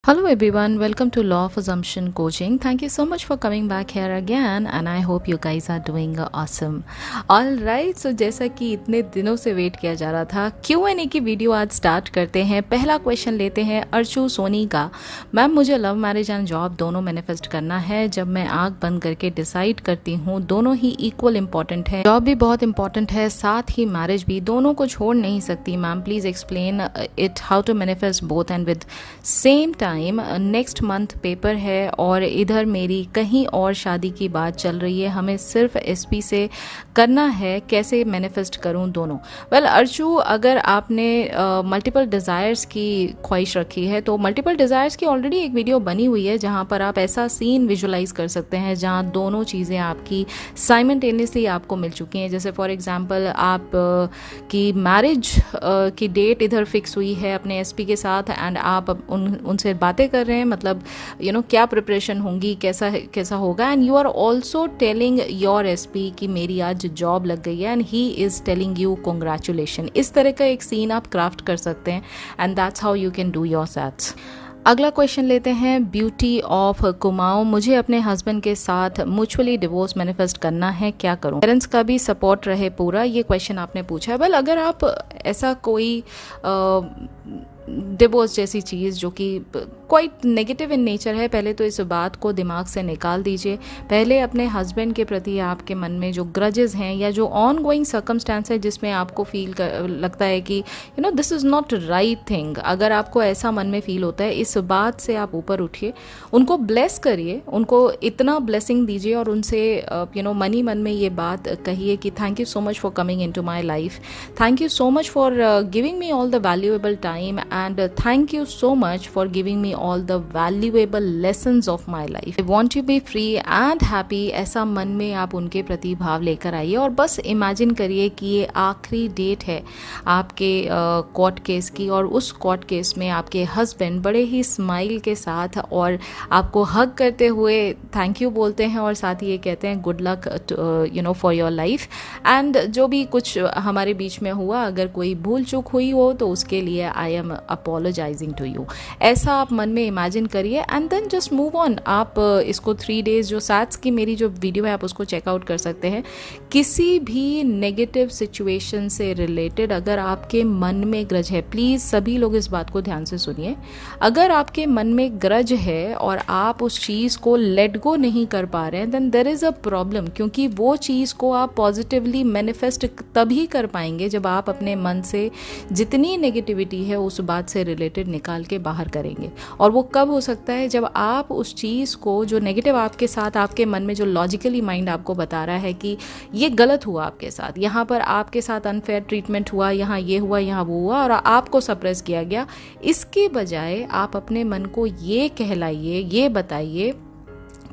Hello everyone, welcome to Law of Assumption Coaching. Thank you so much for coming back here again and I hope you guys are doing awesome. Alright, so जैसा कि इतने दिनों से wait किया जा रहा था, Q&A की वीडियो आज स्टार्ट करते हैं। पहला क्वेश्चन लेते हैं अर्चू सोनी का। मैम, मुझे लव मैरिज एंड जॉब दोनों मैनिफेस्ट करना है। जब मैं आँख बंद करके डिसाइड करती हूँ, दोनों ही इक्वल इम्पॉर्टेंट है। जॉब भी बहुत इंपॉर्टेंट है, साथ ही मैरिज भी, दोनों को छोड़ नहीं सकती। Ma'am please explain it how to manifest both and with same time. Next month paper है और इधर मेरी कहीं और शादी की बात चल रही है। हमें सिर्फ एसपी से करना है, कैसे मैनिफेस्ट करूं दोनों? वेल अर्चू, अगर आपने मल्टीपल डिज़ायर्स की ख्वाहिश रखी है तो मल्टीपल डिज़ायर्स की ऑलरेडी एक वीडियो बनी हुई है जहां पर आप ऐसा सीन विजुलाइज कर सकते हैं जहां दोनों चीज़ें आपकी साइमल्टेनियसली आपको मिल चुकी हैं। जैसे फॉर एग्जांपल आप की मैरिज की डेट इधर फिक्स हुई है अपने एसपी के साथ एंड आप उनसे बातें कर रहे हैं, मतलब क्या प्रिपरेशन होंगी, कैसा होगा, and you are also telling your SP कि मेरी आज जॉब लग गई है and he is telling you congratulation. इस तरह का एक सीन आप क्राफ्ट कर सकते हैं and that's how you can do your SATS. अगला क्वेश्चन लेते हैं ब्यूटी ऑफ कुमाऊं। मुझे अपने हस्बैंड के साथ म्यूचुअली डिवोर्स मैनिफेस्ट करना है, क्या करूं? पेरेंट्स का भी सपोर्ट रहे पूरा, ये क्वेश्चन आपने पूछा है। वेल अगर आप ऐसा कोई डिवोर्स जैसी चीज़ जो कि क्वाइट नेगेटिव इन नेचर है, पहले तो इस बात को दिमाग से निकाल दीजिए। पहले अपने हस्बैंड के प्रति आपके मन में जो ग्रजेस हैं या जो ऑन गोइंग सर्कमस्टांस है जिसमें आपको लगता है कि this is not right thing, अगर आपको ऐसा मन में फील होता है, इस बात से आप ऊपर उठिए, उनको ब्लेस करिए, उनको इतना ब्लेसिंग दीजिए और उनसे मन ही मन में ये बात कहिए कि thank you so much for coming into my life, thank you so much for giving me all the valuable time and thank you so much for giving me all the valuable lessons of my life. I want to be free and happy. ऐसा मन में आप उनके प्रति भाव लेकर आइए और बस इमेजिन करिए कि ये आखिरी डेट है आपके कोर्ट केस की और उस कोर्ट केस में आपके हस्बैंड बड़े ही स्माइल के साथ और आपको हग करते हुए थैंक यू बोलते हैं और साथ ही ये कहते हैं good luck for your life. And जो भी कुछ हमारे बीच में हुआ, अगर कोई भूल चूक हुई हो तो उसके लिए I am apologizing to you, ऐसा आप मन में इमेजिन करिए and then just move on. आप इसको 3 डेज जो सैट्स की मेरी जो वीडियो है आप उसको चेकआउट कर सकते हैं। किसी भी नेगेटिव सिचुएशन से रिलेटेड अगर आपके मन में ग्रज है, प्लीज़ सभी लोग इस बात को ध्यान से सुनिए, अगर आपके मन में ग्रज है और आप उस चीज़ को लेट गो नहीं कर पा रहे हैं, then there is a problem, क्योंकि वो चीज़ को आप पॉजिटिवली मैनिफेस्ट तभी कर पाएंगे जब आप अपने मन से जितनी नेगेटिविटी है उस बात से रिलेटेड निकाल के बाहर करेंगे। और वो कब हो सकता है? जब आप उस चीज़ को, जो नेगेटिव आपके साथ, आपके मन में जो लॉजिकली माइंड आपको बता रहा है कि ये गलत हुआ आपके साथ, यहाँ पर आपके साथ अनफेयर ट्रीटमेंट हुआ, यहाँ ये हुआ, यहाँ वो हुआ और आपको सप्रेस किया गया, इसके बजाय आप अपने मन को ये कहलाइए, ये बताइए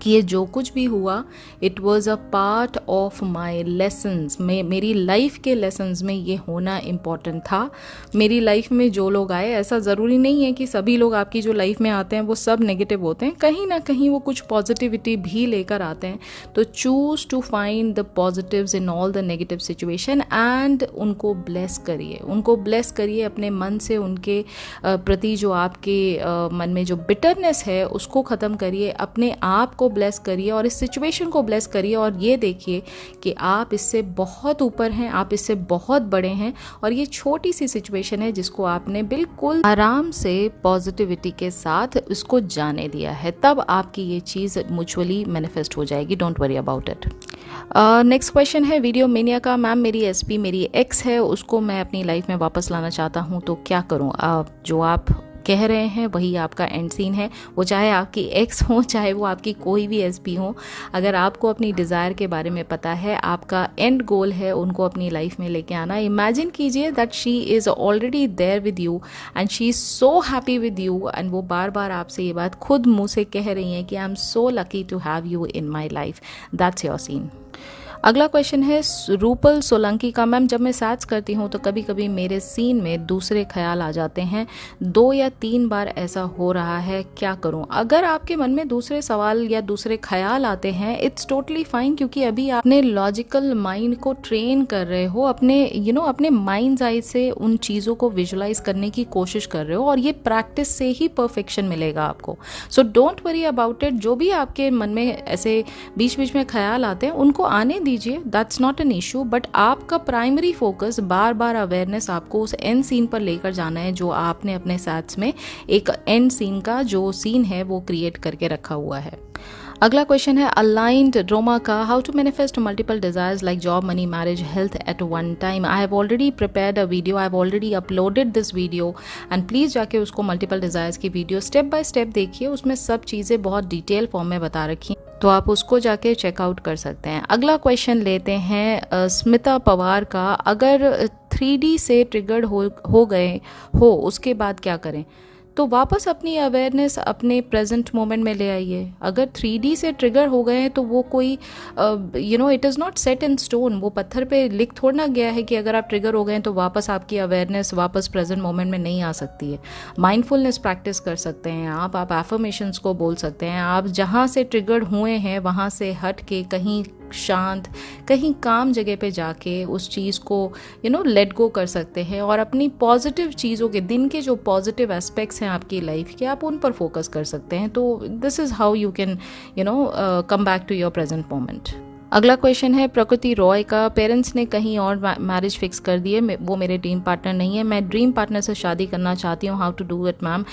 कि ये जो कुछ भी हुआ it was a part of my lessons, मेरी लाइफ के लेसन्स में ये होना इम्पॉर्टेंट था। मेरी लाइफ में जो लोग आए, ऐसा ज़रूरी नहीं है कि सभी लोग आपकी जो लाइफ में आते हैं वो सब नेगेटिव होते हैं, कहीं ना कहीं वो कुछ पॉजिटिविटी भी लेकर आते हैं। तो choose to find the positives in all the negative situation and उनको ब्लेस करिए, उनको ब्लेस करिए अपने मन से। उनके प्रति जो आपके मन में जो बिटरनेस है उसको ख़त्म करिए, अपने आप को ब्लेस करिए और इस सिचुएशन को ब्लेस करिए और ये देखिए कि आप इससे बहुत ऊपर हैं, आप इससे बहुत बड़े हैं और ये छोटी सी सिचुएशन है जिसको आपने बिल्कुल आराम से पॉजिटिविटी के साथ उसको जाने दिया है। तब आपकी ये चीज़ म्यूचुअली मैनिफेस्ट हो जाएगी, don't worry about it. Next question है वीडियो मेनिया का। मैम, मेरी एसपी मेरी एक्स है, उसको मैं अपनी लाइफ में वापस लाना चाहता हूँ तो क्या करूँ? जो आप कह रहे हैं वही आपका एंड सीन है, वो चाहे आपकी एक्स हो चाहे वो आपकी कोई भी एसपी हो। अगर आपको अपनी डिज़ायर के बारे में पता है, आपका एंड गोल है उनको अपनी लाइफ में लेके आना, इमेजिन कीजिए that she is already there with you and she is so happy with you and वो बार बार आपसे ये बात खुद मुँह से कह रही हैं कि I am so lucky to have you in my life. That's your scene. अगला क्वेश्चन है रूपल सोलंकी का, मैम जब मैं सर्च करती हूँ तो कभी कभी मेरे सीन में दूसरे ख्याल आ जाते हैं, 2 या 3 बार ऐसा हो रहा है, क्या करूँ? अगर आपके मन में दूसरे सवाल या दूसरे ख्याल आते हैं, इट्स टोटली फाइन, क्योंकि अभी आपने लॉजिकल माइंड को ट्रेन कर रहे हो, अपने अपने माइंड्स आई से उन चीज़ों को विजुलाइज करने की कोशिश कर रहे हो, और ये प्रैक्टिस से ही परफेक्शन मिलेगा आपको। So don't worry about it. जो भी आपके मन में ऐसे बीच बीच में ख्याल आते हैं उनको आने दीजिए, that's not an issue. But आपका प्राइमरी फोकस बार बार अवेयरनेस आपको उस एंड सीन पर लेकर जाना है जो आपने अपने सैट्स में एक एंड सीन का जो सीन है वो क्रिएट करके रखा हुआ है। अगला क्वेश्चन है अलाइंड रोमा का, how to manifest multiple desires like job, money, marriage, health at one time. I have already prepared a video, I have already uploaded this video, and please जाके उसको मल्टीपल डिजायर्स की video step by step देखिए, उसमें सब चीज़ें बहुत detail form में बता रखी हैं, तो आप उसको जाके चेकआउट कर सकते हैं। अगला क्वेश्चन लेते हैं स्मिता पवार का, अगर 3D से ट्रिगर्ड हो गए हो उसके बाद क्या करें? तो वापस अपनी अवेयरनेस अपने प्रेजेंट मोमेंट में ले आइए। अगर 3D से ट्रिगर हो गए हैं तो वो कोई it is not set in stone, वो पत्थर पे लिख थोड़ा गया है कि अगर आप ट्रिगर हो गए हैं तो वापस आपकी अवेयरनेस वापस प्रेजेंट मोमेंट में नहीं आ सकती है। माइंडफुलनेस प्रैक्टिस कर सकते हैं आप एफर्मेशंस को बोल सकते हैं, आप जहाँ से ट्रिगर्ड हुए हैं वहाँ से हट के कहीं शांत, कहीं काम जगह पे जाके उस चीज़ को लेट गो कर सकते हैं, और अपनी पॉजिटिव चीज़ों के, दिन के जो पॉजिटिव एस्पेक्ट्स हैं आपकी लाइफ के, आप उन पर फोकस कर सकते हैं। तो this is how you can come back to your present moment. अगला क्वेश्चन है प्रकृति रॉय का, पेरेंट्स ने कहीं और मैरिज फिक्स कर दी है, वो मेरे ड्रीम पार्टनर नहीं है, मैं ड्रीम पार्टनर से शादी करना चाहती हूँ, how to do it ma'am.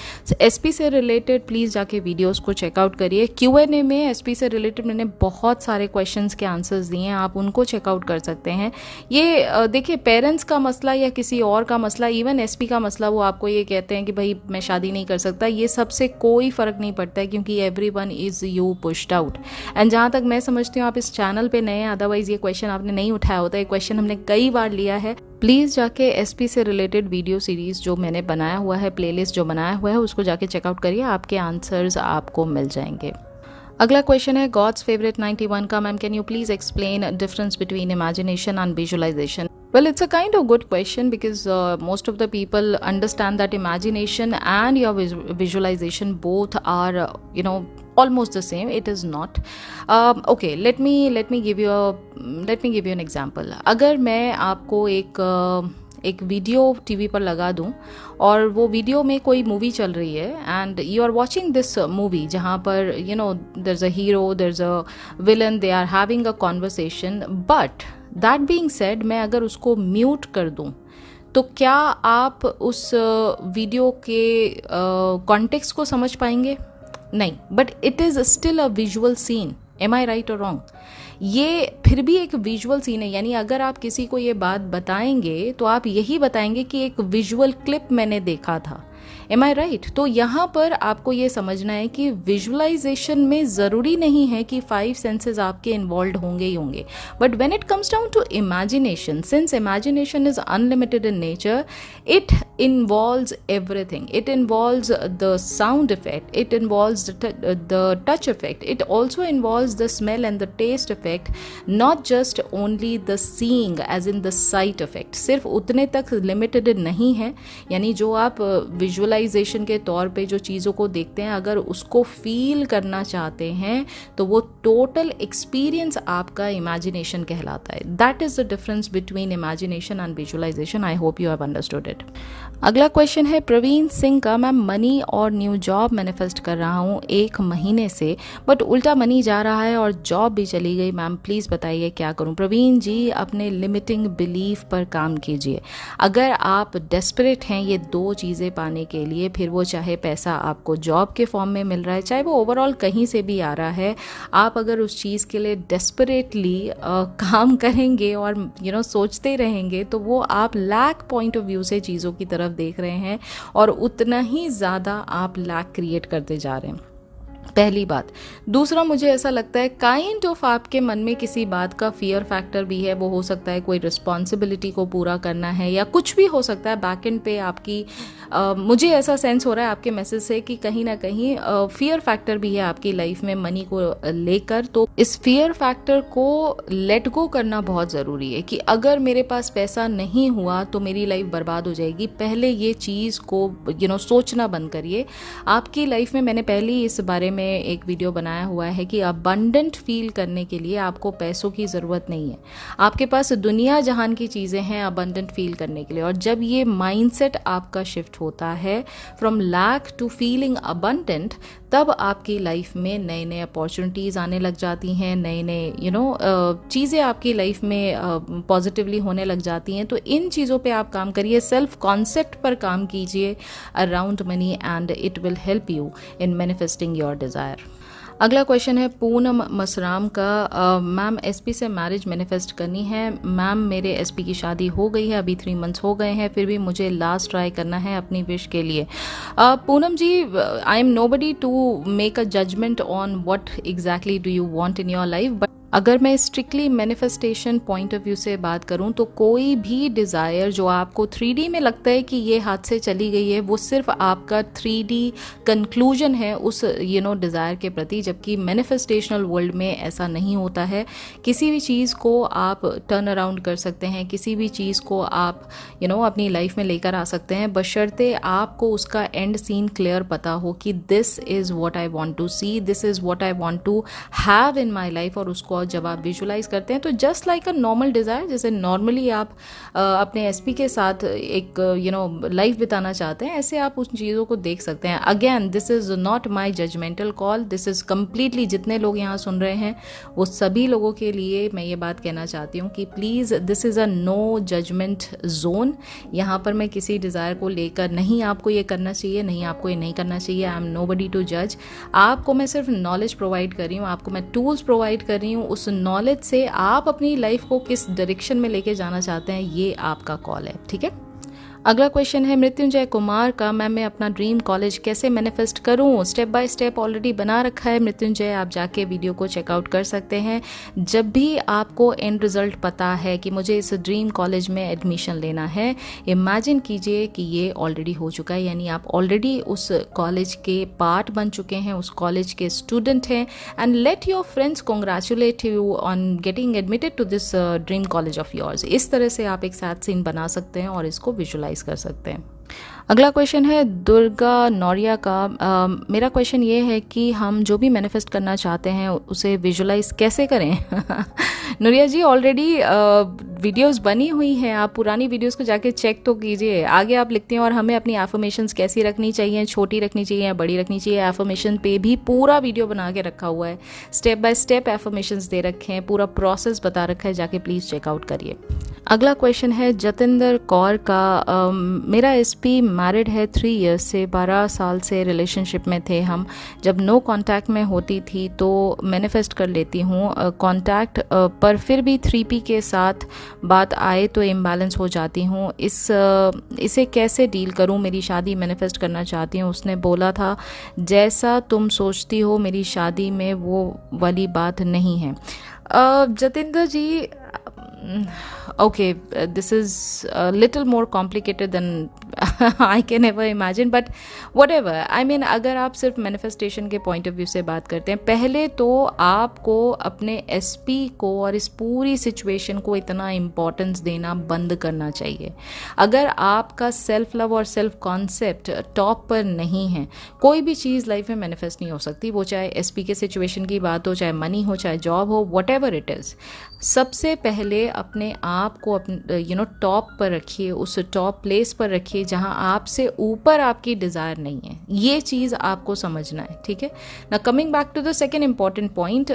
SP से रिलेटेड प्लीज़ जाके वीडियोस को चेकआउट करिए। Q&A में एसपी से रिलेटेड मैंने बहुत सारे क्वेश्चंस के आंसर्स दिए हैं, आप उनको चेकआउट कर सकते हैं। ये देखिए, पेरेंट्स का मसला या किसी और का मसला, इवन एसपी का मसला, वो आपको ये कहते हैं कि भाई मैं शादी नहीं कर सकता, ये सबसे कोई फ़र्क नहीं पड़ता है, क्योंकि everyone is you pushed out. And जहाँ तक मैं समझती हूँ आप इस चैनल पे नए हैं, अदरवाइज ये क्वेश्चन आपने नहीं उठाया होता, ये क्वेश्चन हमने कई बार लिया है। प्लीज़ जाके एसपी से रिलेटेड वीडियो सीरीज़ जो मैंने बनाया हुआ है, प्लेलिस्ट जो बनाया हुआ है, उसको जाके चेकआउट करिए, आपके आंसर्स आपको मिल जाएंगे। अगला क्वेश्चन है गॉड्स फेवरेट 91 का, ma'am can you please explain difference between imagination and visualisation? Well, it's a kind of good question because most of the people understand that imagination and your visualization both are, almost the same. It is not. Okay, let me give you an example. अगर मैं आपको एक video TV पर लगा दूं और वो video में कोई मूवी चल रही है and you are watching this movie जहाँ पर there is a hero, there is a villain, they are having a conversation, but that being said मैं अगर उसको म्यूट कर दूं तो क्या आप उस वीडियो के कॉन्टेक्स्ट को समझ पाएंगे? नहीं, but it is still a visual scene. Am I right और रॉन्ग? ये फिर भी एक विजुअल सीन है, यानी अगर आप किसी को ये बात बताएंगे तो आप यही बताएंगे कि एक विजुअल क्लिप मैंने देखा था। M I right? तो यहाँ पर आपको ये समझना है कि विजुअलाइजेशन में ज़रूरी नहीं है कि 5 सेंसेस आपके इन्वॉल्व होंगे ही होंगे, but when it comes down to imagination, since imagination is unlimited in nature, it involves everything. It involves the sound effect, it involves the touch effect, it also involves the smell and the taste effect, not just only the seeing as in the sight effect. सिर्फ उतने तक limited नहीं है, यानी जो आप visualisation के तौर पे जो चीज़ों को देखते हैं, अगर उसको फील करना चाहते हैं तो वो टोटल एक्सपीरियंस आपका इमेजिनेशन कहलाता है। That is the difference between imagination and visualisation. I hope you have understood it. अगला क्वेश्चन है प्रवीण सिंह का, मैम मनी और न्यू जॉब मैनिफेस्ट कर रहा हूँ 1 महीने से, बट उल्टा मनी जा रहा है और जॉब भी चली गई, मैम प्लीज़ बताइए क्या करूँ? प्रवीण जी, अपने लिमिटिंग बिलीफ पर काम कीजिए। अगर आप डेस्परेट हैं ये 2 चीज़ें पाने के लिए, फिर वो चाहे पैसा आपको जॉब के फॉर्म में मिल रहा है, चाहे वो ओवरऑल कहीं से भी आ रहा है, आप अगर उस चीज़ के लिए डेस्परेटली काम करेंगे और सोचते रहेंगे तो वो आप लैक पॉइंट ऑफ व्यू से चीज़ों की तरफ देख रहे हैं और उतना ही ज़्यादा आप लैक क्रिएट करते जा रहे हैं। पहली बात। दूसरा, मुझे ऐसा लगता है काइंड ऑफ आपके मन में किसी बात का फियर फैक्टर भी है। वो हो सकता है कोई रिस्पॉन्सिबिलिटी को पूरा करना है या कुछ भी हो सकता है। बैक एंड पे आपकी मुझे ऐसा सेंस हो रहा है आपके मैसेज से कि कहीं ना कहीं फियर फैक्टर भी है आपकी लाइफ में मनी को लेकर। तो इस फियर फैक्टर को लेट गो करना बहुत ज़रूरी है कि अगर मेरे पास पैसा नहीं हुआ तो मेरी लाइफ बर्बाद हो जाएगी। पहले ये चीज़ को सोचना बंद करिए। आपकी लाइफ में मैंने पहले ही इस बारे में एक वीडियो बनाया हुआ है कि अबंडेंट फील करने के लिए आपको पैसों की ज़रूरत नहीं है। आपके पास दुनिया जहान की चीज़ें हैं अबंडेंट फील करने के लिए। और जब ये माइंडसेट आपका शिफ्ट होता है from lack to feeling abundant, तब आपकी लाइफ में नए नए अपॉर्चुनिटीज़ आने लग जाती हैं, नए नए चीज़ें आपकी लाइफ में पॉजिटिवली होने लग जाती हैं। तो इन चीज़ों पे आप काम करिए, सेल्फ कॉन्सेप्ट पर काम कीजिए around money and it will help you in manifesting your desire. अगला क्वेश्चन है पूनम मसराम का। मैम, एसपी से मैरिज मैनिफेस्ट करनी है। मैम, मेरे एसपी की शादी हो गई है, अभी 3 मंथ्स हो गए हैं, फिर भी मुझे लास्ट ट्राई करना है अपनी विश के लिए। Poonam ji, I am nobody to make a judgement on what exactly do you want in your life, but अगर मैं strictly manifestation point of view से बात करूं तो कोई भी डिज़ायर जो आपको 3D में लगता है कि ये हाथ से चली गई है, वो सिर्फ आपका 3D कंक्लूजन है उस डिज़ायर के प्रति। जबकि मैनिफेस्टेशनल वर्ल्ड में ऐसा नहीं होता है। किसी भी चीज़ को आप टर्न अराउंड कर सकते हैं, किसी भी चीज़ को आप अपनी लाइफ में लेकर आ सकते हैं, बशर्ते आपको उसका एंड सीन क्लियर पता हो कि this is what I want to see, this is what I want to have in my life. और उसको जब आप विजुलाइज करते हैं तो just like a normal desire, जैसे नॉर्मली आप अपने एसपी के साथ एक लाइफ बिताना चाहते हैं, ऐसे आप उस चीज़ों को देख सकते हैं। Again, this is not my judgemental call, this is completely, जितने लोग यहाँ सुन रहे हैं वो सभी लोगों के लिए मैं ये बात कहना चाहती हूँ कि please, this is a no judgement zone. यहाँ पर मैं किसी डिज़ायर को लेकर नहीं आपको ये करना चाहिए, नहीं आपको ये नहीं करना चाहिए, आई एम नोबडी टू जज। आपको मैं सिर्फ नॉलेज प्रोवाइड कर रही हूँ, आपको मैं टूल्स प्रोवाइड कर रही हूँ। उस नॉलेज से आप अपनी लाइफ को किस डायरेक्शन में लेके जाना चाहते हैं, ये आपका कॉल है, ठीक है। अगला क्वेश्चन है मृत्युंजय कुमार का। मैं अपना ड्रीम कॉलेज कैसे मैनिफेस्ट करूं? स्टेप बाय स्टेप ऑलरेडी बना रखा है मृत्युंजय, आप जाके वीडियो को चेकआउट कर सकते हैं। जब भी आपको एंड रिजल्ट पता है कि मुझे इस ड्रीम कॉलेज में एडमिशन लेना है, इमेजिन कीजिए कि ये ऑलरेडी हो चुका है, यानी आप ऑलरेडी उस कॉलेज के पार्ट बन चुके हैं, उस कॉलेज के स्टूडेंट हैं। And let your friends congratulate you on getting admitted to this dream college of yours. इस तरह से आप एक सैड सीन बना सकते हैं और इसको विजुलाइज कर सकते हैं। अगला क्वेश्चन है दुर्गा नौरिया का। मेरा क्वेश्चन ये है कि हम जो भी मैनिफेस्ट करना चाहते हैं उसे विजुलाइज कैसे करें? नौरिया जी, ऑलरेडी वीडियोस बनी हुई हैं, आप पुरानी वीडियोस को जाके चेक तो कीजिए। आगे आप लिखते हैं और हमें अपनी एफर्मेशंस कैसी रखनी चाहिए, छोटी रखनी चाहिए या बड़ी रखनी चाहिए, एफर्मेशन पे भी पूरा वीडियो बना के रखा हुआ है, स्टेप बाय स्टेप एफर्मेशंस दे रखे हैं, पूरा प्रोसेस बता रखा है, जाके प्लीज़ चेकआउट करिए। अगला क्वेश्चन है जतिंदर कौर का। मेरा एसपी मैरिड है 3 इयर्स से, 12 साल से रिलेशनशिप में थे हम। जब नो कांटेक्ट में होती थी तो मैनिफेस्ट कर लेती हूँ कांटेक्ट पर फिर भी 3P के साथ बात आए तो इम्बैलेंस हो जाती हूँ। इसे कैसे डील करूँ? मेरी शादी मैनिफेस्ट करना चाहती हूँ। उसने बोला था जैसा तुम सोचती हो मेरी शादी में वो वाली बात नहीं है। जतिंदर जी, okay, this is a little more complicated than I can ever imagine, but whatever. I mean, अगर आप सिर्फ मैनिफेस्टेशन के पॉइंट ऑफ व्यू से बात करते हैं, पहले तो आपको अपने एसपी को और इस पूरी सिचुएशन को इतना इम्पोर्टेंस देना बंद करना चाहिए। अगर आपका सेल्फ लव और सेल्फ कॉन्सेप्ट टॉप पर नहीं है, कोई भी चीज़ लाइफ में मैनिफेस्ट नहीं हो सकती। वो चाहे एसपी के सिचुएशन की बात हो, चाहे मनी हो, चाहे जॉब हो, व्हाटएवर इट इज़। सबसे पहले अपने आप को टॉप पर रखिए, उस टॉप प्लेस पर रखिए जहां आपसे ऊपर आपकी डिज़ायर नहीं है। ये चीज़ आपको समझना है, ठीक है ना। Coming back to the second important point,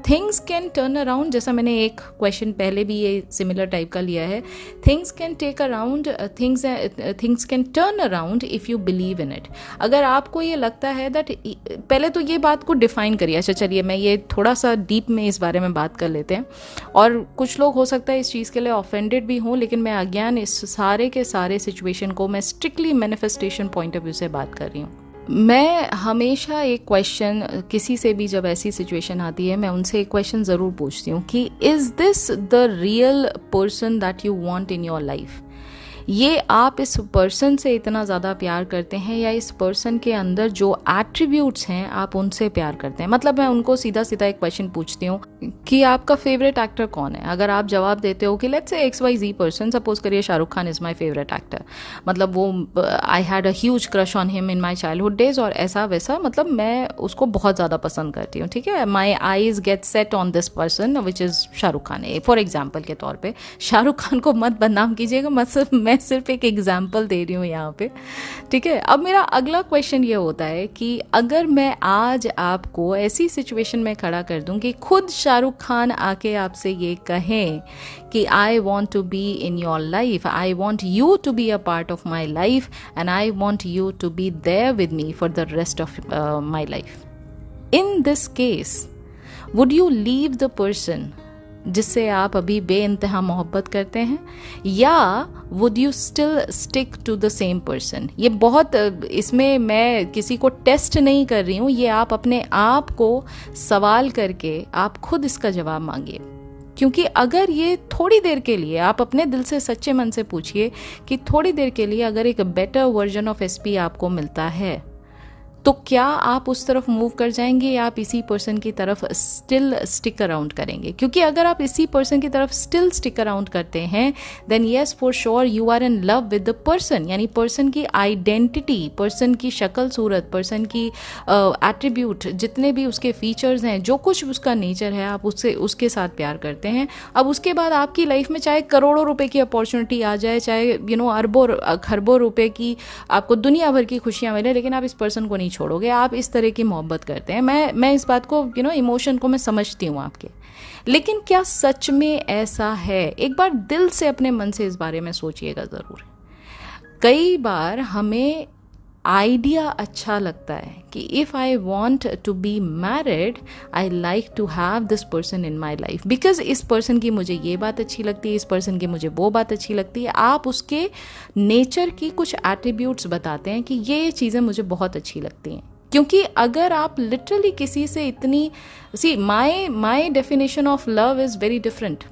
things can turn around. जैसा मैंने एक क्वेश्चन पहले भी ये सिमिलर टाइप का लिया है, things can take around, things can turn around if you believe in it. अगर आपको ये लगता है दैट, पहले तो ये बात को डिफाइन करिए। अच्छा चलिए, मैं ये थोड़ा सा डीप में इस बारे में बात कर लेते हैं। और कुछ लोग हो सकता है इस चीज़ के लिए ऑफेंडेड भी हों, लेकिन मैं अगेन इस सारे के सारे सिचुएशन को मैं strictly manifestation point of view से बात कर रही हूँ। मैं हमेशा एक क्वेश्चन किसी से भी जब ऐसी सिचुएशन आती है, मैं उनसे एक क्वेश्चन ज़रूर पूछती हूँ कि is this the real person that you want in your life? ये आप इस पर्सन से इतना ज़्यादा प्यार करते हैं या इस पर्सन के अंदर जो एट्रीब्यूट्स हैं आप उनसे प्यार करते हैं? मतलब मैं उनको सीधा सीधा एक क्वेश्चन पूछती हूँ कि आपका फेवरेट एक्टर कौन है? अगर आप जवाब देते हो कि let's say XYZ person, suppose करिए Shahrukh Khan is my favourite actor, मतलब वो I had a huge crush on him in my childhood days और ऐसा वैसा, मतलब मैं उसको बहुत ज़्यादा पसंद करती हूँ, ठीक है, my eyes get set on this person which is Shahrukh Khan. For example के तौर पर शाहरुख खान को मत बदनाम कीजिएगा, मतलब मैं सिर्फ एक एग्जाम्पल दे रही हूँ यहाँ पे, ठीक है। अब मेरा अगला क्वेश्चन ये होता है कि अगर मैं आज आपको ऐसी सिचुएशन में खड़ा कर दूँ कि खुद शाहरुख खान आके आपसे ये कहें कि I want to be in your life, I want you to be a part of my life and I want you to be there with me for the rest of my life, in this case would you leave the person जिससे आप अभी बेइंतहा मोहब्बत करते हैं, या would you still stick to the same person? ये बहुत, इसमें मैं किसी को टेस्ट नहीं कर रही हूँ, ये आप अपने आप को सवाल करके आप खुद इसका जवाब मांगिए। क्योंकि अगर ये थोड़ी देर के लिए आप अपने दिल से सच्चे मन से पूछिए कि थोड़ी देर के लिए अगर एक बेटर वर्जन ऑफ SP आपको मिलता है तो क्या आप उस तरफ मूव कर जाएंगे या आप इसी पर्सन की तरफ स्टिल स्टिक अराउंड करेंगे? क्योंकि अगर आप इसी पर्सन की तरफ स्टिल स्टिक अराउंड करते हैं then yes for sure you are in love with the person, यानी पर्सन की आइडेंटिटी, पर्सन की शक्ल सूरत, पर्सन की एट्रीब्यूट, जितने भी उसके फीचर्स हैं, जो कुछ उसका नेचर है, आप उससे उसके साथ प्यार करते हैं। अब उसके बाद आपकी लाइफ में चाहे करोड़ों रुपए की अपॉर्चुनिटी आ जाए, चाहे अरबों खरबों रुपए की आपको दुनिया भर की खुशियां मिले, लेकिन आप इस पर्सन को नहीं छोड़ोगे, आप इस तरह की मोहब्बत करते हैं। मैं इस बात को इमोशन को मैं समझती हूँ आपके, लेकिन क्या सच में ऐसा है? एक बार दिल से अपने मन से इस बारे में सोचिएगा ज़रूर। कई बार हमें आइडिया अच्छा लगता है कि if I want to be married I like to have this person in my life because इस पर्सन की मुझे ये बात अच्छी लगती है, इस पर्सन की मुझे वो बात अच्छी लगती है। आप उसके नेचर की कुछ एट्रीब्यूट्स बताते हैं कि ये चीज़ें मुझे बहुत अच्छी लगती हैं। क्योंकि अगर आप लिटरली किसी से इतनी my definition of love is very different.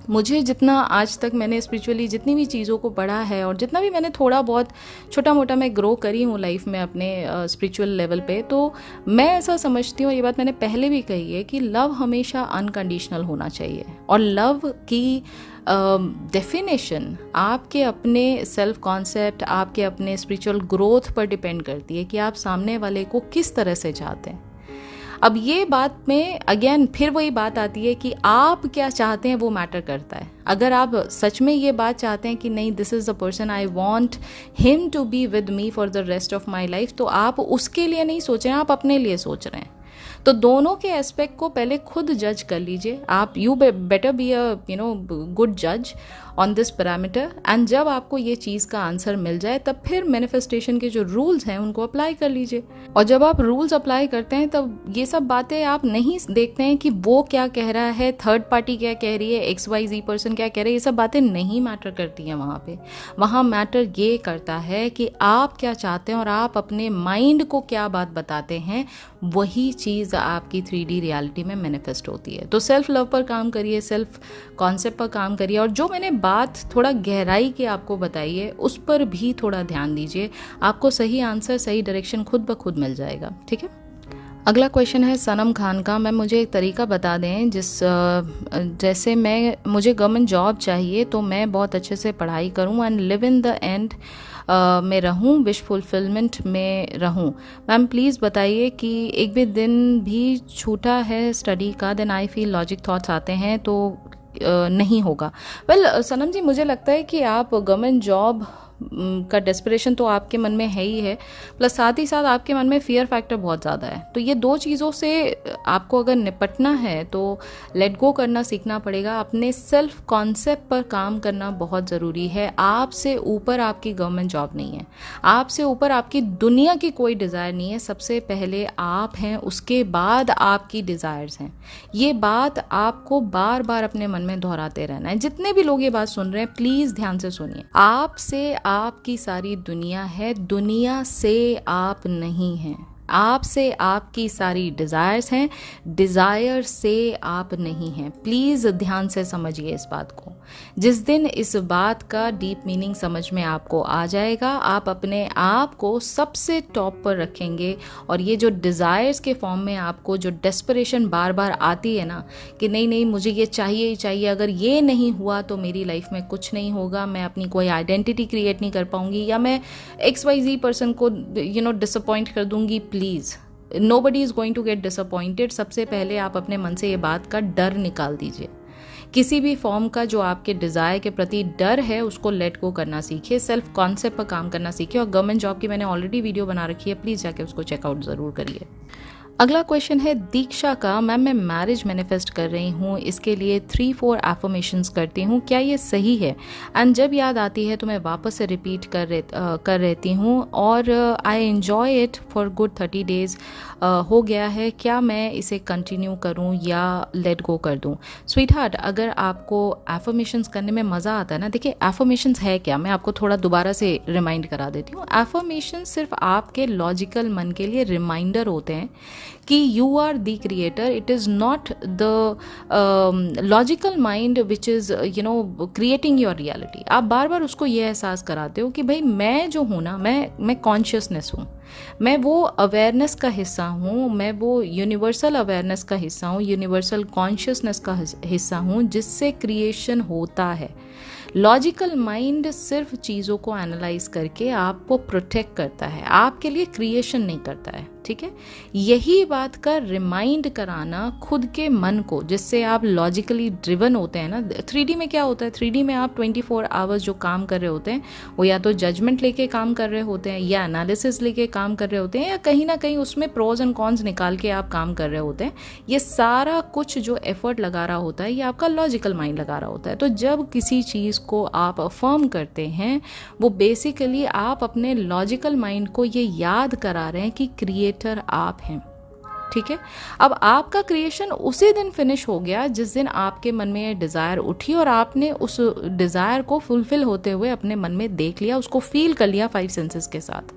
मुझे जितना आज तक मैंने स्पिरिचुअली जितनी भी चीज़ों को पढ़ा है और जितना भी मैंने थोड़ा बहुत छोटा मोटा मैं ग्रो करी हूँ लाइफ में अपने स्पिरिचुअल लेवल पे, तो मैं ऐसा समझती हूँ, ये बात मैंने पहले भी कही है, कि लव हमेशा अनकंडीशनल होना चाहिए। और लव की डेफिनेशन आपके अपने सेल्फ कॉन्सेप्ट, आपके अपने स्पिरिचुअल ग्रोथ पर डिपेंड करती है कि आप सामने वाले को किस तरह से चाहते हैं। अब ये बात में अगेन फिर वही बात आती है कि आप क्या चाहते हैं, वो मैटर करता है। अगर आप सच में ये बात चाहते हैं कि नहीं, this is the person I want him to be with me for the rest of my life, तो आप उसके लिए नहीं सोच रहे हैं, आप अपने लिए सोच रहे हैं। तो दोनों के एस्पेक्ट को पहले खुद जज कर लीजिए आप। You better be a good जज ऑन दिस पैरामीटर, एंड जब आपको ये चीज़ का आंसर मिल जाए तब फिर मैनिफेस्टेशन के जो रूल्स हैं उनको अप्लाई कर लीजिए। और जब आप रूल्स अप्लाई करते हैं तब ये सब बातें आप नहीं देखते हैं कि वो क्या कह रहा है, थर्ड पार्टी क्या कह रही है, XYZ पर्सन क्या कह रहे हैं, ये सब बातें नहीं मैटर करती हैं वहाँ पे। वहाँ मैटर ये करता है कि आप क्या चाहते हैं और आप अपने माइंड को क्या बात बताते हैं, वही चीज़ आपकी 3D रियलिटी में मैनिफेस्ट होती है। तो सेल्फ लव पर काम करिए, सेल्फ कॉन्सेप्ट पर काम करिए, और जो मैंने बात थोड़ा गहराई की आपको बताई है उस पर भी थोड़ा ध्यान दीजिए। आपको सही आंसर, सही डायरेक्शन खुद ब खुद मिल जाएगा, ठीक है। अगला क्वेश्चन है सनम खान का। मैम मुझे एक तरीका बता दें जैसे मुझे गवर्नमेंट जॉब चाहिए, तो मैं बहुत अच्छे से पढ़ाई करूं and live in the end में रहूं, विश फुलफिलमेंट में रहूं। मैम प्लीज़ बताइए कि एक भी दिन भी छूटा है स्टडी का, then I feel logic thoughts आते हैं तो नहीं होगा। वेल सनम जी, मुझे लगता है कि आप गवर्नमेंट जॉब का डेस्परेशन तो आपके मन में है ही है, प्लस साथ ही साथ आपके मन में फियर फैक्टर बहुत ज़्यादा है। तो ये दो चीज़ों से आपको अगर निपटना है तो लेट गो करना सीखना पड़ेगा। अपने सेल्फ कॉन्सेप्ट पर काम करना बहुत ज़रूरी है। आपसे ऊपर आपकी गवर्नमेंट जॉब नहीं है, आपसे ऊपर आपकी दुनिया की कोई डिज़ायर नहीं है। सबसे पहले आप हैं, उसके बाद आपकी डिज़ायर्स हैं। ये बात आपको बार बार अपने मन में दोहराते रहना है। जितने भी लोग ये बात सुन रहे हैं प्लीज़ ध्यान से सुनिए। आपसे आपकी सारी दुनिया है, दुनिया से आप नहीं हैं। आपसे आपकी सारी डिज़ायर्स हैं, डिज़ायर से आप नहीं हैं। प्लीज़ ध्यान से समझिए इस बात को। जिस दिन इस बात का डीप मीनिंग समझ में आपको आ जाएगा, आप अपने आप को सबसे टॉप पर रखेंगे। और ये जो डिज़ायर्स के फॉर्म में आपको जो डेस्परेशन बार बार आती है ना कि नहीं नहीं मुझे ये चाहिए ही चाहिए, अगर ये नहीं हुआ तो मेरी लाइफ में कुछ नहीं होगा, मैं अपनी कोई आइडेंटिटी क्रिएट नहीं कर पाऊंगी, या मैं XYZ पर्सन को डिसअपॉइंट कर दूंगी। Please, nobody is going to get disappointed. सबसे पहले आप अपने मन से ये बात का डर निकाल दीजिए। किसी भी फॉर्म का जो आपके डिज़ायर के प्रति डर है उसको लेट गो करना सीखिए, सेल्फ कॉन्सेप्ट पर काम करना सीखिए। और गवर्नमेंट जॉब की मैंने ऑलरेडी वीडियो बना रखी है, प्लीज़ जाके उसको चेकआउट ज़रूर करिए। अगला क्वेश्चन है दीक्षा का, मैम मैं मैरिज मैनिफेस्ट कर रही हूँ, इसके लिए 3-4 एफर्मेशंस करती हूँ, क्या ये सही है? एंड जब याद आती है तो मैं वापस से रिपीट कर रहती हूँ और I enjoy it for good 30 days हो गया है, क्या मैं इसे कंटिन्यू करूँ या लेट गो कर दूँ? स्वीट हार्ट, अगर आपको एफर्मेशंस करने में मज़ा आता है ना, देखिए एफर्मेशंस है क्या, मैं आपको थोड़ा दोबारा से रिमाइंड करा देती हूँ। एफर्मेशंस सिर्फ आपके लॉजिकल मन के लिए रिमाइंडर होते हैं कि you are the creator. It is not the logical mind which is creating your reality. आप बार बार उसको ये एहसास कराते हो कि भाई मैं जो हूँ ना, मैं कॉन्शियसनेस हूँ, मैं वो अवेयरनेस का हिस्सा हूँ, मैं वो यूनिवर्सल अवेयरनेस का हिस्सा हूँ, यूनिवर्सल कॉन्शियसनेस का हिस्सा हूँ जिससे क्रिएशन होता है। लॉजिकल माइंड सिर्फ चीज़ों को एनालाइज करके आपको प्रोटेक्ट करता है, आपके लिए क्रिएशन नहीं करता है। ठीक है, यही बात का रिमाइंड कराना खुद के मन को, जिससे आप लॉजिकली ड्रिवन होते हैं ना। 3D में क्या होता है, 3D में आप 24 आवर्स जो काम कर रहे होते हैं वो या तो जजमेंट लेके काम कर रहे होते हैं, या एनालिसिस लेके काम कर रहे होते हैं, या कहीं ना कहीं उसमें प्रोज एंड कॉन्स निकाल के आप काम कर रहे होते हैं। ये सारा कुछ जो एफर्ट लगा रहा होता है ये आपका लॉजिकल माइंड लगा रहा होता है। तो जब किसी चीज़ को आप अफर्म करते हैं, वो बेसिकली आप अपने लॉजिकल माइंड को ये याद करा रहे हैं कि क्रिएटर आप हैं। ठीक है, अब आपका क्रिएशन उसी दिन फिनिश हो गया जिस दिन आपके मन में ये डिज़ायर उठी और आपने उस डिज़ायर को फुलफिल होते हुए अपने मन में देख लिया, उसको फील कर लिया 5 सेंसेस के साथ।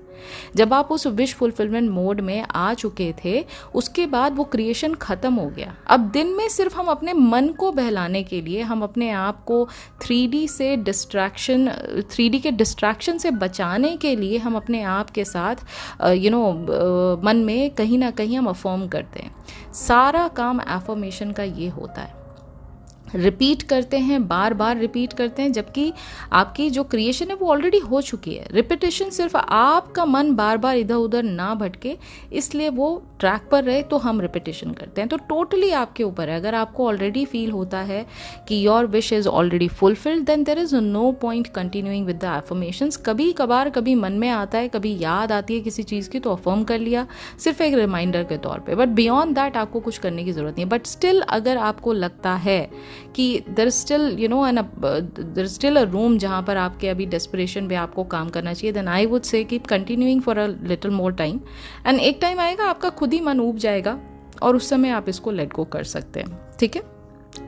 जब आप उस विश फुलफिलमेंट मोड में आ चुके थे, उसके बाद वो क्रिएशन खत्म हो गया। अब दिन में सिर्फ हम अपने मन को बहलाने के लिए, हम अपने आप को 3D के डिस्ट्रैक्शन से बचाने के लिए हम अपने आप के साथ मन में कहीं ना कहीं हम अफर्म करते हैं। सारा काम एफर्मेशन का ये होता है, रिपीट करते हैं, बार बार रिपीट करते हैं, जबकि आपकी जो क्रिएशन है वो ऑलरेडी हो चुकी है। रिपीटेशन सिर्फ आपका मन बार बार इधर उधर ना भटके, इसलिए वो ट्रैक पर रहे, तो हम रिपीटेशन करते हैं। तो टोटली आपके ऊपर है। अगर आपको ऑलरेडी फील होता है कि your wish is already fulfilled, then there is no point continuing with the affirmations. कभी कभार कभी मन में आता है, कभी याद आती है किसी चीज़ की, तो अफर्म कर लिया सिर्फ एक रिमाइंडर के तौर पे, बट बियॉन्ड दैट आपको कुछ करने की ज़रूरत नहीं है। बट स्टिल अगर आपको लगता है कि there is still a room जहाँ पर आपके अभी डेस्परेशन पे आपको काम करना चाहिए, then I would say keep continuing for a little more time, and एक टाइम आएगा आपका खुद ही मन ऊब जाएगा और उस समय आप इसको लेट गो कर सकते हैं। ठीक है,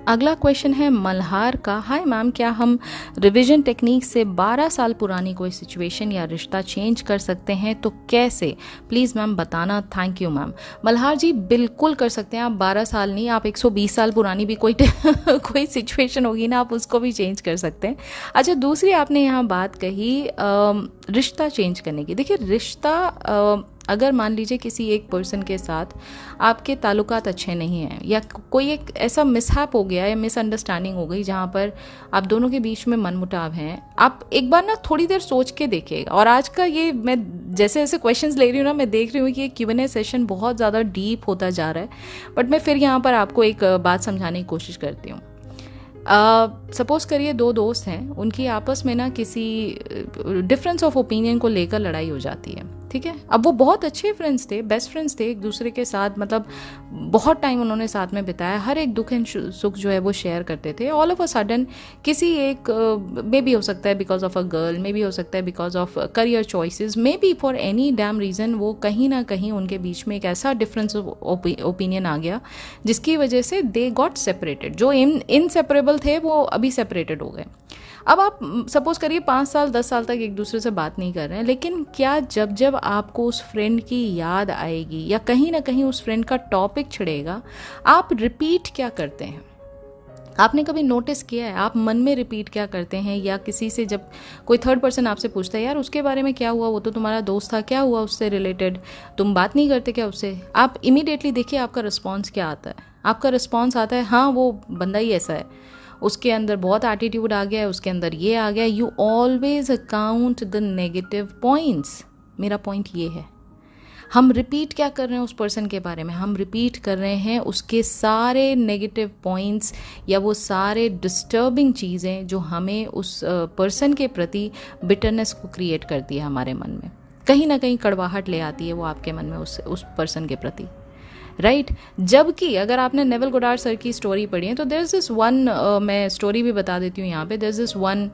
अगला क्वेश्चन है मल्हार का, हाय मैम, क्या हम रिवीजन टेक्निक से 12 साल पुरानी कोई सिचुएशन या रिश्ता चेंज कर सकते हैं, तो कैसे? प्लीज़ मैम बताना, थैंक यू मैम। मल्हार जी बिल्कुल कर सकते हैं आप। 12 साल नहीं, आप 120 साल पुरानी भी कोई कोई सिचुएशन होगी ना, आप उसको भी चेंज कर सकते हैं। अच्छा, दूसरी आपने यहाँ बात कही रिश्ता चेंज करने की। देखिए, रिश्ता अगर मान लीजिए किसी एक पर्सन के साथ आपके ताल्लुकात अच्छे नहीं हैं, या कोई एक ऐसा मिसहैप हो गया या मिसअंडरस्टैंडिंग हो गई जहाँ पर आप दोनों के बीच में मनमुटाव हैं, आप एक बार ना थोड़ी देर सोच के देखिएगा। और आज का ये मैं जैसे जैसे क्वेश्चंस ले रही हूँ ना, मैं देख रही हूँ कि ये Q&A सेशन बहुत ज़्यादा डीप होता जा रहा है, बट मैं फिर यहाँ पर आपको एक बात समझाने की कोशिश करती हूँ। सपोज करिए 2 दोस्त हैं, उनकी आपस में ना किसी डिफरेंस ऑफ ओपिनियन को लेकर लड़ाई हो जाती है। ठीक है। अब वो बहुत अच्छे फ्रेंड्स थे, बेस्ट फ्रेंड्स थे एक दूसरे के साथ, मतलब बहुत टाइम उन्होंने साथ में बिताया, हर एक दुख एंड सुख जो है वो शेयर करते थे। ऑल ऑफ अ सडन किसी एक मे भी हो सकता है बिकॉज ऑफ अ गर्ल, मे भी हो सकता है because of career choices, may be for any damn reason, वो कहीं ना कहीं उनके बीच में एक ऐसा डिफरेंस ऑफ ओपिनियन आ गया जिसकी वजह से दे गॉट सेपरेटेड। जो इनसेपरेबल थे वो अभी सेपरेटेड हो गए। अब आप सपोज करिए 5 साल 10 साल तक एक दूसरे से बात नहीं कर रहे हैं, लेकिन क्या जब जब आपको उस फ्रेंड की याद आएगी या कहीं ना कहीं उस फ्रेंड का टॉपिक छिड़ेगा, आप रिपीट क्या करते हैं? आपने कभी नोटिस किया है आप मन में रिपीट क्या करते हैं? या किसी से जब कोई थर्ड पर्सन आपसे पूछता है यार उसके बारे में क्या हुआ, वो तो तुम्हारा दोस्त था, क्या हुआ उससे रिलेटेड, तुम बात नहीं करते क्या उससे? आप इमीडिएटली देखिए आपका रिस्पॉन्स क्या आता है। आपका रिस्पॉन्स आता है हाँ वो बंदा ही ऐसा है, उसके अंदर बहुत एटीट्यूड आ गया है, उसके अंदर ये आ गया। You always account the negative points. मेरा पॉइंट ये है, हम रिपीट क्या कर रहे हैं उस पर्सन के बारे में? हम रिपीट कर रहे हैं उसके सारे नेगेटिव पॉइंट्स या वो सारे डिस्टर्बिंग चीज़ें जो हमें उस पर्सन के प्रति बिटरनेस को क्रिएट करती है हमारे मन में, कहीं ना कहीं कड़वाहट ले आती है वो आपके मन में उस पर्सन के प्रति, राइट। जबकि अगर आपने नेवल गोडार्ड सर की स्टोरी पढ़ी है तो देयर इज दिस वन, मैं स्टोरी भी बता देती हूँ यहाँ पे। There is this one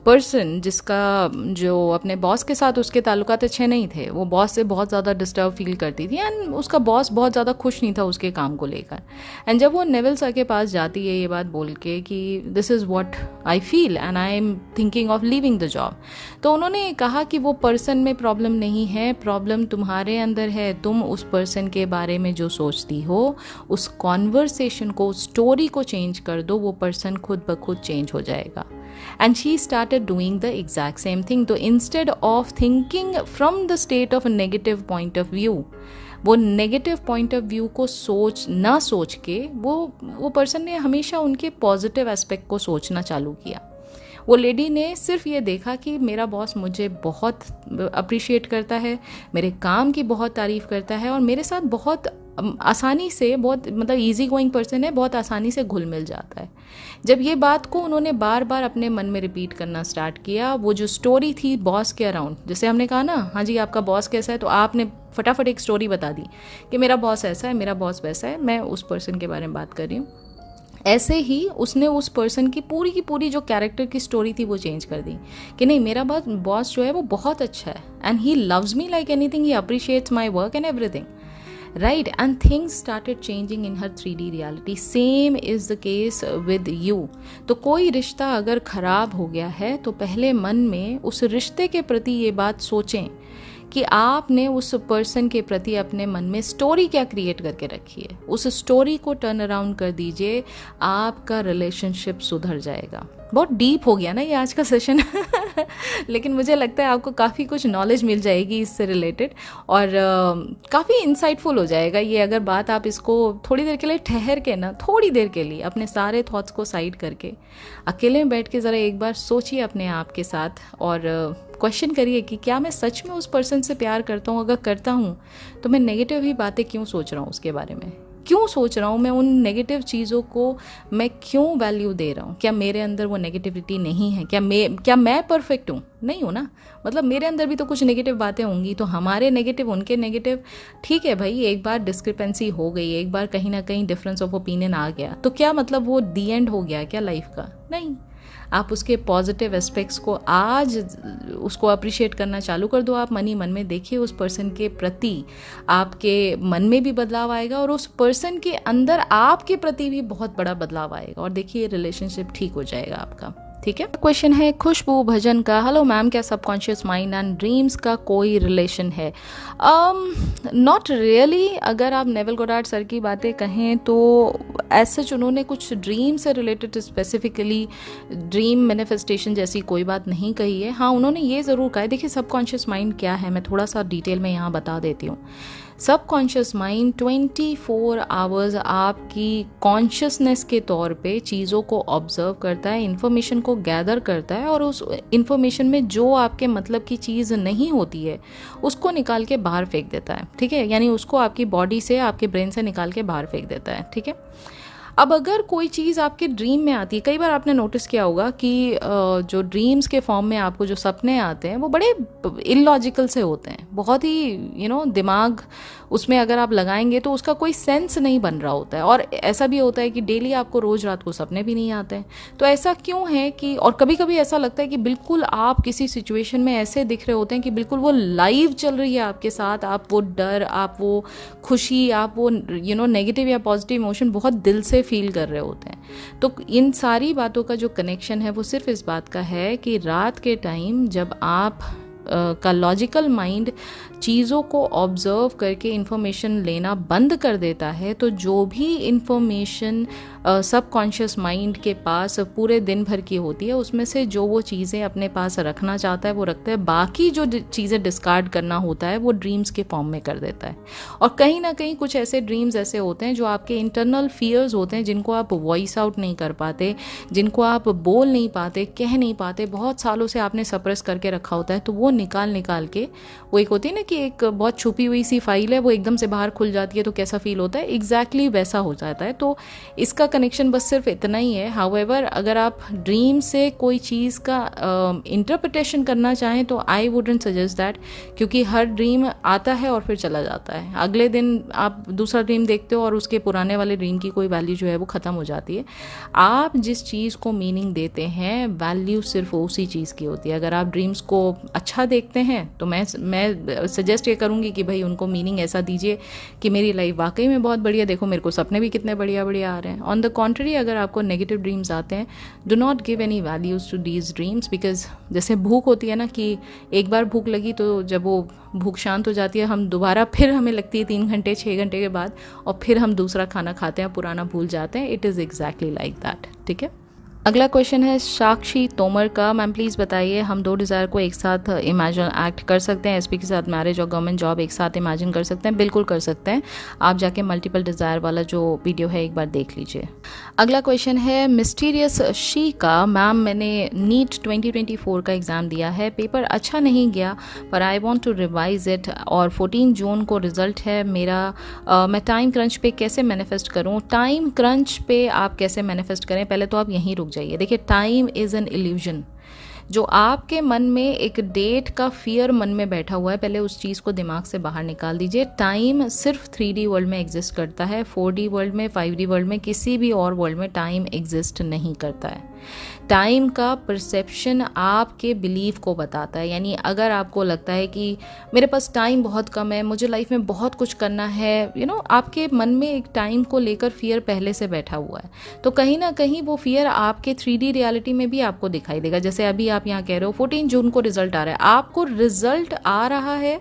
person जिसका जो अपने बॉस के साथ उसके ताल्लुकात अच्छे नहीं थे, वो बॉस से बहुत ज़्यादा डिस्टर्ब फील करती थी एंड उसका बॉस बहुत ज़्यादा खुश नहीं था उसके काम को लेकर। एंड जब वो नेवल सर के पास जाती है ये बात बोल के कि this is what I feel and I am thinking of leaving the job, तो उन्होंने कहा कि वो पर्सन में प्रॉब्लम नहीं है, प्रॉब्लम तुम्हारे अंदर है। तुम उस पर्सन के बारे में जो सोचती हो उस कॉन्वर्सेशन को, स्टोरी को चेंज कर दो, वो पर्सन खुद ब खुद चेंज हो जाएगा। And she started doing the exact same thing. तो instead of thinking from the state of negative point of view, वो नेगेटिव पॉइंट ऑफ व्यू को सोच के वो पर्सन ने हमेशा उनके पॉजिटिव एस्पेक्ट को सोचना चालू किया। वो लेडी ने सिर्फ ये देखा कि मेरा बॉस मुझे बहुत अप्रिशिएट करता है, मेरे काम की बहुत तारीफ़ करता है और मेरे साथ बहुत आसानी से, बहुत मतलब इजी गोइंग पर्सन है, बहुत आसानी से घुल मिल जाता है। जब ये बात को उन्होंने बार बार अपने मन में रिपीट करना स्टार्ट किया, वो जो स्टोरी थी बॉस के अराउंड, जैसे हमने कहा ना हाँ जी आपका बॉस कैसा है, तो आपने फटाफट एक स्टोरी बता दी कि मेरा बॉस ऐसा है, मेरा बॉस वैसा है, मैं उस पर्सन के बारे में बात कर रही हूँ। ऐसे ही उसने उस पर्सन की पूरी जो कैरेक्टर की स्टोरी थी वो चेंज कर दी कि नहीं मेरा बॉस जो है वो बहुत अच्छा है and he loves me like anything, he appreciates my work and everything, right? And things started changing in her 3D reality. Same is the case with you. तो कोई रिश्ता अगर खराब हो गया है तो पहले मन में उस रिश्ते के प्रति ये बात सोचें कि आपने उस पर्सन के प्रति अपने मन में स्टोरी क्या क्रिएट करके रखी है। उस स्टोरी को टर्न अराउंड कर दीजिए, आपका रिलेशनशिप सुधर जाएगा। बहुत डीप हो गया ना ये आज का सेशन लेकिन मुझे लगता है आपको काफ़ी कुछ नॉलेज मिल जाएगी इससे रिलेटेड और काफ़ी इंसाइटफुल हो जाएगा ये, अगर बात आप इसको थोड़ी देर के लिए ठहर के ना, थोड़ी देर के लिए अपने सारे थॉट्स को साइड करके अकेले में बैठ के ज़रा एक बार सोचिए अपने आप के साथ और क्वेश्चन करिए कि क्या मैं सच में उस पर्सन से प्यार करता हूँ? अगर करता हूँ तो मैं नेगेटिव ही बातें क्यों सोच रहा हूँ, उसके बारे में क्यों सोच रहा हूँ, मैं उन नेगेटिव चीज़ों को मैं क्यों वैल्यू दे रहा हूँ? क्या मेरे अंदर वो नेगेटिविटी नहीं है? क्या मैं परफेक्ट हूँ? नहीं हूँ ना, मतलब मेरे अंदर भी तो कुछ नेगेटिव बातें होंगी, तो हमारे नेगेटिव उनके नेगेटिव, ठीक है भाई, एक बार डिस्क्रिपेंसी हो गई, एक बार कहीं ना कहीं डिफरेंस ऑफ ओपिनियन आ गया, तो क्या मतलब वो दी एंड हो गया क्या लाइफ का? नहीं, आप उसके पॉजिटिव एस्पेक्ट्स को आज उसको अप्रिशिएट करना चालू कर दो। आप मन ही मन में देखिए उस पर्सन के प्रति आपके मन में भी बदलाव आएगा और उस पर्सन के अंदर आपके प्रति भी बहुत बड़ा बदलाव आएगा और देखिए रिलेशनशिप ठीक हो जाएगा आपका। ठीक है। क्वेश्चन है खुशबू भजन का, हेलो मैम, क्या सबकॉन्शियस माइंड एंड ड्रीम्स का कोई रिलेशन है? Not really. अगर आप नेवल गोडार्ड सर की बातें कहें तो ऐसे उन्होंने कुछ ड्रीम से रिलेटेड स्पेसिफिकली ड्रीम मैनिफेस्टेशन जैसी कोई बात नहीं कही है। हाँ, उन्होंने ये ज़रूर कहा है, देखिए सबकॉन्शियस माइंड क्या है, मैं थोड़ा सा डिटेल में यहाँ बता देती हूँ। सबकॉन्शियस माइंड 24 आवर्स आपकी कॉन्शियसनेस के तौर पे चीज़ों को ऑब्जर्व करता है, इन्फॉर्मेशन को गैदर करता है और उस इन्फॉर्मेशन में जो आपके मतलब की चीज़ नहीं होती है उसको निकाल के बाहर फेंक देता है। ठीक है, यानी उसको आपकी बॉडी से, आपके ब्रेन से निकाल के बाहर फेंक देता है। ठीक है। अब अगर कोई चीज़ आपके ड्रीम में आती है, कई बार आपने नोटिस किया होगा कि जो ड्रीम्स के फॉर्म में आपको जो सपने आते हैं वो बड़े इलॉजिकल से होते हैं, बहुत ही दिमाग उसमें अगर आप लगाएंगे तो उसका कोई सेंस नहीं बन रहा होता है। और ऐसा भी होता है कि डेली आपको रोज़ रात को सपने भी नहीं आते हैं। तो ऐसा क्यों है कि, और कभी कभी ऐसा लगता है कि बिल्कुल आप किसी सिचुएशन में ऐसे दिख रहे होते हैं कि बिल्कुल वो लाइव चल रही है आपके साथ, आप वो डर, आप वो खुशी, आप वो नेगेटिव या पॉजिटिव इमोशन बहुत दिल से फील कर रहे होते हैं। तो इन सारी बातों का जो कनेक्शन है वो सिर्फ इस बात का है कि रात के टाइम जब आप का लॉजिकल माइंड चीज़ों को ऑब्जर्व करके इन्फॉर्मेशन लेना बंद कर देता है, तो जो भी इन्फॉर्मेशन सबकॉन्शियस माइंड के पास पूरे दिन भर की होती है उसमें से जो वो चीज़ें अपने पास रखना चाहता है वो रखता है, बाकी जो चीज़ें डिस्कार्ड करना होता है वो ड्रीम्स के फॉर्म में कर देता है। और कहीं ना कहीं कुछ ऐसे ड्रीम्स ऐसे होते हैं जो आपके इंटरनल फियर्स होते हैं, जिनको आप वॉइस आउट नहीं कर पाते, जिनको आप बोल नहीं पाते, कह नहीं पाते, बहुत सालों से आपने सप्रेस करके रखा होता है, तो वो निकाल के वो एक होती है ना कि एक बहुत छुपी हुई सी फाइल है, वो एकदम से बाहर खुल जाती है तो कैसा फील होता है, एग्जैक्टली वैसा हो जाता है। तो इसका कनेक्शन बस सिर्फ इतना ही है। हाउएवर अगर आप ड्रीम से कोई चीज़ का इंटरप्रिटेशन करना चाहें तो आई वुडंट सजेस्ट दैट, क्योंकि हर ड्रीम आता है और फिर चला जाता है। अगले दिन आप दूसरा ड्रीम देखते हो और उसके पुराने वाले ड्रीम की कोई वैल्यू जो है वो ख़त्म हो जाती है। आप जिस चीज़ को मीनिंग देते हैं वैल्यू सिर्फ उसी चीज़ की होती है। अगर आप ड्रीम्स को अच्छा देखते हैं तो मैं सजेस्ट ये करूँगी कि भाई उनको मीनिंग ऐसा दीजिए कि मेरी लाइफ वाकई में बहुत बढ़िया, देखो मेरे को सपने भी कितने बढ़िया बढ़िया आ रहे हैं। ऑन द कॉन्ट्री अगर आपको नेगेटिव ड्रीम्स आते हैं, do not give any values to these dreams, because जैसे भूख होती है ना कि एक बार भूख लगी तो जब वो भूख शांत हो जाती है हम दोबारा फिर हमें लगती है 3 घंटे 6 घंटे के बाद, और फिर हम दूसरा खाना खाते हैं, पुराना भूल जाते हैं। It is exactly like that. ठीक है, अगला क्वेश्चन है साक्षी तोमर का। मैम प्लीज़ बताइए, हम 2 डिज़ायर को एक साथ इमेजिन एक्ट कर सकते हैं? एसपी के साथ मैरिज और गवर्नमेंट जॉब एक साथ इमेजिन कर सकते हैं? बिल्कुल कर सकते हैं। आप जाके मल्टीपल डिज़ायर वाला जो वीडियो है एक बार देख लीजिए। अगला क्वेश्चन है मिस्टीरियस शी का। मैम मैंने नीट 2024 का एग्ज़ाम दिया है, पेपर अच्छा नहीं गया पर I want to revise it, और 14 जून को रिज़ल्ट है मेरा। मैं टाइम क्रंच पे कैसे मैनिफेस्ट करूँ? टाइम क्रंच पे आप कैसे मैनिफेस्ट करें, पहले तो आप यहीं रुक जाइए। देखिए, टाइम इज़ एन इल्यूजन। जो आपके मन में एक डेट का फियर मन में बैठा हुआ है, पहले उस चीज़ को दिमाग से बाहर निकाल दीजिए। टाइम सिर्फ 3D वर्ल्ड में एग्जिस्ट करता है, 4D वर्ल्ड में, 5D वर्ल्ड में, किसी भी और वर्ल्ड में टाइम एग्जिस्ट नहीं करता है। टाइम का परसेप्शन आपके बिलीव को बताता है। यानी अगर आपको लगता है कि मेरे पास टाइम बहुत कम है, मुझे लाइफ में बहुत कुछ करना है, आपके मन में एक टाइम को लेकर फियर पहले से बैठा हुआ है, तो कहीं ना कहीं वो फियर आपके 3D रियलिटी में भी आपको दिखाई देगा। जैसे अभी आप यहाँ कह रहे हो 14 जून को रिजल्ट आ रहा है, आपको रिजल्ट आ रहा है,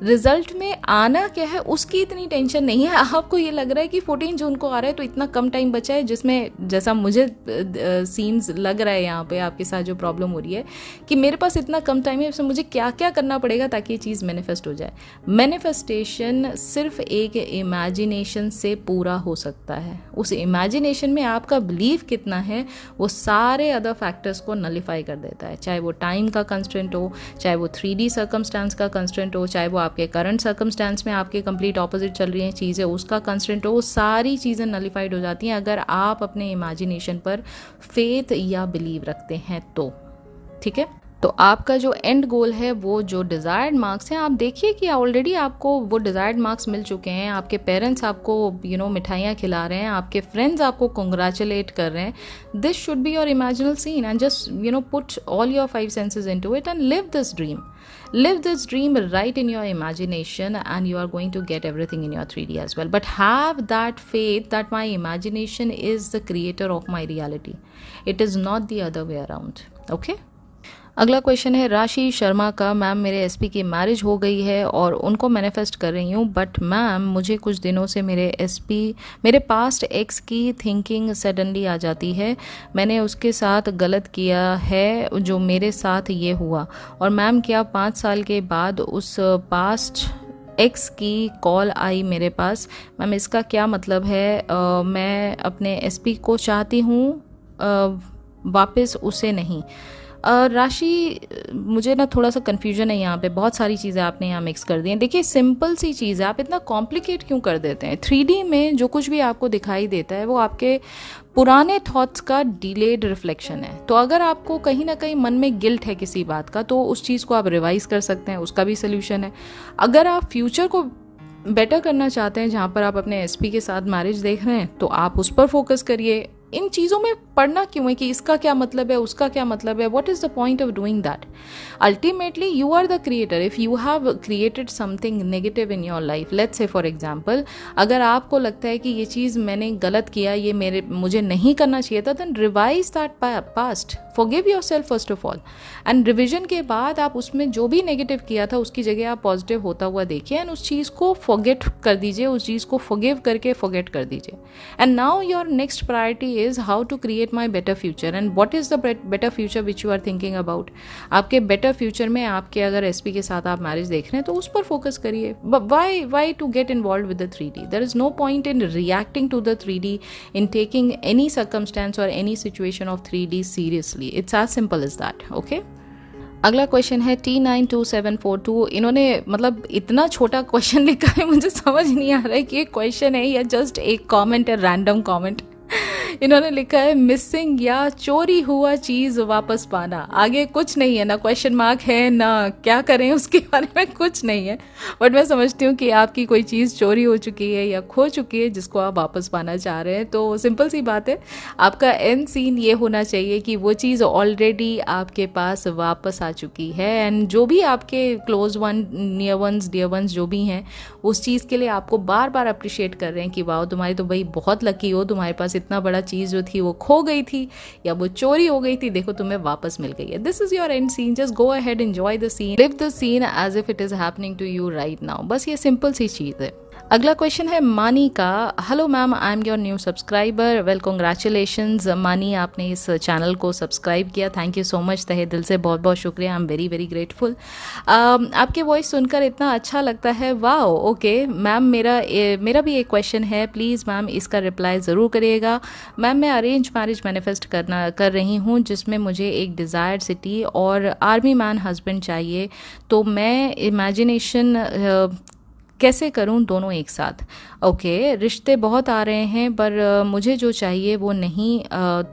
रिजल्ट में आना क्या है उसकी इतनी टेंशन नहीं है। आपको ये लग रहा है कि 14 जून को आ रहा है तो इतना कम टाइम बचा है, जिसमें जैसा मुझे सीन्स लग रहा है यहाँ पे आपके साथ जो प्रॉब्लम हो रही है कि मेरे पास इतना कम टाइम है, इसमें मुझे क्या क्या करना पड़ेगा ताकि ये चीज़ मैनिफेस्ट हो जाए। मैनिफेस्टेशन सिर्फ एक इमेजिनेशन से पूरा हो सकता है। उस इमेजिनेशन में आपका बिलीव कितना है वो सारे अदर फैक्टर्स को नलिफाई कर देता है, चाहे वो टाइम का कंस्ट्रेंट हो, चाहे वो 3D सर्कमस्टांस का कंस्ट्रेंट हो, चाहे वो आपके करंट सर्कमस्टांस में आपके कंप्लीट ऑपोजिट चल रही हैं चीज़ें उसका कंस्ट्रेंट हो, वो सारी चीज़ें नलिफाइड हो जाती हैं अगर आप अपने इमेजिनेशन पर फेथ या बिलीव रखते हैं तो। ठीक है, तो आपका जो एंड गोल है, वो जो डिज़ायर्ड मार्क्स हैं, आप देखिए कि ऑलरेडी आपको वो डिज़ायर्ड मार्क्स मिल चुके हैं। आपके पेरेंट्स आपको मिठाइयाँ खिला रहे हैं, आपके फ्रेंड्स आपको कंग्रेचुलेट कर रहे हैं। This should be your imaginal scene and just put all your 5 senses into it and live this dream. Live this dream right in your imagination and you are going to get everything in your 3D as well. But have that faith that my imagination is the creator of my reality. It is not the other way around. Okay? अगला question है राशि शर्मा का। Ma'am मेरे SP की marriage हो गई है और उनको मैनिफेस्ट कर रही हूँ, बट मैम मुझे कुछ दिनों से मेरे पास्ट एक्स की थिंकिंग सडनली आ जाती है। मैंने उसके साथ गलत किया है जो मेरे साथ ये हुआ, और मैम क्या 5 साल के बाद उस पास्ट एक्स की कॉल आई मेरे पास? मैम इसका क्या मतलब है? मैं अपने एसपी को चाहती हूँ वापस, उसे नहीं। राशि, मुझे ना थोड़ा सा कन्फ्यूजन है यहाँ पे, बहुत सारी चीज़ें आपने यहाँ मिक्स कर दी हैं। देखिए सिंपल सी चीज़ है, आप इतना कॉम्प्लिकेट क्यों कर देते हैं? 3D में जो कुछ भी आपको दिखाई देता है वो आपके पुराने थॉट्स का डिलेड रिफ्लेक्शन है। तो अगर आपको कहीं ना कहीं मन में गिल्ट है किसी बात का, तो उस चीज़ को आप रिवाइज कर सकते हैं, उसका भी सोल्यूशन है। अगर आप फ्यूचर को बेटर करना चाहते हैं, जहाँ पर आप अपने एसपी के साथ मैरिज देख रहे हैं, तो आप उस पर फोकस करिए। इन चीज़ों में पढ़ना क्यों है कि इसका क्या मतलब है, उसका क्या मतलब है? What is the point of doing that? Ultimately you are the creator. If you have created something negative in your life, let's say for example, अगर आपको लगता है कि ये चीज़ मैंने गलत किया, ये मुझे नहीं करना चाहिए था, then revise that past, forgive yourself first of all. And revision के बाद आप उसमें जो भी नेगेटिव किया था उसकी जगह आप पॉजिटिव होता हुआ देखिए, एंड उस चीज़ को फॉरगेट कर दीजिए, उस चीज़ को फॉरगिव करके फॉरगेट कर दीजिए। And now your next priority is how to create my better future. And what is the better future which you are thinking about? आपके बेटर फ्यूचर में आपके अगर एसपी के साथ आप मैरिज देख रहे हैं तो उस पर फोकस करिए। Why to get involve with the 3D? There is no point in reacting to the 3D, in taking any circumstance और any situation of 3D seriously. It's as simple as that. Okay, अगला question है T92742। इन्होंने मतलब इतना छोटा question लिखा है, मुझे समझ नहीं आ रहा है कि ये क्वेश्चन है या जस्ट एक कमेंट है, रैंडम कमेंट। इन्होंने लिखा है मिसिंग या चोरी हुआ चीज वापस पाना। आगे कुछ नहीं है, ना क्वेश्चन मार्क है, ना क्या करें उसके बारे में कुछ नहीं है। बट मैं समझती हूँ कि आपकी कोई चीज़ चोरी हो चुकी है या खो चुकी है जिसको आप वापस पाना चाह रहे हैं। तो सिंपल सी बात है, आपका एंड सीन ये होना चाहिए कि वो चीज़ ऑलरेडी आपके पास वापस आ चुकी है। एंड जो भी आपके close one, near ones, dear ones जो भी हैं, उस चीज़ के लिए आपको बार बार अप्रिशिएट कर रहे हैं कि वाह तुम्हारी तो भाई बहुत लकी हो, तुम्हारे पास इतना बड़ा चीज़ जो थी वो खो गई थी या वो चोरी हो गई थी, देखो तुम्हें वापस मिल गई है। This is your end scene, just go ahead, enjoy the scene, live the scene as if it is happening to you right now. बस ये सिंपल सी चीज़ है। अगला क्वेश्चन है मानी का। Hello ma'am, I am your new subscriber. Well, congratulations मानी, आपने इस चैनल को सब्सक्राइब किया। थैंक यू सो मच, तहे दिल से बहुत बहुत शुक्रिया। I am very very grateful. आपके वॉइस सुनकर इतना अच्छा लगता है। वाह, ओके मैम, मेरा भी एक क्वेश्चन है, प्लीज़ मैम इसका रिप्लाई ज़रूर करिएगा। मैम, मैं अरेंज मैरिज मैनिफेस्ट कर रही हूँ, जिसमें मुझे एक डिज़ायर्ड सिटी और आर्मी मैन हस्बैंड चाहिए। तो मैं इमेजिनेशन कैसे करूं दोनों एक साथ? ओके, रिश्ते बहुत आ रहे हैं पर मुझे जो चाहिए वो नहीं,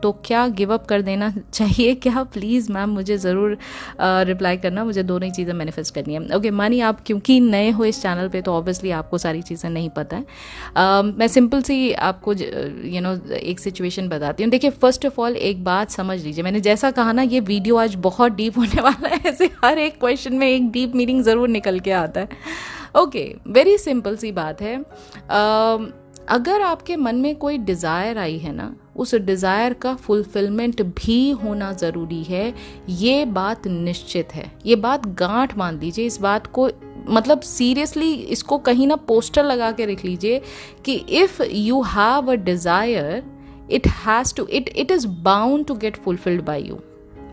तो क्या गिव अप कर देना चाहिए क्या? प्लीज़ मैम मुझे ज़रूर रिप्लाई करना, मुझे दोनों ही चीज़ें मैनिफेस्ट करनी है। ओके मानी, आप क्योंकि नए हो इस चैनल पे तो ऑब्वियसली आपको सारी चीज़ें नहीं पता है। मैं सिंपल सी आपको एक सिचुएशन बताती हूँ। देखिए, फर्स्ट ऑफ ऑल एक बात समझ लीजिए, मैंने जैसा कहा ना, ये वीडियो आज बहुत डीप होने वाला है। ऐसे हर एक क्वेश्चन में एक डीप मीनिंग ज़रूर निकल के आता है। ओके, वेरी सिंपल सी बात है। अगर आपके मन में कोई डिज़ायर आई है ना, उस डिज़ायर का फुलफिलमेंट भी होना ज़रूरी है, ये बात निश्चित है। ये बात गांठ बांध लीजिए, इस बात को मतलब सीरियसली इसको कहीं ना पोस्टर लगा के रख लीजिए कि if you have a desire, it is bound to get fulfilled by you.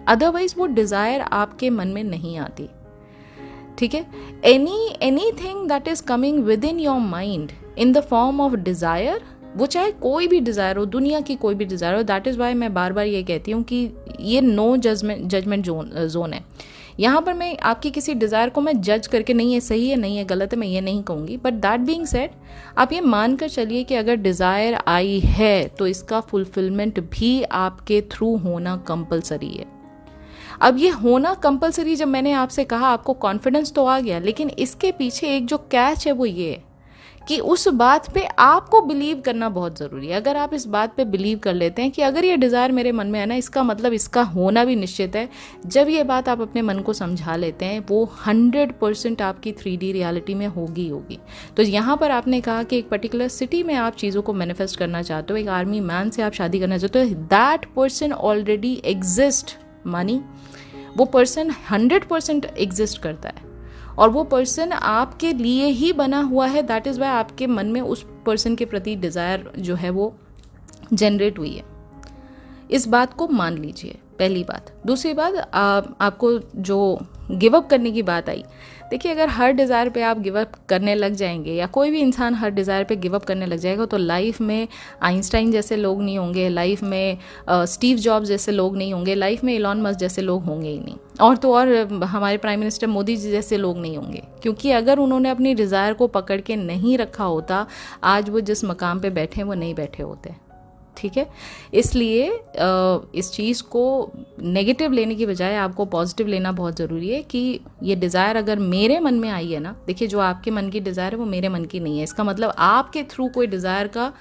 Otherwise वो डिज़ायर आपके मन में नहीं आती। ठीक है, anything that is coming within your mind in the form of desire, वो चाहे कोई भी डिज़ायर हो, दुनिया की कोई भी डिज़ायर हो, दैट इज़ वाई मैं बार बार ये कहती हूँ कि ये नो जजमेंट जोन है। यहाँ पर मैं आपकी किसी डिज़ायर को मैं जज करके नहीं है सही है नहीं है गलत है मैं ये नहीं कहूँगी, बट दैट बीइंग सेड, आप ये मान कर चलिए कि अगर डिज़ायर आई है तो इसका फुलफिलमेंट भी आपके थ्रू होना कंपलसरी है। अब ये होना कंपलसरी जब मैंने आपसे कहा, आपको कॉन्फिडेंस तो आ गया, लेकिन इसके पीछे एक जो कैच है वो ये है कि उस बात पे आपको बिलीव करना बहुत ज़रूरी है। अगर आप इस बात पे बिलीव कर लेते हैं कि अगर ये डिज़ायर मेरे मन में है ना, इसका मतलब इसका होना भी निश्चित है, जब ये बात आप अपने मन को समझा लेते हैं, वो 100% आपकी 3D रियलिटी में होगी। तो यहाँ पर आपने कहा कि एक पर्टिकुलर सिटी में आप चीज़ों को मैनिफेस्ट करना चाहते हो, एक आर्मी मैन से आप शादी करना चाहते हो, दैट पर्सन ऑलरेडी एग्जिस्ट। मानी, वो पर्सन 100% एग्जिस्ट करता है और वो पर्सन आपके लिए ही बना हुआ है। दैट इज़ वाई आपके मन में उस पर्सन के प्रति डिज़ायर जो है वो जनरेट हुई है। इस बात को मान लीजिए, पहली बात। दूसरी बात, आपको जो गिव अप करने की बात आई, देखिए, अगर हर डिज़ायर पे आप गिव अप करने लग जाएंगे या कोई भी इंसान हर डिज़ायर पे गिव अप करने लग जाएगा तो लाइफ में आइंस्टाइन जैसे लोग नहीं होंगे, लाइफ में स्टीव जॉब्स जैसे लोग नहीं होंगे, लाइफ में इलॉन मस्क जैसे लोग होंगे ही नहीं, और तो और हमारे प्राइम मिनिस्टर मोदी जी जैसे लोग नहीं होंगे। क्योंकि अगर उन्होंने अपनी डिज़ायर को पकड़ के नहीं रखा होता, आज वो जिस मकाम पे बैठे हैं वो नहीं बैठे होते। ठीक है, इसलिए इस चीज़ को नेगेटिव लेने की बजाय आपको पॉजिटिव लेना बहुत ज़रूरी है कि ये डिज़ायर अगर मेरे मन में आई है ना, देखिए जो आपके मन की डिज़ायर है वो मेरे मन की नहीं है, इसका मतलब आपके थ्रू कोई डिज़ायर का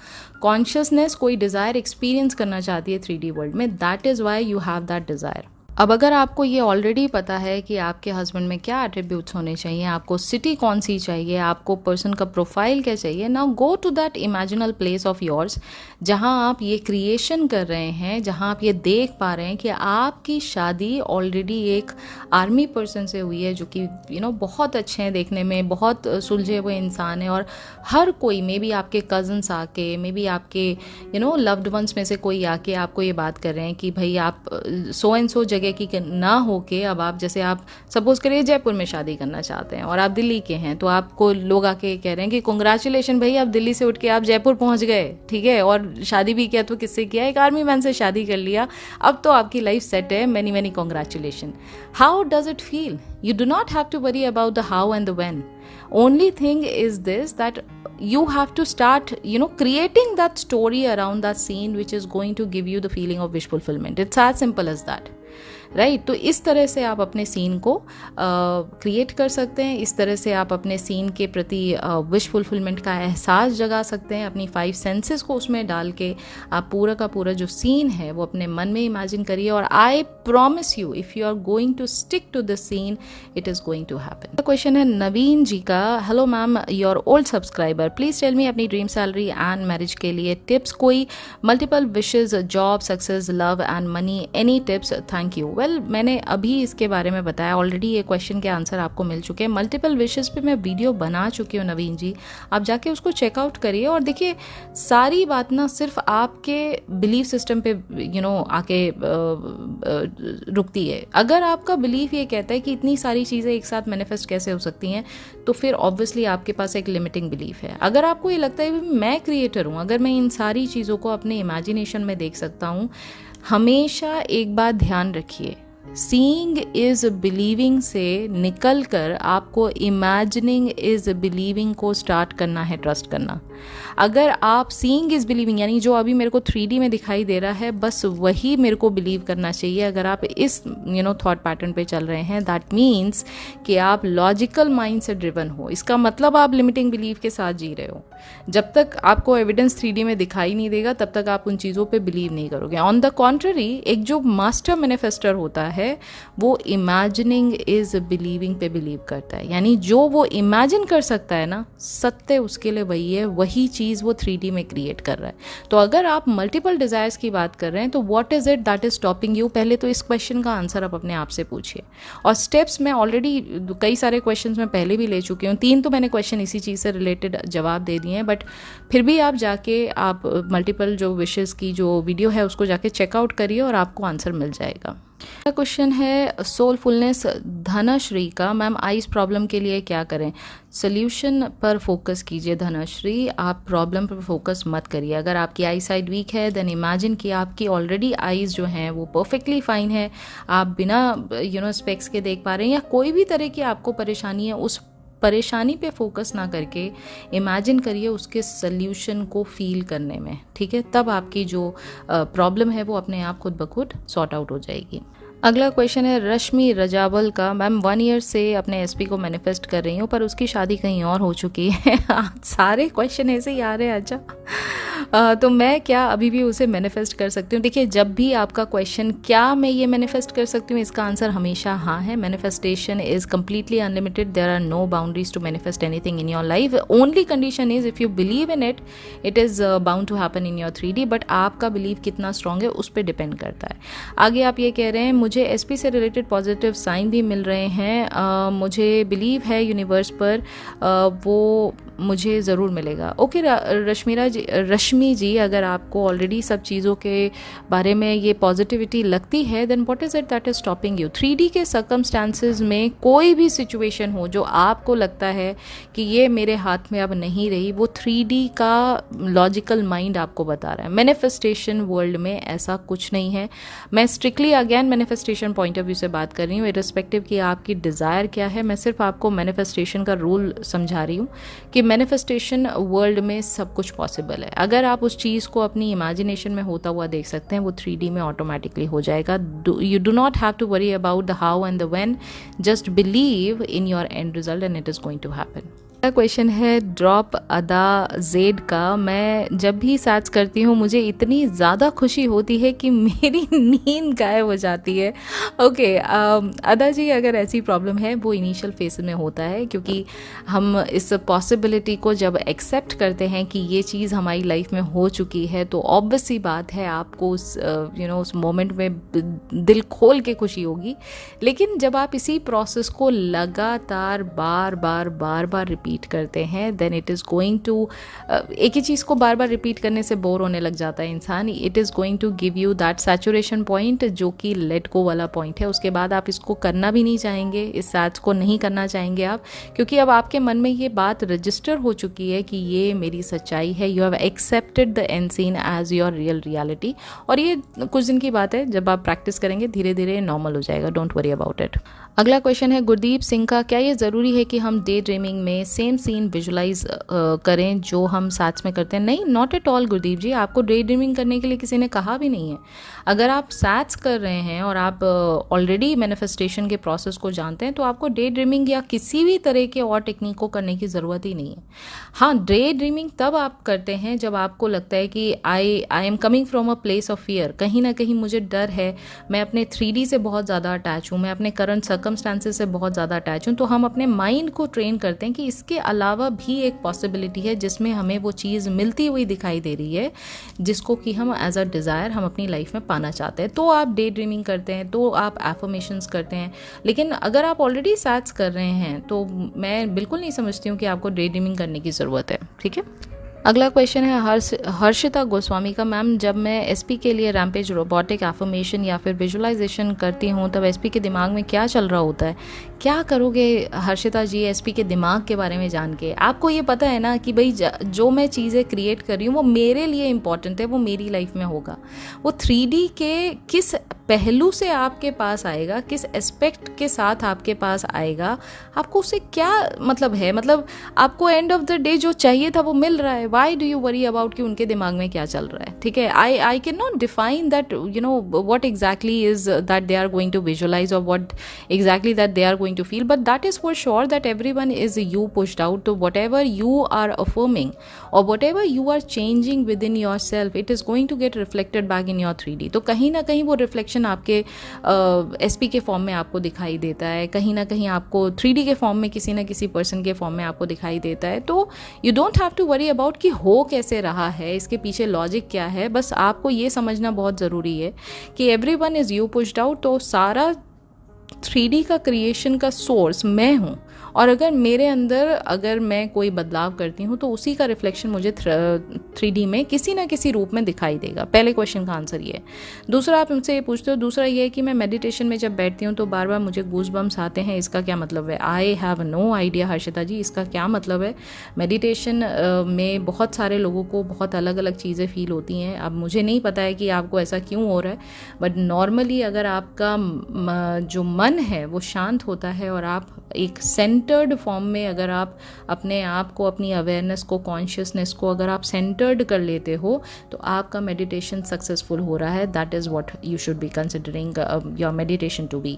कॉन्शियसनेस, कोई डिज़ायर एक्सपीरियंस करना चाहती है 3D वर्ल्ड में, that is why you have that desire. अब अगर आपको ये ऑलरेडी पता है कि आपके हस्बैंड में क्या एट्रीब्यूट्स होने चाहिए, आपको सिटी कौन सी चाहिए, आपको पर्सन का प्रोफाइल क्या चाहिए, now go to that imaginal place of yours जहां आप ये क्रिएशन कर रहे हैं, जहां आप ये देख पा रहे हैं कि आपकी शादी ऑलरेडी एक आर्मी पर्सन से हुई है जो कि बहुत अच्छे हैं देखने में, बहुत सुलझे हुए इंसान है, और हर कोई मे बी आपके कजन्स आके, मे बी आपके लव्ड वंस में से कोई आके आपको ये बात कर रहे हैं कि भाई आप सो एंड सो जगह की ना होके, अब आप जैसे आप सपोज करिए जयपुर में शादी करना चाहते हैं और आप दिल्ली के हैं, तो आपको लोग आके कह रहे हैं कि कांग्रेचुलेशन भाई, आप दिल्ली से उठ के आप जयपुर पहुंच गए, ठीक है, और शादी भी किया तो किससे किया, एक आर्मी मैन से शादी कर लिया, अब तो आपकी लाइफ सेट है, many many congratulation. How does it feel? You do not have to worry about the how and the when, only thing is this, that you have to start creating that story around that scene which is going to give you the feeling of wish fulfillment. It's as simple as that, right. तो इस तरह से आप अपने scene को create कर सकते हैं, इस तरह से आप अपने सीन के प्रति विश फुलफिलमेंट का एहसास जगा सकते हैं, अपनी 5 सेंसेस को उसमें डाल के आप पूरा का पूरा जो सीन है वो अपने मन में इमेजिन करिए, और I promise you if you are going to stick to this scene, it is going to happen. Question है नवीन जी का, hello ma'am, your old subscriber, please tell me अपनी ड्रीम सैलरी एंड मैरिज के लिए tips, कोई multiple wishes, job, success, love and money, any tips, thank you. Well, मैंने अभी इसके बारे में बताया ऑलरेडी, ये क्वेश्चन के आंसर आपको मिल चुके हैं। मल्टीपल विशेस पे मैं वीडियो बना चुकी हूँ नवीन जी, आप जाके उसको चेकआउट करिए। और देखिए, सारी बात ना सिर्फ आपके बिलीफ सिस्टम पे आके रुकती है। अगर आपका बिलीफ ये कहता है कि इतनी सारी चीज़ें एक साथ मैनिफेस्ट कैसे हो सकती हैं, तो फिर ऑब्वियसली आपके पास एक लिमिटिंग बिलीफ है। अगर आपको ये लगता है मैं क्रिएटर हूँ, अगर मैं इन सारी चीज़ों को अपने इमेजिनेशन में देख सकता हूँ, हमेशा एक बात ध्यान रखिए, सीइंग इज बिलीविंग से निकल कर आपको इमेजिनिंग इज बिलीविंग को स्टार्ट करना है, ट्रस्ट करना। अगर आप सीइंग इज बिलीविंग, यानी जो अभी मेरे को 3D में दिखाई दे रहा है बस वही मेरे को बिलीव करना चाहिए, अगर आप इस थॉट पैटर्न पे चल रहे हैं, दैट मीन्स कि आप लॉजिकल माइंड से ड्रिवन हो। इसका मतलब आप लिमिटिंग बिलीव के साथ जी रहे हो। जब तक आपको एविडेंस 3D में दिखाई नहीं देगा तब तक आप उन चीज़ों पे बिलीव नहीं करोगे। ऑन द कॉन्ट्ररी, एक जो मास्टर मैनिफेस्टर होता है वो इमेजिनिंग इज बिलीविंग पे बिलीव करता है, यानी जो वो इमेजिन कर सकता है ना, सत्य उसके लिए वही है, वही चीज़ वो 3D में क्रिएट कर रहा है। तो अगर आप मल्टीपल डिज़ायर्स की बात कर रहे हैं तो what is it that is stopping you, पहले तो इस क्वेश्चन का आंसर आप अपने आप से पूछिए। और स्टेप्स मैं ऑलरेडी कई सारे क्वेश्चन मैं पहले भी ले चुकी हूँ, 3 तो मैंने क्वेश्चन इसी चीज़ से रिलेटेड जवाब दे दिए हैं, बट फिर भी आप जाके आप मल्टीपल जो विशेस की जो वीडियो है उसको जाके चेकआउट करिए और आपको आंसर मिल जाएगा। क्वेश्चन है सोलफुलनेस धनश्री का, मैम आइज प्रॉब्लम के लिए क्या करें? सोल्यूशन पर फोकस कीजिए धनश्री, आप प्रॉब्लम पर फोकस मत करिए। अगर आपकी आई साइड वीक है देन इमेजिन कि आपकी ऑलरेडी आईज जो हैं वो परफेक्टली फाइन है, आप बिना स्पेक्स के देख पा रहे हैं, या कोई भी तरह की आपको परेशानी है, उस परेशानी पे फोकस ना करके इमेजिन करिए उसके सल्यूशन को फील करने में, ठीक है? तब आपकी जो प्रॉब्लम है वो अपने आप खुद ब खुद सॉर्ट आउट हो जाएगी। अगला क्वेश्चन है रश्मि रजावल का, मैम 1 ईयर से अपने एसपी को मैनिफेस्ट कर रही हूँ पर उसकी शादी कहीं और हो चुकी है। सारे क्वेश्चन ऐसे ही आ रहे हैं। अच्छा, तो मैं क्या अभी भी उसे मैनिफेस्ट कर सकती हूँ? देखिए, जब भी आपका क्वेश्चन क्या मैं ये मैनिफेस्ट कर सकती हूँ, इसका आंसर हमेशा हाँ है। Manifestation is completely unlimited, there are no boundaries to manifest anything in your life. Only condition is if you believe in it, it is bound to happen in your 3D, but आपका believe कितना strong है उस पर depend करता है। आगे आप ये कह रहे हैं मुझे एसपी से रिलेटेड पॉजिटिव साइन भी मिल रहे हैं, मुझे बिलीव है यूनिवर्स पर, वो मुझे ज़रूर मिलेगा। ओके रश्मि जी, अगर आपको ऑलरेडी सब चीज़ों के बारे में ये पॉजिटिविटी लगती है, then what is it that is stopping you? 3D के सर्कमस्टांसेस में कोई भी सिचुएशन हो जो आपको लगता है कि ये मेरे हाथ में अब नहीं रही, वो 3D का लॉजिकल माइंड आपको बता रहा है। मैनिफेस्टेशन वर्ल्ड में ऐसा कुछ नहीं है। मैं strictly again manifestation point of view से बात कर रही हूँ, इररिस्पेक्टिव कि आपकी डिज़ायर क्या है। मैं सिर्फ आपको मैनिफेस्टेशन का रूल समझा रही हूँ कि मैनिफेस्टेशन वर्ल्ड में सब कुछ पॉसिबल है। अगर आप उस चीज़ को अपनी इमेजिनेशन में होता हुआ देख सकते हैं, वो 3D में ऑटोमेटिकली हो जाएगा। You do not have to worry about the how and the when, just believe in your end result and it is going to happen. Question है ड्रॉप अदा जेड का। मैं जब भी सर्च करती हूँ मुझे इतनी ज़्यादा खुशी होती है कि मेरी नींद गायब हो जाती है। ओके अदा जी, अगर ऐसी प्रॉब्लम है वो इनिशियल फेज में होता है, क्योंकि हम इस पॉसिबिलिटी को जब एक्सेप्ट करते हैं कि ये चीज़ हमारी लाइफ में हो चुकी है, तो ऑब्वियस सी बात है आपको उस मोमेंट में दिल खोल के खुशी होगी। लेकिन जब आप इसी प्रोसेस को लगातार बार बार रिपीट करते हैं, then it is going to, एक ही चीज़ को बार बार रिपीट करने से बोर होने लग जाता है इंसान। It is going to give you that saturation point, जो कि लेट गो वाला पॉइंट है। उसके बाद आप इसको करना भी नहीं चाहेंगे, इस सैच को नहीं करना चाहेंगे आप, क्योंकि अब आपके मन में ये बात रजिस्टर हो चुकी है कि ये मेरी सच्चाई है। You have accepted the end scene as your real reality. और ये कुछ दिन की बात है, जब आप प्रैक्टिस करेंगे धीरे धीरे नॉर्मल हो जाएगा। Don't worry about it. अगला क्वेश्चन है गुरदीप सिंह का। क्या ये ज़रूरी है कि हम डे ड्रीमिंग में सेम सीन विजुलाइज करें जो हम साथ में करते हैं? नहीं, नॉट एट ऑल गुरदीप जी। आपको डे ड्रीमिंग करने के लिए किसी ने कहा भी नहीं है। अगर आप सैट्स कर रहे हैं और आप ऑलरेडी मैनिफेस्टेशन के प्रोसेस को जानते हैं, तो आपको डे ड्रीमिंग या किसी भी तरह के और टेक्निक को करने की ज़रूरत ही नहीं है। हाँ, डे ड्रीमिंग तब आप करते हैं जब आपको लगता है कि I am coming from a place of fear. कहीं ना कहीं मुझे डर है, मैं अपने 3D से बहुत ज़्यादा अटैच हूँ, मैं अपने करंट सर्कमस्टांसेस से बहुत ज़्यादा अटैच हूँ। तो हम अपने माइंड को ट्रेन करते हैं कि इसके अलावा भी एक पॉसिबिलिटी है जिसमें हमें वो चीज़ मिलती हुई दिखाई दे रही है, जिसको कि हम एज अ डिज़ायर हम अपनी लाइफ में पाना चाहते हैं। तो आप डे ड्रीमिंग करते हैं, तो आप एफर्मेशंस करते हैं। लेकिन अगर आप ऑलरेडी सैट्स कर रहे हैं, तो मैं बिल्कुल नहीं समझती हूँ कि आपको डे ड्रीमिंग करने की ज़रूरत है। ठीक है। अगला क्वेश्चन है हर्षिता गोस्वामी का। मैम, जब मैं एसपी के लिए रैम्पेज रोबोटिक एफर्मेशन या फिर विजुअलाइजेशन करती हूँ, तब एसपी के दिमाग में क्या चल रहा होता है? क्या करोगे हर्षिता जी एसपी के दिमाग के बारे में जान के? आपको ये पता है ना कि भाई जो मैं चीज़ें क्रिएट कर रही हूँ वो मेरे लिए इम्पॉर्टेंट है, वो मेरी लाइफ में होगा। वो 3D के किस पहलू से आपके पास आएगा, किस एस्पेक्ट के साथ आपके पास आएगा, आपको उससे क्या मतलब है? मतलब आपको एंड ऑफ द डे जो चाहिए था वो मिल रहा है। Why do you worry about कि उनके दिमाग में क्या चल रहा है? ठीक है, I can not define that what exactly is that they are going to visualize or what exactly that they are going to feel, but that is for sure that everyone is you pushed out. So whatever you are affirming or whatever you are changing within yourself, it is going to get reflected back in your 3D. तो कहीं ना कहीं वो reflection आपके SP के form में आपको दिखाई देता है, कहीं ना कहीं आपको 3D के फॉर्म में किसी ना किसी पर्सन के फॉर्म में आपको दिखाई देता है। तो you don't have to worry about कि हो कैसे रहा है, इसके पीछे लॉजिक क्या है। बस आपको ये समझना बहुत ज़रूरी है कि everyone is you pushed out. तो सारा 3D का क्रिएशन का सोर्स मैं हूँ, और अगर मेरे अंदर अगर मैं कोई बदलाव करती हूँ तो उसी का रिफ्लेक्शन मुझे 3D में किसी ना किसी रूप में दिखाई देगा। पहले क्वेश्चन का आंसर ये है। दूसरा आप मुझसे ये पूछते हो, दूसरा ये है कि मैं मेडिटेशन में जब बैठती हूँ तो बार बार मुझे गूज बम्स आते हैं, इसका क्या मतलब है? I have no idea Harshita ji, इसका क्या मतलब है। मेडिटेशन में बहुत सारे लोगों को बहुत अलग अलग चीज़ें फील होती हैं। अब मुझे नहीं पता है कि आपको ऐसा क्यों हो रहा है, बट नॉर्मली अगर आपका जो मन है वो शांत होता है और आप एक सेंटर्ड फॉर्म में अगर आप अपने आप को, अपनी अवेयरनेस को, कॉन्शियसनेस को अगर आप सेंटर्ड कर लेते हो, तो आपका मेडिटेशन सक्सेसफुल हो रहा है। That is what you should be considering your meditation to be.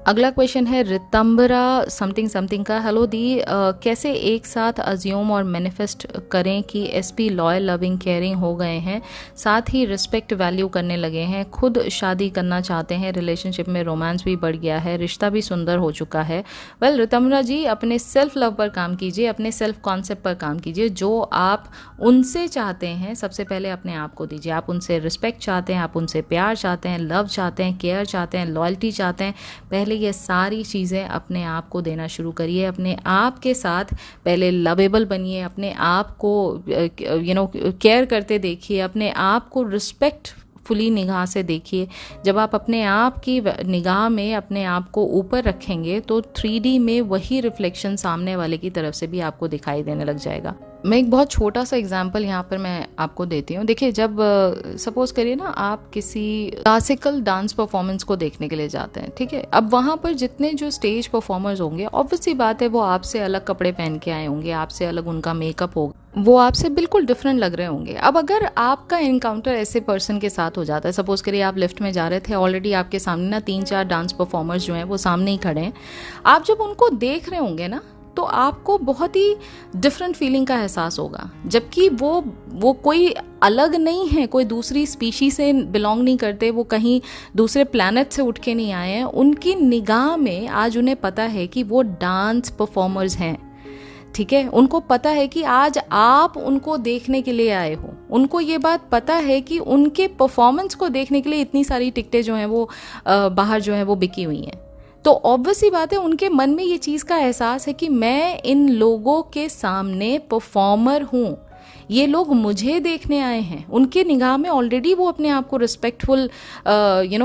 अगला क्वेश्चन है रितंबरा समथिंग का। हेलो दी, कैसे एक साथ अज्यूम और मैनिफेस्ट करें कि एसपी लॉयल, लविंग, केयरिंग हो गए हैं, साथ ही रिस्पेक्ट, वैल्यू करने लगे हैं, खुद शादी करना चाहते हैं, रिलेशनशिप में रोमांस भी बढ़ गया है, रिश्ता भी सुंदर हो चुका है? वेल रितंबरा जी, अपने सेल्फ लव पर काम कीजिए, अपने सेल्फ कॉन्सेप्ट पर काम कीजिए। जो आप उनसे चाहते हैं सबसे पहले अपने आप को दीजिए। आप उनसे रिस्पेक्ट चाहते हैं, आप उनसे प्यार चाहते हैं, लव चाहते हैं, केयर चाहते हैं, लॉयल्टी चाहते हैं, पहले पहले ये सारी चीज़ें अपने आप को देना शुरू करिए। अपने आप के साथ पहले लवेबल बनिए, अपने आप को केयर करते देखिए, अपने आप को रिस्पेक्ट फुली निगाह से देखिए। जब आप अपने आप की निगाह में अपने आप को ऊपर रखेंगे तो 3D में वही रिफ्लेक्शन सामने वाले की तरफ से भी आपको दिखाई देने लग जाएगा। मैं एक बहुत छोटा सा एग्जांपल यहाँ पर मैं आपको देती हूँ। देखिए, जब सपोज करिए ना आप किसी क्लासिकल डांस परफॉर्मेंस को देखने के लिए जाते हैं, ठीक है। अब वहाँ पर जितने जो स्टेज परफॉर्मर्स होंगे, ऑब्वियसली बात है वो आपसे अलग कपड़े पहन के आए होंगे, आपसे अलग उनका मेकअप होगा, वो आपसे बिल्कुल डिफरेंट लग रहे होंगे। अब अगर आपका इनकाउंटर ऐसे पर्सन के साथ हो जाता है, सपोज करिए आप लिफ्ट में जा रहे थे, ऑलरेडी आपके सामने ना 3-4 डांस परफॉर्मर्स जो हैं वो सामने ही खड़े हैं, आप जब उनको देख रहे होंगे ना तो आपको बहुत ही डिफरेंट फीलिंग का एहसास होगा। जबकि वो कोई अलग नहीं है, कोई दूसरी स्पीशी से बिलोंग नहीं करते, वो कहीं दूसरे प्लैनेट से उठ के नहीं आए हैं। उनकी निगाह में आज उन्हें पता है कि वो डांस परफॉर्मर्स हैं, ठीक है। उनको पता है कि आज आप उनको देखने के लिए आए हो। उनको ये बात पता है कि उनके परफॉर्मेंस को देखने के लिए इतनी सारी टिकटें जो हैं वो बाहर जो हैं वो बिकी हुई हैं। तो ऑब्वियसली बात है उनके मन में ये चीज़ का एहसास है कि मैं इन लोगों के सामने परफॉर्मर हूँ, ये लोग मुझे देखने आए हैं। उनके निगाह में ऑलरेडी वो अपने आप को रिस्पेक्टफुल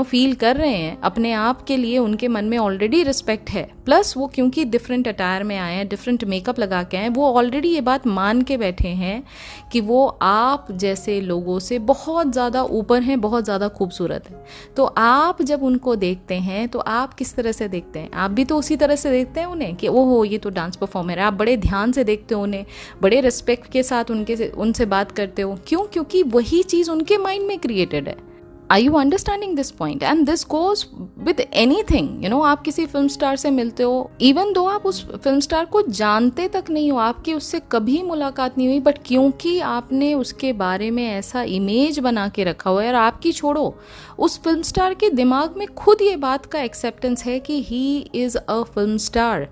फील कर रहे हैं, अपने आप के लिए उनके मन में ऑलरेडी रिस्पेक्ट है। प्लस वो क्योंकि डिफरेंट अटायर में आए हैं, डिफरेंट मेकअप लगा के आए हैं, वो ऑलरेडी ये बात मान के बैठे हैं कि वो आप जैसे लोगों से बहुत ज़्यादा ऊपर हैं, बहुत ज़्यादा खूबसूरत हैं। तो आप जब उनको देखते हैं तो आप किस तरह से देखते हैं? आप भी तो उसी तरह से देखते हैं उन्हें कि ओहो ये तो डांस परफॉर्मर है। आप बड़े ध्यान से देखते हो उन्हें, बड़े रिस्पेक्ट के साथ उनसे बात करते हो। क्यों? क्योंकि वही चीज़ उनके माइंड में क्रिएटेड है। Are you understanding this point? And this goes with anything. आप किसी फिल्म स्टार से मिलते हो, इवन दो आप उस फिल्म स्टार को जानते तक नहीं हो, आपकी उससे कभी मुलाकात नहीं हुई, बट क्योंकि आपने उसके बारे में ऐसा इमेज बना के रखा हुआ है, और आपकी छोड़ो, उस फिल्म स्टार के दिमाग में खुद ये बात का एक्सेप्टेंस है कि he is a film star.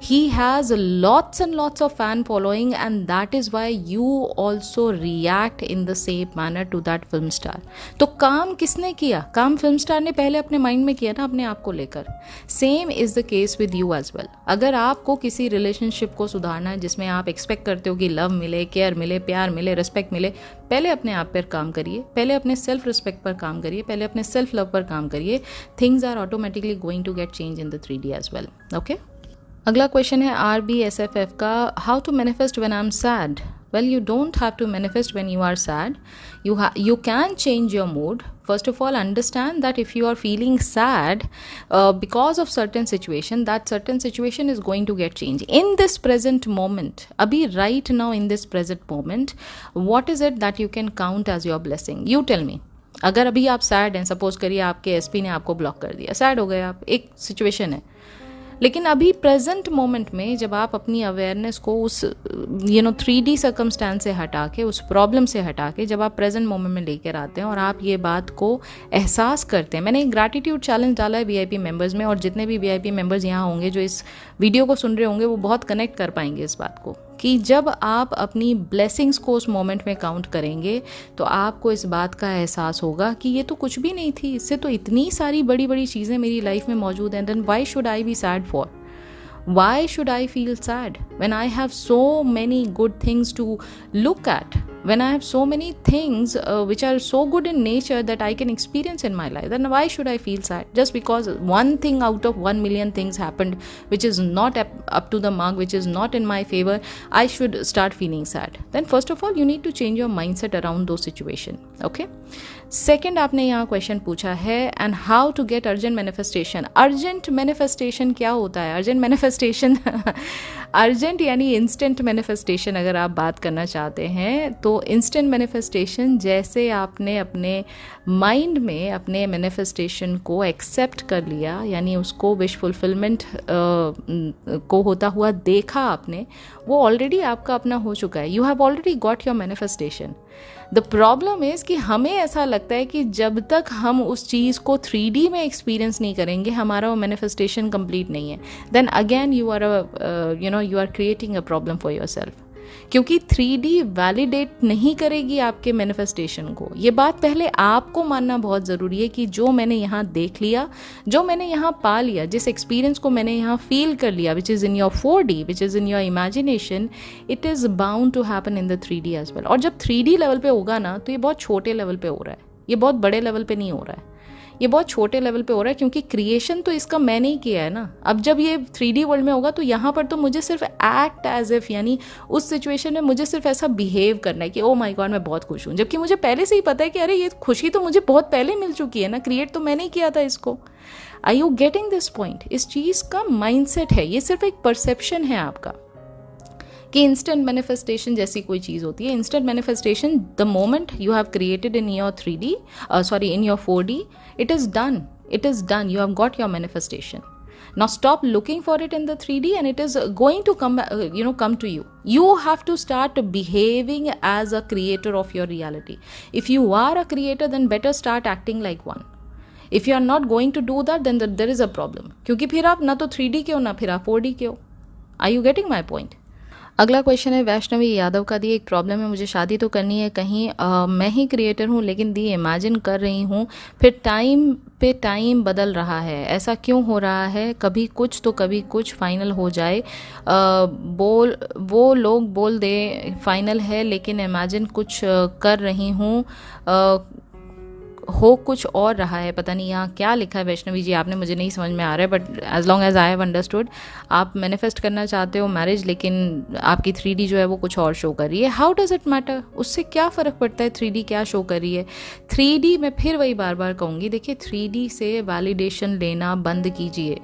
He has lots and lots of fan following, and that is why you also react in the same manner to that film star. तो काम किसने किया? काम फिल्म स्टार ने पहले अपने माइंड में किया ना अपने आप को लेकर. Same is the case with you as well. अगर आपको किसी रिलेशनशिप को सुधारना है जिसमें आप एक्सपेक्ट करते हो कि लव मिले, केयर मिले, प्यार मिले, रिस्पेक्ट मिले, पहले अपने आप पर काम करिए, पहले अपने सेल्फ रिस्पेक्ट पर काम करिए, पहले अपने सेल्फ लव पर काम करिए. Things are automatically going to get change in the 3D as well. Okay, अगला क्वेश्चन है RBSFF का, how to manifest when I am sad. Well, you don't have to manifest when you are sad. You can change your mood. First of all, understand that if you are feeling sad because of certain situation, that certain situation is going to get changed. In this present moment, abhi right now in this present moment, what is it that you can count as your blessing? You tell me. अगर अभी आप sad हैं, suppose करिए आपके SP ने आपको block कर दिया, सैड हो गए आप, एक सिचुएशन है. लेकिन अभी प्रेजेंट मोमेंट में जब आप अपनी अवेयरनेस को उस 3D सर्कमस्टेंस से हटा के, उस प्रॉब्लम से हटा के, जब आप प्रेजेंट मोमेंट में लेकर आते हैं और आप ये बात को एहसास करते हैं. मैंने एक ग्रैटिट्यूड चैलेंज डाला है VIP मेंबर्स में, और जितने भी VIP मेंबर्स यहाँ होंगे जो इस वीडियो को सुन रहे होंगे वो बहुत कनेक्ट कर पाएंगे इस बात को, कि जब आप अपनी ब्लेसिंग्स को उस मोमेंट में काउंट करेंगे तो आपको इस बात का एहसास होगा कि ये तो कुछ भी नहीं थी, इससे तो इतनी सारी बड़ी बड़ी चीज़ें मेरी लाइफ में मौजूद हैं. Then why should I be sad for? Why should I feel sad when I have so many good things to look at? When I have so many things which are so good in nature that I can experience in my life, then why should I feel sad? Just because one thing out of 1 million things happened which is not up to the mark, which is not in my favor, I should start feeling sad. Then first of all, you need to change your mindset around those situations. Okay? Second, आपने यहाँ question पूछा है, and how to get urgent manifestation. Urgent manifestation क्या होता है? Urgent manifestation urgent यानी instant manifestation अगर आप बात करना चाहते हैं तो इंस्टेंट मैनिफेस्टेशन, जैसे आपने अपने माइंड में अपने मैनिफेस्टेशन को एक्सेप्ट कर लिया, यानी उसको विश फुलफिलमेंट को होता हुआ देखा आपने, वो ऑलरेडी आपका अपना हो चुका है. You have already got your manifestation. The problem is कि हमें ऐसा लगता है कि जब तक हम उस चीज़ को 3D में एक्सपीरियंस नहीं करेंगे हमारा वो मैनिफेस्टेशन कंप्लीट नहीं है. Then again you are creating a problem for your self. क्योंकि 3D वैलिडेट नहीं करेगी आपके मैनिफेस्टेशन को। ये बात पहले आपको मानना बहुत ज़रूरी है कि जो मैंने यहाँ देख लिया, जो मैंने यहाँ पा लिया, जिस एक्सपीरियंस को मैंने यहाँ फील कर लिया, which is in your 4D, which is in your imagination, it is bound to happen in the 3D as well. और जब 3D लेवल पे होगा ना, तो ये बहुत छोटे लेवल पे हो रहा है, ये बहुत बड़े लेवल पे नहीं हो रहा है, ये बहुत छोटे लेवल पे हो रहा है, क्योंकि क्रिएशन तो इसका मैंने ही किया है ना। अब जब ये 3D वर्ल्ड में होगा तो यहाँ पर तो मुझे सिर्फ एक्ट एज इफ, यानी उस सिचुएशन में मुझे सिर्फ ऐसा बिहेव करना है कि ओ माय गॉड मैं बहुत खुश हूँ, जबकि मुझे पहले से ही पता है कि अरे ये खुशी तो मुझे बहुत पहले मिल चुकी है ना, क्रिएट तो मैंने ही किया था इसको। Are you getting this point? इस चीज़ का माइंडसेट है, ये सिर्फ एक परसेप्शन है आपका कि इंस्टेंट मैनिफेस्टेशन जैसी कोई चीज़ होती है। Instant manifestation, the moment you have created in your 3D, in your 4D, it is done, you have got your manifestation. Now stop looking for it in the 3D and it is going to come to you. You have to start behaving as a creator of your reality. If you are a creator, then better start acting like one. If you are not going to do that, then there is a problem. क्योंकि फिर आप ना तो 3D के हो ना फिर आप 4D के हो। Are you getting my point? अगला क्वेश्चन है वैष्णवी यादव का। दी एक प्रॉब्लम है, मुझे शादी तो करनी है, कहीं मैं ही क्रिएटर हूँ लेकिन दी इमेजिन कर रही हूँ, फिर टाइम पे टाइम बदल रहा है, ऐसा क्यों हो रहा है? कभी कुछ तो कभी कुछ फाइनल हो जाए, वो लोग बोल दे फाइनल है लेकिन इमेजिन कुछ कर रही हूँ, हो कुछ और रहा है, पता नहीं यहाँ क्या लिखा है। वैष्णवी जी आपने, मुझे नहीं समझ में आ रहा है, but as long as I have understood, आप मैनिफेस्ट करना चाहते हो मैरिज, लेकिन आपकी 3D जो है वो कुछ और शो कर रही है। How does it matter? उससे क्या फ़र्क पड़ता है 3D क्या शो कर रही है? 3D मैं फिर वही बार बार कहूँगी, देखिए 3D से वैलिडेशन लेना बंद कीजिए।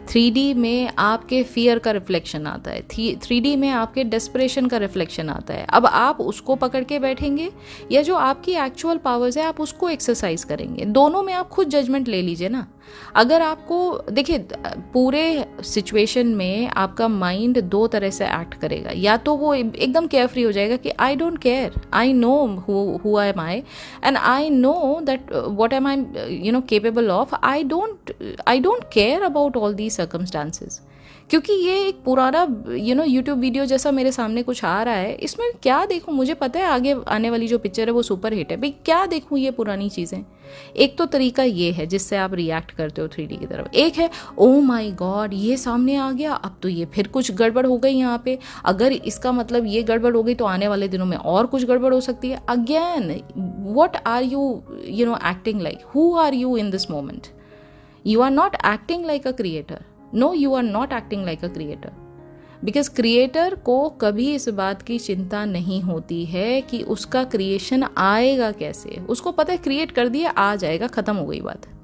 3D में आपके फियर का रिफ्लेक्शन आता है, 3D में आपके डेस्परेशन का रिफ्लेक्शन आता है। अब आप उसको पकड़ के बैठेंगे या जो आपकी एक्चुअल पावर्स है आप उसको एक्सरसाइज करेंगे? दोनों में आप खुद जजमेंट ले लीजिए ना। अगर आपको देखिए, पूरे सिचुएशन में आपका माइंड दो तरह से एक्ट करेगा, या तो वो एकदम केयरफ्री हो जाएगा कि I don't care, I know who am I and I know that what am I capable of, I don't care about all these circumstances. क्योंकि ये एक पुराना यूट्यूब वीडियो जैसा मेरे सामने कुछ आ रहा है, इसमें क्या देखूं? मुझे पता है आगे आने वाली जो पिक्चर है वो सुपर हिट है, भाई क्या देखूं ये पुरानी चीज़ें। एक तो तरीका ये है जिससे आप रिएक्ट करते हो 3D की तरफ, एक है ओ माय गॉड ये सामने आ गया, अब तो ये फिर कुछ गड़बड़ हो गई यहाँ पे, अगर इसका मतलब ये गड़बड़ हो गई तो आने वाले दिनों में और कुछ गड़बड़ हो सकती है। Again what are you acting like? Who are you in this moment? You are not acting like a creator. No, you are not acting like a creator. Because creator को कभी इस बात की चिंता नहीं होती है कि उसका क्रिएशन आएगा कैसे। उसको पता है क्रिएट कर दिया, आ जाएगा, ख़त्म हो गई बात।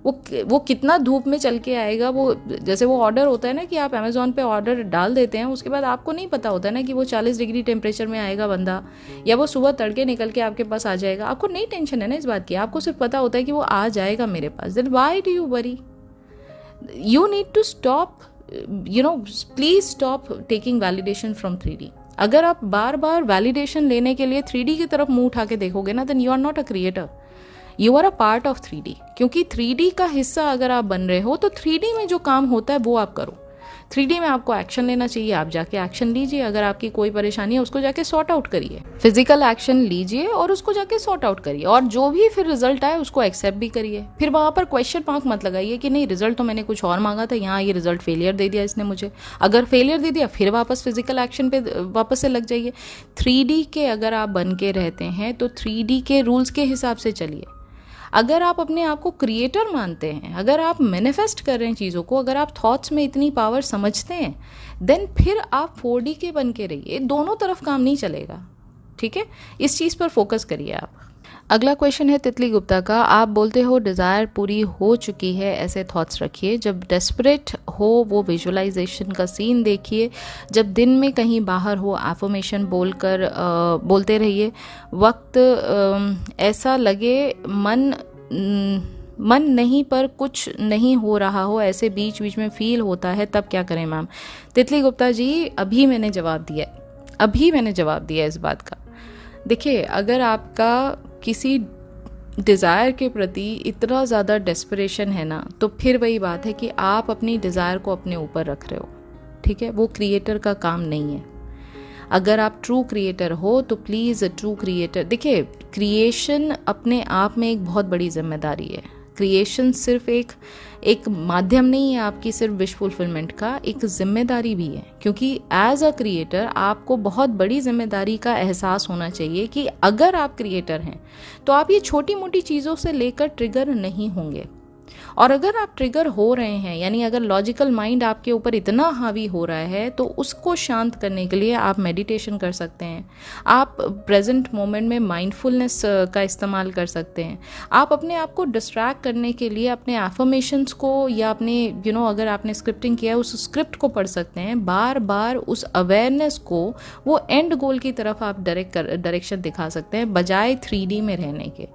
वो कितना धूप में चल के आएगा, वो जैसे वो ऑर्डर होता है ना कि आप अमेज़ॉन पे ऑर्डर डाल देते हैं, उसके बाद आपको नहीं पता होता है ना कि वो 40 डिग्री टेम्परेचर में आएगा बंदा, या वो सुबह तड़के निकल के आपके पास आ जाएगा। आपको नहीं टेंशन है ना इस बात की, आपको सिर्फ पता होता है कि वो आ जाएगा मेरे पास। Then why do you worry? You need to stop, please stop taking validation from 3D। अगर आप बार बार वैलिडेशन लेने के लिए 3D की तरफ मुंह उठा के देखोगे ना, then you are not a creator, you are a part of 3D। क्योंकि 3D का हिस्सा अगर आप बन रहे हो तो 3D में जो काम होता है वो आप करो। 3D में आपको एक्शन लेना चाहिए, आप जाके एक्शन लीजिए। अगर आपकी कोई परेशानी है उसको जाके सॉर्ट आउट करिए, फिजिकल एक्शन लीजिए और उसको जाके सॉर्ट आउट करिए, और जो भी फिर रिजल्ट आए उसको एक्सेप्ट भी करिए। फिर वहाँ पर क्वेश्चन मार्क मत लगाइए कि नहीं रिजल्ट तो मैंने कुछ और मांगा था, यहाँ ये रिजल्ट फेलियर दे दिया इसने मुझे। अगर फेलियर दे दिया फिर वापस फिजिकल एक्शन पे वापस से लग जाइए। 3D के अगर आप बन के रहते हैं तो 3D के रूल्स के हिसाब से चलिए। अगर आप अपने आप को क्रिएटर मानते हैं, अगर आप मैनिफेस्ट कर रहे हैं चीज़ों को, अगर आप थॉट्स में इतनी पावर समझते हैं, देन फिर आप 4D के बन के रहिए। दोनों तरफ काम नहीं चलेगा, ठीक है? इस चीज़ पर फोकस करिए आप। अगला क्वेश्चन है तितली गुप्ता का। आप बोलते हो डिज़ायर पूरी हो चुकी है, ऐसे थॉट्स रखिए। जब डेस्परेट हो वो विजुअलाइजेशन का सीन देखिए। जब दिन में कहीं बाहर हो एफर्मेशन बोलते रहिए। वक्त ऐसा लगे मन नहीं पर कुछ नहीं हो रहा हो, ऐसे बीच बीच में फील होता है, तब क्या करें मैम? तितली गुप्ता जी अभी मैंने जवाब दिया इस बात का। देखिए, अगर आपका किसी डिज़ायर के प्रति इतना ज़्यादा डेस्परेशन है ना, तो फिर वही बात है कि आप अपनी डिज़ायर को अपने ऊपर रख रहे हो, ठीक है? वो क्रिएटर का काम नहीं है। अगर आप ट्रू क्रिएटर हो तो प्लीज़ ट्रू क्रिएटर, देखिए क्रिएशन अपने आप में एक बहुत बड़ी जिम्मेदारी है। क्रिएशन सिर्फ एक माध्यम नहीं है आपकी सिर्फ विश फुलफिलमेंट का, एक जिम्मेदारी भी है, क्योंकि एज अ क्रिएटर आपको बहुत बड़ी जिम्मेदारी का एहसास होना चाहिए कि अगर आप क्रिएटर हैं तो आप ये छोटी मोटी चीज़ों से लेकर ट्रिगर नहीं होंगे। और अगर आप ट्रिगर हो रहे हैं, यानी अगर लॉजिकल माइंड आपके ऊपर इतना हावी हो रहा है, तो उसको शांत करने के लिए आप मेडिटेशन कर सकते हैं, आप प्रेजेंट मोमेंट में माइंडफुलनेस का इस्तेमाल कर सकते हैं, आप अपने आप को डिस्ट्रैक्ट करने के लिए अपने एफर्मेशंस को या अपने अगर आपने स्क्रिप्टिंग किया है उस स्क्रिप्ट को पढ़ सकते हैं, बार बार उस अवेयरनेस को वो एंड गोल की तरफ आप डायरेक्शन दिखा सकते हैं बजाय 3D में रहने के।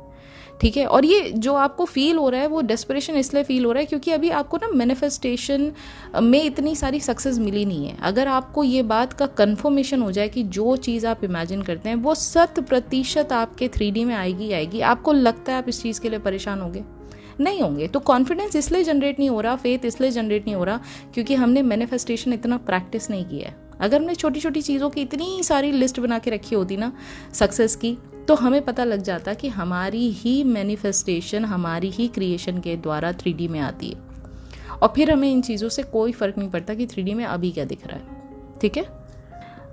ठीक है, और ये जो आपको फील हो रहा है वो डेस्परेशन इसलिए फील हो रहा है क्योंकि अभी आपको ना मैनिफेस्टेशन में इतनी सारी सक्सेस मिली नहीं है। अगर आपको ये बात का कन्फर्मेशन हो जाए कि जो चीज़ आप इमेजिन करते हैं वो 100% आपके 3D में आएगी, आपको लगता है आप इस चीज़ के लिए परेशान होंगे? नहीं होंगे। तो कॉन्फिडेंस इसलिए जनरेट नहीं हो रहा, फेथ इसलिए जनरेट नहीं हो रहा क्योंकि हमने मैनिफेस्टेशन इतना प्रैक्टिस नहीं किया है। अगर हमने छोटी छोटी चीज़ों की इतनी सारी लिस्ट बना के रखी होती ना सक्सेस की, तो हमें पता लग जाता कि हमारी ही मैनिफेस्टेशन, हमारी ही क्रिएशन के द्वारा 3D में आती है, और फिर हमें इन चीज़ों से कोई फ़र्क नहीं पड़ता कि 3D में अभी क्या दिख रहा है। ठीक है,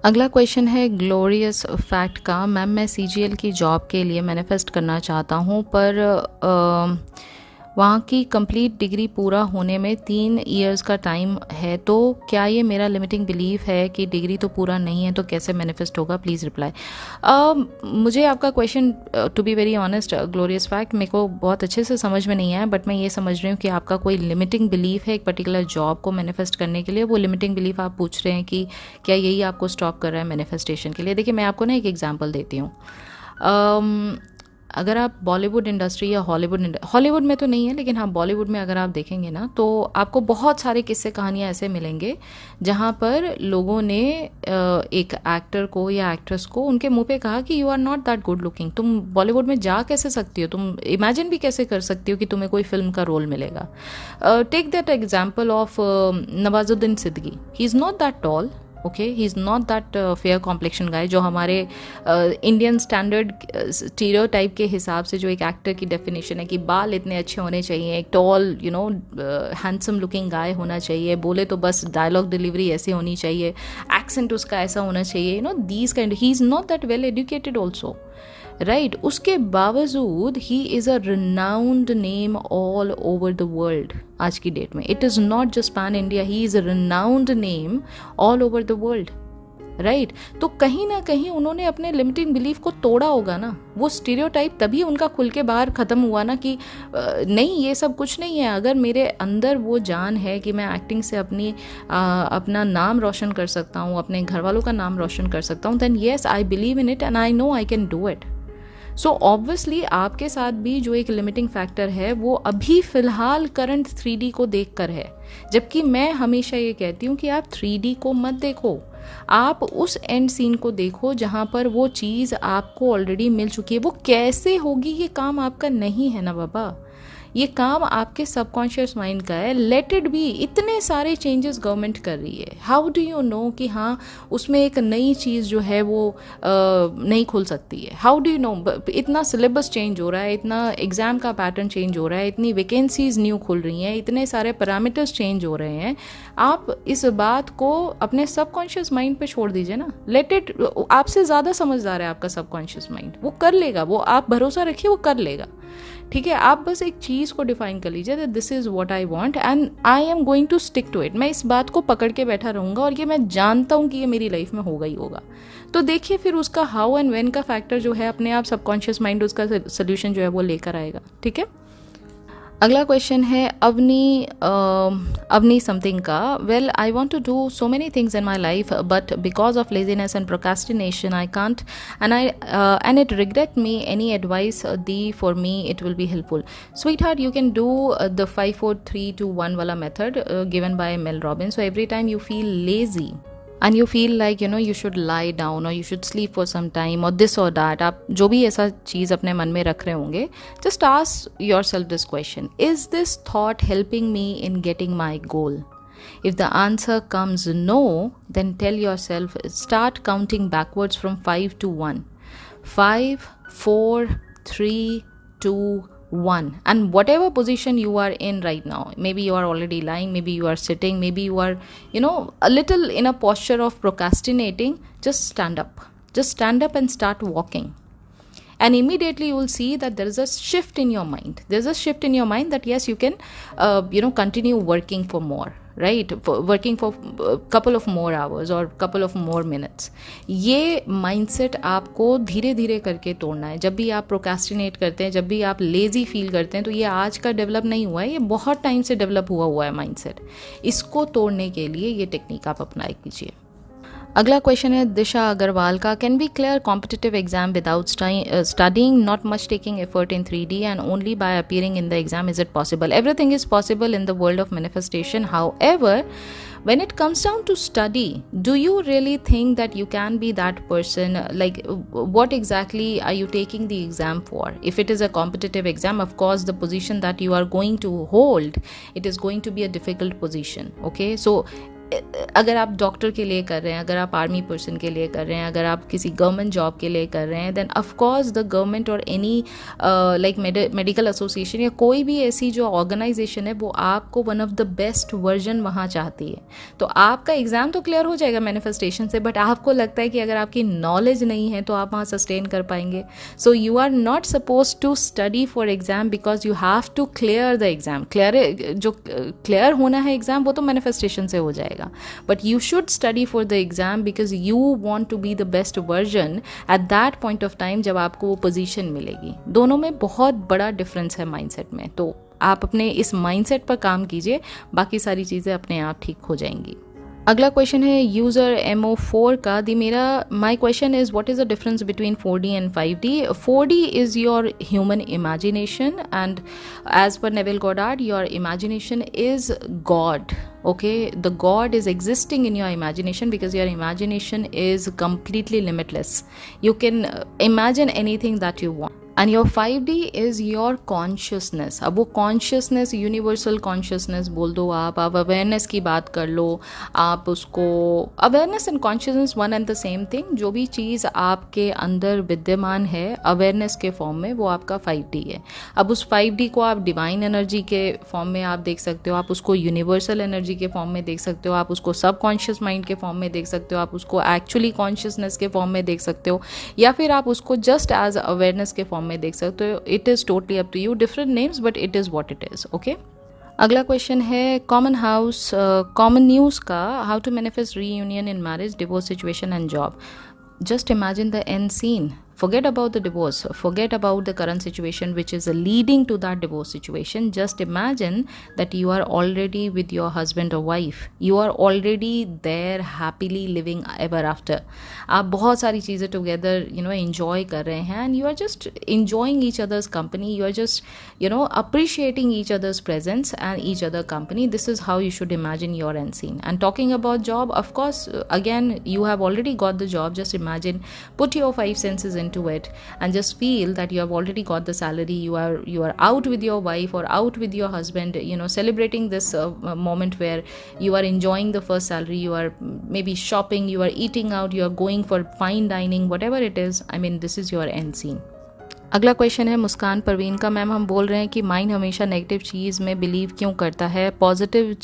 अगला क्वेश्चन है ग्लोरियस फैक्ट का। मैम, मैं CGL की जॉब के लिए मैनिफेस्ट करना चाहता हूँ, पर वहाँ की कंप्लीट डिग्री पूरा होने में 3 इयर्स का टाइम है, तो क्या ये मेरा लिमिटिंग बिलीफ है कि डिग्री तो पूरा नहीं है, तो कैसे मैनिफेस्ट होगा? Please reply. मुझे आपका question, to be very honest glorious fact, मेरे को बहुत अच्छे से समझ में नहीं आया, बट मैं ये समझ रही हूँ कि आपका कोई लिमिटिंग बिलीफ है एक पर्टिकुलर जॉब को मैनिफेस्ट करने के लिए। वो लिमिटिंग बिलीफ आप पूछ रहे हैं कि क्या यही आपको स्टॉप कर रहा है मैनिफेस्टेशन के लिए। देखिए, मैं आपको ना एक एग्जाम्पल देती हूँ। अगर आप बॉलीवुड इंडस्ट्री या हॉलीवुड में तो नहीं है, लेकिन हाँ बॉलीवुड में अगर आप देखेंगे ना, तो आपको बहुत सारे किस्से कहानियाँ ऐसे मिलेंगे जहाँ पर लोगों ने एक एक्टर को या एक्ट्रेस को उनके मुंह पे कहा कि you are not that good looking, तुम बॉलीवुड में जा कैसे सकती हो, तुम इमेजिन भी कैसे कर सकती हो कि तुम्हें कोई फिल्म का रोल मिलेगा। Take that example of Nawazuddin Siddiqui. He is not that tall, okay, he is not that fair complexion guy, जो हमारे इंडियन स्टैंडर्ड स्टीरियोटाइप के हिसाब से जो एक एक्टर की डेफिनेशन है कि बाल इतने अच्छे होने चाहिए, एक टॉल हैंडसम लुकिंग गाय होना चाहिए, बोले तो बस डायलॉग डिलीवरी ऐसी होनी चाहिए, एक्सेंट उसका ऐसा होना चाहिए, these kind. He is not that well educated also, right. उसके बावजूद he is a renowned name all over the world आज की डेट में। It is not just pan India, he is a renowned name all over the world, right. तो कहीं ना कहीं उन्होंने अपने लिमिटिंग बिलीफ को तोड़ा होगा ना, वो स्टीरियोटाइप तभी उनका खुल के बाहर ख़त्म हुआ ना कि नहीं, ये सब कुछ नहीं है। अगर मेरे अंदर वो जान है कि मैं एक्टिंग से अपना नाम रोशन कर सकता हूँ, अपने घर वालों का नाम रोशन कर सकता हूँ, then yes I believe in it and I know I can do it. So obviously आपके साथ भी जो एक लिमिटिंग फैक्टर है वो अभी फ़िलहाल करंट 3D को देखकर है, जबकि मैं हमेशा ये कहती हूँ कि आप 3D को मत देखो, आप उस एंड सीन को देखो जहाँ पर वो चीज़ आपको ऑलरेडी मिल चुकी है। वो कैसे होगी, ये काम आपका नहीं है ना बाबा, ये काम आपके सबकॉन्शियस माइंड का है। Let it be. इतने सारे चेंजेस गवर्नमेंट कर रही है, हाउ डू यू नो कि हाँ उसमें एक नई चीज़ जो है वो नहीं खुल सकती है? How do you know? इतना सिलेबस चेंज हो रहा है, इतना एग्ज़ाम का पैटर्न चेंज हो रहा है, इतनी वैकेंसीज न्यू खुल रही हैं, इतने सारे पैरामीटर्स चेंज हो रहे हैं। आप इस बात को अपने सबकॉन्शियस माइंड पे छोड़ दीजिए ना, लेट इट। आपसे ज़्यादा समझदार है आपका सबकॉन्शियस माइंड, वो कर लेगा, वो आप भरोसा रखिए, वो कर लेगा। ठीक है, आप बस एक चीज़ को डिफाइन कर लीजिए that this is what I want and I am going to stick to it. मैं इस बात को पकड़ के बैठा रहूँगा और ये मैं जानता हूँ कि ये मेरी लाइफ में होगा ही होगा। तो देखिए फिर उसका हाउ एंड व्हेन का फैक्टर जो है अपने आप सबकॉन्शियस माइंड उसका सोल्यूशन जो है वो लेकर आएगा। ठीक है, अगला क्वेश्चन है अवनी समथिंग का। Well, I want to do so many things in my life but because of laziness and procrastination I can't and it regret me. Any advice for me, it will be helpful. Sweetheart, you can do the 5 4 3 2 1 wala method given by Mel Robbins. So every time you feel lazy and you feel like you should lie down or you should sleep for some time or this or that, आप जो भी ऐसा चीज़ अपने मन में रख रहे होंगे, just ask yourself this question: is this thought helping me in getting my goal? If the answer comes no, then tell yourself, start counting backwards from 5 to 1. 5, 4, 3, 2, 1. And whatever position you are in right now, maybe you are already lying, maybe you are sitting, maybe you are, a little in a posture of procrastinating, just stand up. Just stand up and start walking. And immediately you will see that there is a shift in your mind. There's a shift in your mind that yes, you can, continue working for more, right? Working for a couple of more hours or couple of more minutes. ये mindset आपको धीरे धीरे करके तोड़ना है. जब भी आप procrastinate करते हैं, जब भी आप lazy feel करते हैं, तो ये आज का develop नहीं हुआ है, ये बहुत टाइम से develop हुआ है mindset. इसको तोड़ने के लिए ये टेक्निक आप अप्लाई कीजिए. अगला क्वेश्चन है दिशा अग्रवाल का. Can we clear competitive exam without studying, not much taking effort in 3D and only by appearing in the exam? Is it possible? Everything is possible in the world of manifestation. However, when it comes down to study, do you really think that you can be that person? Like, what exactly are you taking the exam for? If it is a competitive exam, of course the position that you are going to hold, it is going to be a difficult position. Okay, so अगर आप doctor के लिए कर रहे हैं, अगर आप army person के लिए कर रहे हैं, अगर आप किसी गवर्नमेंट जॉब के लिए कर रहे हैं, then of course the government और एनी लाइक मेडिकल एसोसिएशन या कोई भी ऐसी जो ऑर्गेनाइजेशन है वो आपको one of the best version वहाँ चाहती है. तो आपका एग्ज़ाम तो क्लियर हो जाएगा मैनिफेस्टेशन से, बट आपको लगता है कि अगर आपकी नॉलेज नहीं है तो आप वहाँ सस्टेन कर पाएंगे. So you are not suppose to study for exam because you have to clear the exam. जो क्लियर होना है एग्जाम वो तो मैनिफेस्टेशन से हो जाएगा. But you should study for the exam because you want to be the best version at that point of time जब आपको वो पोजीशन मिलेगी. दोनों में बहुत बड़ा डिफरेंस है माइंडसेट में. तो आप अपने इस माइंडसेट पर काम कीजिए, बाकी सारी चीज़ें अपने आप ठीक हो जाएंगी. अगला क्वेश्चन है यूज़र MO4 का. मेरा my question is what is the difference between 4D and 5D? 4D is your human imagination and as पर Neville Goddard your imagination is God. Okay, the God is existing in your imagination because your imagination is completely limitless. You can imagine anything that you want. And your 5D is your consciousness. अब वो consciousness, universal consciousness बोल दो आप awareness की बात कर लो, आप उसको awareness and consciousness one and the same thing. जो भी चीज़ आपके अंदर विद्यमान है awareness के फॉर्म में, वो आपका 5D है. अब उस 5D को आप डिवाइन एनर्जी के फॉर्म में आप देख सकते हो, आप उसको यूनिवर्सल एनर्जी के फॉर्म में देख सकते हो, आप उसको सबकॉन्शियस माइंड के फॉर्म में देख सकते हो, आप उसको एक्चुअली कॉन्शियसनेस के फॉर्म में देख सकते हो, या फिर आप उसको जस्ट एज अवेयरनेस के फॉर्म में देख सकते हो. It is totally up to you. Different names but it is what it is. Okay. अगला क्वेश्चन है कॉमन न्यूज़ का. How to manifest reunion in marriage, divorce situation and job. Just imagine the end scene. Forget about the divorce. Forget about the current situation which is leading to that divorce situation. Just imagine that you are already with your husband or wife. You are already there happily living ever after. आप बहुत सारी चीज़ें together enjoy कर रहे हैं and you are just enjoying each other's company. You are just appreciating each other's presence and each other company. This is how you should imagine your end scene. And talking about job, of course, again you have already got the job. Just imagine, put your 5 senses into it and just feel that you have already got the salary. You are out with your wife or out with your husband, celebrating this moment where you are enjoying the first salary. You are maybe shopping, you are eating out, you are going for fine dining, whatever it is. I mean, this is your end scene. अगला question है मुस्कान परवीन का. Ma'am, हम बोल रहे हैं कि mind हमेशा negative चीज़ में बिलीव क्यों करता है? पॉजिटिव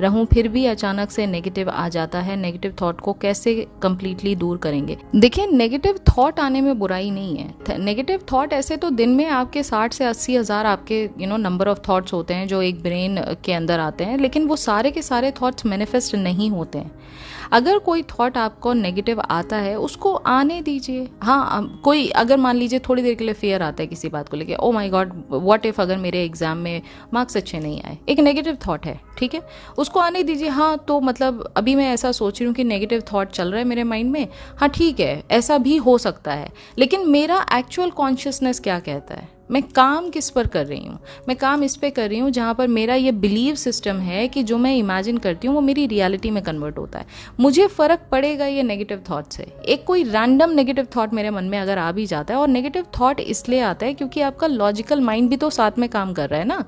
रहूं फिर भी अचानक से नेगेटिव आ जाता है. नेगेटिव थॉट को कैसे कंप्लीटली दूर करेंगे? देखिए, नेगेटिव थॉट आने में बुराई नहीं है. नेगेटिव थॉट ऐसे तो दिन में आपके 60 से 80 हज़ार आपके नंबर ऑफ थॉट्स होते हैं जो एक ब्रेन के अंदर आते हैं, लेकिन वो सारे के सारे थॉट्स मैनिफेस्ट नहीं होते हैं. अगर कोई थॉट आपको नेगेटिव आता है उसको आने दीजिए. हाँ, कोई अगर मान लीजिए थोड़ी देर के लिए फियर आता है किसी बात को लेके, ओ माय गॉड व्हाट इफ अगर मेरे एग्जाम में मार्क्स अच्छे नहीं आए, एक नेगेटिव थॉट है, ठीक है, उसको आने दीजिए. हाँ, तो मतलब अभी मैं ऐसा सोच रही हूँ कि नेगेटिव थॉट चल रहा है मेरे माइंड में, हाँ ठीक है, ऐसा भी हो सकता है, लेकिन मेरा एक्चुअल कॉन्शियसनेस क्या कहता है? मैं काम किस पर कर रही हूँ? मैं काम इस पे कर रही हूँ जहाँ पर मेरा ये बिलीव सिस्टम है कि जो मैं इमेजिन करती हूँ वो मेरी रियलिटी में कन्वर्ट होता है। मुझे फ़र्क पड़ेगा ये नेगेटिव थॉट से। एक कोई रैंडम नेगेटिव थॉट मेरे मन में अगर आ भी जाता है, और नेगेटिव थॉट इसलिए आता है क्योंकि आपका लॉजिकल माइंड भी तो साथ में काम कर रहा है ना,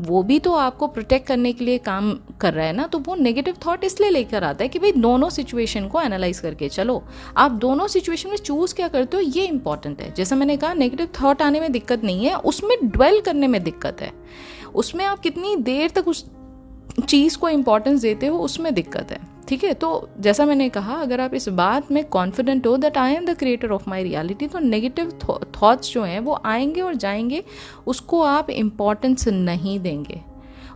वो भी तो आपको प्रोटेक्ट करने के लिए काम कर रहा है ना, तो वो नेगेटिव थॉट इसलिए लेकर आता है कि भाई दोनों सिचुएशन को एनालाइज करके चलो। आप दोनों सिचुएशन में चूज़ क्या करते हो ये इंपॉर्टेंट है। जैसा मैंने कहा, नेगेटिव थॉट आने में दिक्कत नहीं है, उसमें ड्वेल करने में दिक्कत है। उसमें आप कितनी देर तक उस चीज़ को इंपॉर्टेंस देते हो उसमें दिक्कत है। ठीक है, तो जैसा मैंने कहा, अगर आप इस बात में कॉन्फिडेंट हो that I am the creator of my reality, तो नेगेटिव थॉट्स जो हैं वो आएंगे और जाएंगे, उसको आप इम्पॉर्टेंस नहीं देंगे,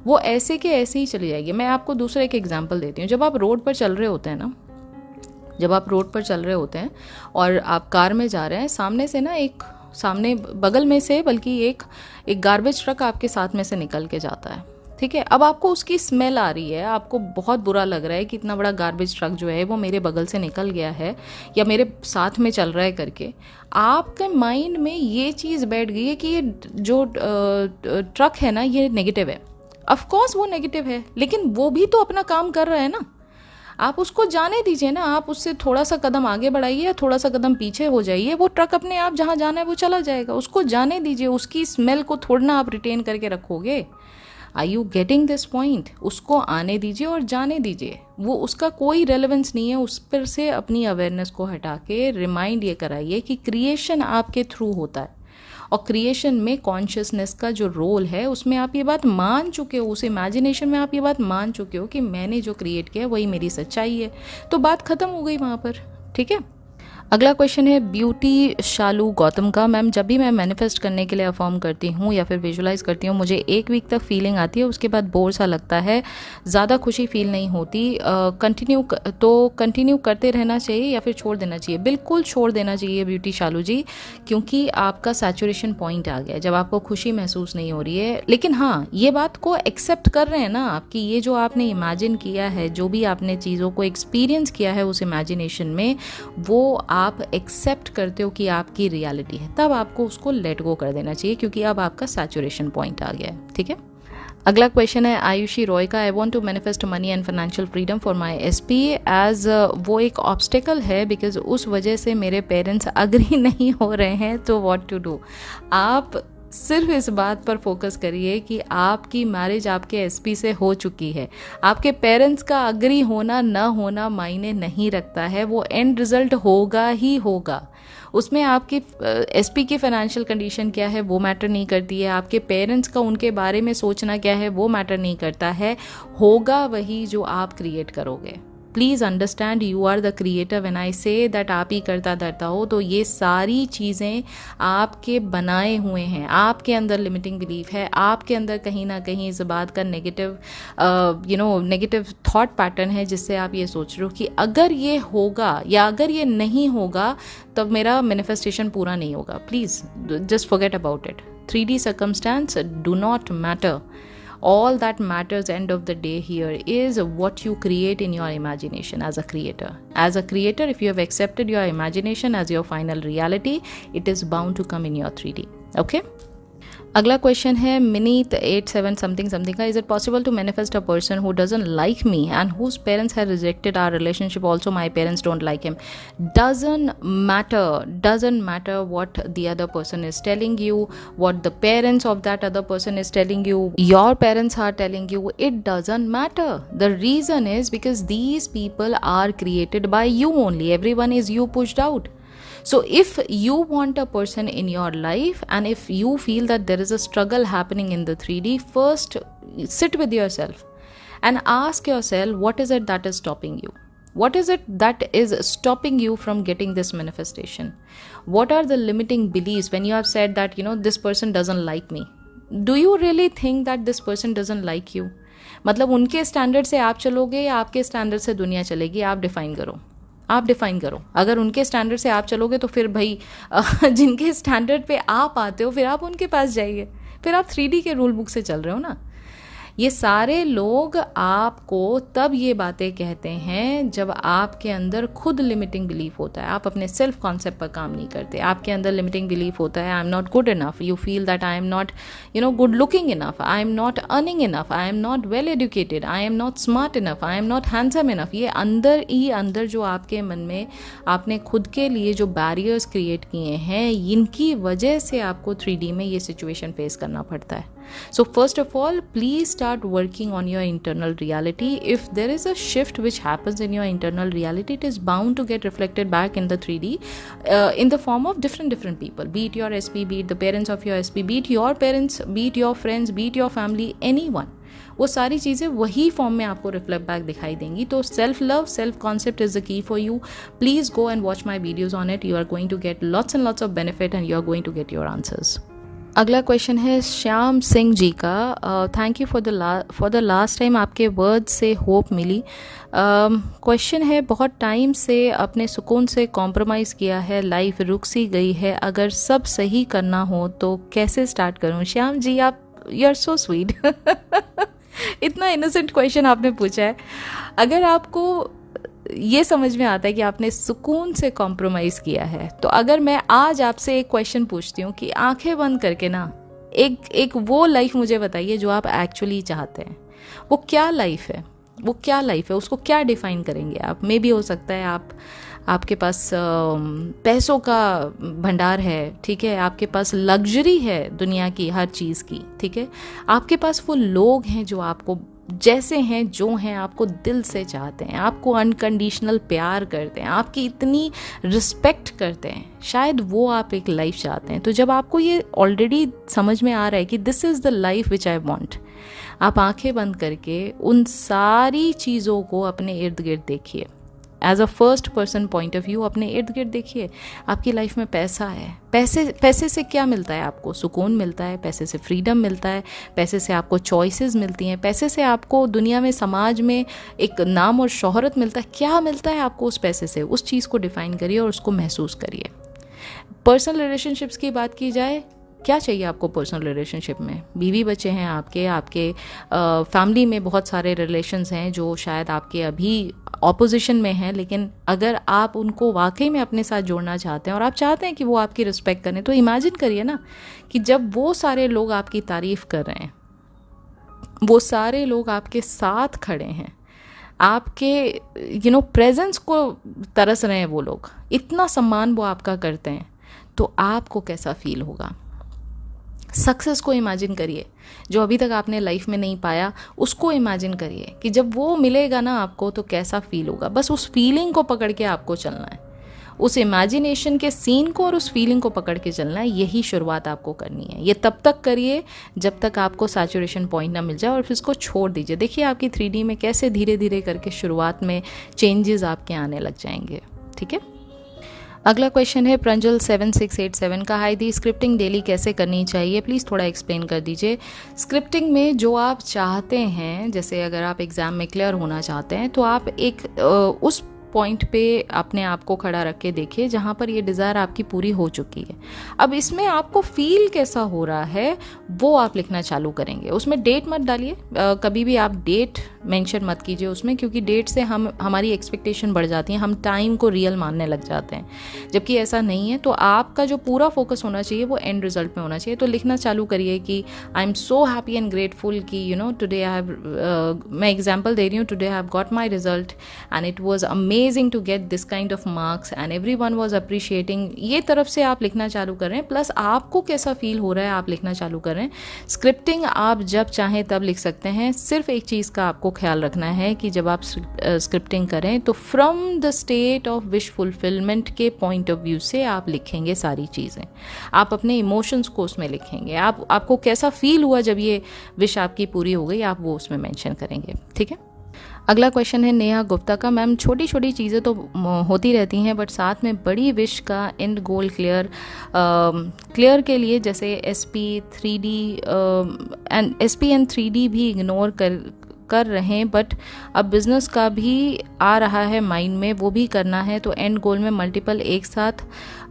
वो ऐसे के ऐसे ही चली जाएगी। मैं आपको दूसरा एक एग्जांपल देती हूँ। जब आप रोड पर चल रहे होते हैं ना, जब आप रोड पर चल रहे होते हैं और आप कार में जा रहे हैं, सामने से ना सामने बगल में से बल्कि एक गार्बेज ट्रक आपके साथ में से निकल के जाता है। ठीक है, अब आपको उसकी स्मेल आ रही है, आपको बहुत बुरा लग रहा है कि इतना बड़ा गार्बेज ट्रक जो है वो मेरे बगल से निकल गया है या मेरे साथ में चल रहा है करके आपके माइंड में ये चीज़ बैठ गई है कि ये जो ट्रक है ना ये नेगेटिव है। ऑफ कोर्स वो नेगेटिव है, लेकिन वो भी तो अपना काम कर रहा है ना। आप उसको जाने दीजिए ना, आप उससे थोड़ा सा कदम आगे बढ़ाइए या थोड़ा सा कदम पीछे हो जाइए, वो ट्रक अपने आप जहाँ जाना है वो चला जाएगा। उसको जाने दीजिए, उसकी स्मेल को थोड़ा ना आप रिटेन करके रखोगे। Are you getting this point? उसको आने दीजिए और जाने दीजिए, वो उसका कोई रेलेवेंस नहीं है। उस पर से अपनी अवेयरनेस को हटा के रिमाइंड ये कराइए कि क्रिएशन आपके थ्रू होता है, और क्रिएशन में कॉन्शियसनेस का जो रोल है उसमें आप ये बात मान चुके हो, उस इमेजिनेशन में आप ये बात मान चुके हो कि मैंने जो क्रिएट किया वही मेरी सच्चाई है, तो बात खत्म हो गई वहाँ पर। ठीक है, अगला क्वेश्चन है ब्यूटी शालू गौतम का। मैम, जब भी मैं मैनिफेस्ट करने के लिए अफॉर्म करती हूँ या फिर विजुलाइज करती हूँ, मुझे एक वीक तक फीलिंग आती है, उसके बाद बोर सा लगता है, ज़्यादा खुशी फील नहीं होती। कंटिन्यू करते रहना चाहिए या फिर छोड़ देना चाहिए? बिल्कुल छोड़ देना चाहिए ब्यूटी शालू जी, क्योंकि आपका सैचुरेशन पॉइंट आ गया जब आपको खुशी महसूस नहीं हो रही है। लेकिन हाँ, ये बात को एक्सेप्ट कर रहे हैं ना आपकी, ये जो आपने इमेजिन किया है, जो भी आपने चीज़ों को एक्सपीरियंस किया है उस इमेजिनेशन में, वो आप एक्सेप्ट करते हो कि आपकी रियलिटी है, तब आपको उसको लेट गो कर देना चाहिए, क्योंकि अब आपका सैचुरेशन पॉइंट आ गया है। ठीक है, अगला क्वेश्चन है आयुषी रॉय का। I want to manifest money and financial freedom for my SP as वो एक ऑब्स्टिकल है बिकॉज उस वजह से मेरे पेरेंट्स अग्री नहीं हो रहे हैं, तो व्हाट टू डू? आप सिर्फ इस बात पर फोकस करिए कि आपकी मैरिज आपके एसपी से हो चुकी है। आपके पेरेंट्स का अग्री होना ना होना मायने नहीं रखता है, वो एंड रिजल्ट होगा ही होगा। उसमें आपकी एसपी की फाइनेंशियल कंडीशन क्या है वो मैटर नहीं करती है, आपके पेरेंट्स का उनके बारे में सोचना क्या है वो मैटर नहीं करता है। होगा वही जो आप क्रिएट करोगे। Please understand, you are the creator. When I say that आप ही करता धरता हो, तो ये सारी चीज़ें आपके बनाए हुए हैं, आपके अंदर लिमिटिंग बिलीफ है, आपके अंदर कहीं ना कहीं इस बात का नेगेटिव थॉट पैटर्न है, जिससे आप ये सोच रहे हो कि अगर ये होगा या अगर ये नहीं होगा तब मेरा मैनिफेस्टेशन पूरा नहीं होगा। Please just forget about it. 3D circumstance do not matter. All that matters end of the day here is what you create in your imagination as a creator. As a creator, if you have accepted your imagination as your final reality, it is bound to come in your 3D. Okay? अगला question है Mineet 87 something something का। Is it possible to manifest a person who doesn't like me and whose parents have rejected our relationship, also my parents don't like him? doesn't matter what the other person is telling you, what the parents of that other person is telling you, your parents are telling you, it doesn't matter. The reason is because these people are created by you only. Everyone is you pushed out. So if you want a person in your life and if you feel that there is a struggle happening in the 3D, first sit with yourself and ask yourself, what is it that is stopping you? What is it that is stopping you from getting this manifestation? What are the limiting beliefs when you have said that, this person doesn't like me? Do you really think that this person doesn't like you? मतलब उनके standard से आप चलोगे या आपके standard से दुनिया चलेगी? आप डिफाइन करो, आप डिफाइन करो। अगर उनके स्टैंडर्ड से आप चलोगे तो फिर भाई जिनके स्टैंडर्ड पे आप आते हो फिर आप उनके पास जाइए, फिर आप 3D के रूल बुक से चल रहे हो ना। ये सारे लोग आपको तब ये बातें कहते हैं जब आपके अंदर खुद लिमिटिंग बिलीफ होता है, आप अपने सेल्फ कॉन्सेप्ट पर काम नहीं करते, आपके अंदर लिमिटिंग बिलीफ होता है, I am not good enough, you feel that I am not good looking enough, I am not earning enough, I am not well educated, I am not smart enough, I am not handsome enough. ये अंदर ही अंदर जो आपके मन में आपने खुद के लिए जो बैरियर्स क्रिएट किए हैं, इनकी वजह से आपको 3D में ये सिचुएशन फेस करना पड़ता है। So first of all, please start working on your internal reality. If there is a shift which happens in your internal reality, it is bound to get reflected back in the 3D in the form of different people. Be it your SP, be it the parents of your SP, be it your parents, be it your friends, be it your family, anyone. वो सारी चीज़ें वही form में आपको reflect back दिखाई देंगी। तो self love, self concept is the key for you. Please go and watch my videos on it. You are going to get lots and lots of benefit and you are going to get your answers. अगला question है श्याम सिंह जी का। Thank you for the last time, आपके word से hope मिली। Question है, बहुत time से अपने सुकून से कॉम्प्रोमाइज़ किया है, लाइफ रुक सी गई है, अगर सब सही करना हो तो कैसे स्टार्ट करूं? श्याम जी, आप यू आर सो स्वीट। इतना इनोसेंट क्वेश्चन आपने पूछा है। अगर आपको ये समझ में आता है कि आपने सुकून से कॉम्प्रोमाइज़ किया है, तो अगर मैं आज आपसे एक क्वेश्चन पूछती हूँ कि आंखें बंद करके ना एक वो लाइफ मुझे बताइए जो आप एक्चुअली चाहते हैं। वो क्या लाइफ है? वो क्या लाइफ है? उसको क्या डिफाइन करेंगे आप? मे बी हो सकता है आपके पास पैसों का भंडार है, ठीक है, आपके पास लग्जरी है दुनिया की हर चीज़ की, ठीक है, आपके पास वो लोग हैं जो आपको जैसे हैं जो हैं आपको दिल से चाहते हैं, आपको अनकंडीशनल प्यार करते हैं, आपकी इतनी रिस्पेक्ट करते हैं, शायद वो आप एक लाइफ चाहते हैं। तो जब आपको ये ऑलरेडी समझ में आ रहा है कि this is the life which I want, आप आंखें बंद करके उन सारी चीज़ों को अपने इर्द गिर्द देखिए। As a first person point of view अपने इर्द गिर्द देखिए। आपकी लाइफ में पैसा है, पैसे से क्या मिलता है? आपको सुकून मिलता है, पैसे से फ्रीडम मिलता है, पैसे से आपको चॉइसेस मिलती हैं, पैसे से आपको दुनिया में, समाज में एक नाम और शोहरत मिलता है। क्या मिलता है आपको उस पैसे से? उस चीज़ को डिफाइन करिए और उसको महसूस करिए। पर्सनल रिलेशनशिप्स की बात की जाए, क्या चाहिए आपको पर्सनल रिलेशनशिप में? बीवी बच्चे हैं आपके फैमिली में बहुत सारे रिलेशंस हैं जो शायद आपके अभी ऑपोजिशन में हैं, लेकिन अगर आप उनको वाकई में अपने साथ जोड़ना चाहते हैं और आप चाहते हैं कि वो आपकी रिस्पेक्ट करें, तो इमेजिन करिए ना कि जब वो सारे लोग आपकी तारीफ़ कर रहे हैं, वो सारे लोग आपके साथ खड़े हैं, आपके प्रेजेंस को तरस रहे हैं, वो लोग इतना सम्मान वो आपका करते हैं, तो आपको कैसा फील होगा? सक्सेस को इमेजिन करिए, जो अभी तक आपने लाइफ में नहीं पाया, उसको इमेजिन करिए कि जब वो मिलेगा ना आपको तो कैसा फील होगा। बस उस फीलिंग को पकड़ के आपको चलना है, उस इमेजिनेशन के सीन को और उस फीलिंग को पकड़ के चलना है। यही शुरुआत आपको करनी है। ये तब तक करिए जब तक आपको सैचुरेशन पॉइंट ना मिल जाए और फिर इसको छोड़ दीजिए। देखिए आपकी 3D में कैसे धीरे धीरे करके शुरुआत में चेंजेस आपके आने लग जाएंगे। ठीक है। अगला क्वेश्चन है प्रंजल 7687 का। हाय दी, स्क्रिप्टिंग डेली कैसे करनी चाहिए, प्लीज़ थोड़ा एक्सप्लेन कर दीजिए। स्क्रिप्टिंग में जो आप चाहते हैं, जैसे अगर आप एग्ज़ाम में क्लियर होना चाहते हैं तो आप एक उस पॉइंट पे अपने आप को खड़ा रख के देखिए जहाँ पर ये डिज़ायर आपकी पूरी हो चुकी है। अब इसमें आपको फील कैसा हो रहा है वो आप लिखना चालू करेंगे। उसमें डेट मत डालिए, कभी भी आप डेट मेंशन मत कीजिए उसमें, क्योंकि डेट से हमारी एक्सपेक्टेशन बढ़ जाती है, हम टाइम को रियल मानने लग जाते हैं, जबकि ऐसा नहीं है। तो आपका जो पूरा फोकस होना चाहिए वो एंड रिजल्ट में होना चाहिए। तो लिखना चालू करिए कि I am so happy and grateful कि टुडे आई हैव, मैं एग्जाम्पल दे रही हूँ, today I have got my result and it was amazing to get this kind of marks and everyone was appreciating. ये तरफ से आप लिखना चालू कर रहे हैं, प्लस आपको कैसा फील हो रहा है आप लिखना चालू कर रहे हैं। स्क्रिप्टिंग आप जब चाहें तब लिख सकते हैं। सिर्फ एक चीज़ का आपको ख्याल रखना है कि जब आप स्क्रिप्टिंग करें तो from the state of wish fulfilment के पॉइंट ऑफ व्यू से आप लिखेंगे सारी चीज़ें। आप अपने इमोशंस को उसमें लिखेंगे, आपको कैसा फील हुआ जब ये विश आपकी पूरी हो गई, आप वो उसमें मेंशन करेंगे। ठीक है। अगला क्वेश्चन है नेहा गुप्ता का। मैम, छोटी छोटी चीज़ें तो होती रहती हैं, बट साथ में बड़ी विश का एंड गोल क्लियर के लिए, जैसे SP 3D and SP and 3D भी इग्नोर कर रहे हैं, बट अब बिजनेस का भी आ रहा है माइंड में, वो भी करना है, तो एंड गोल में मल्टीपल एक साथ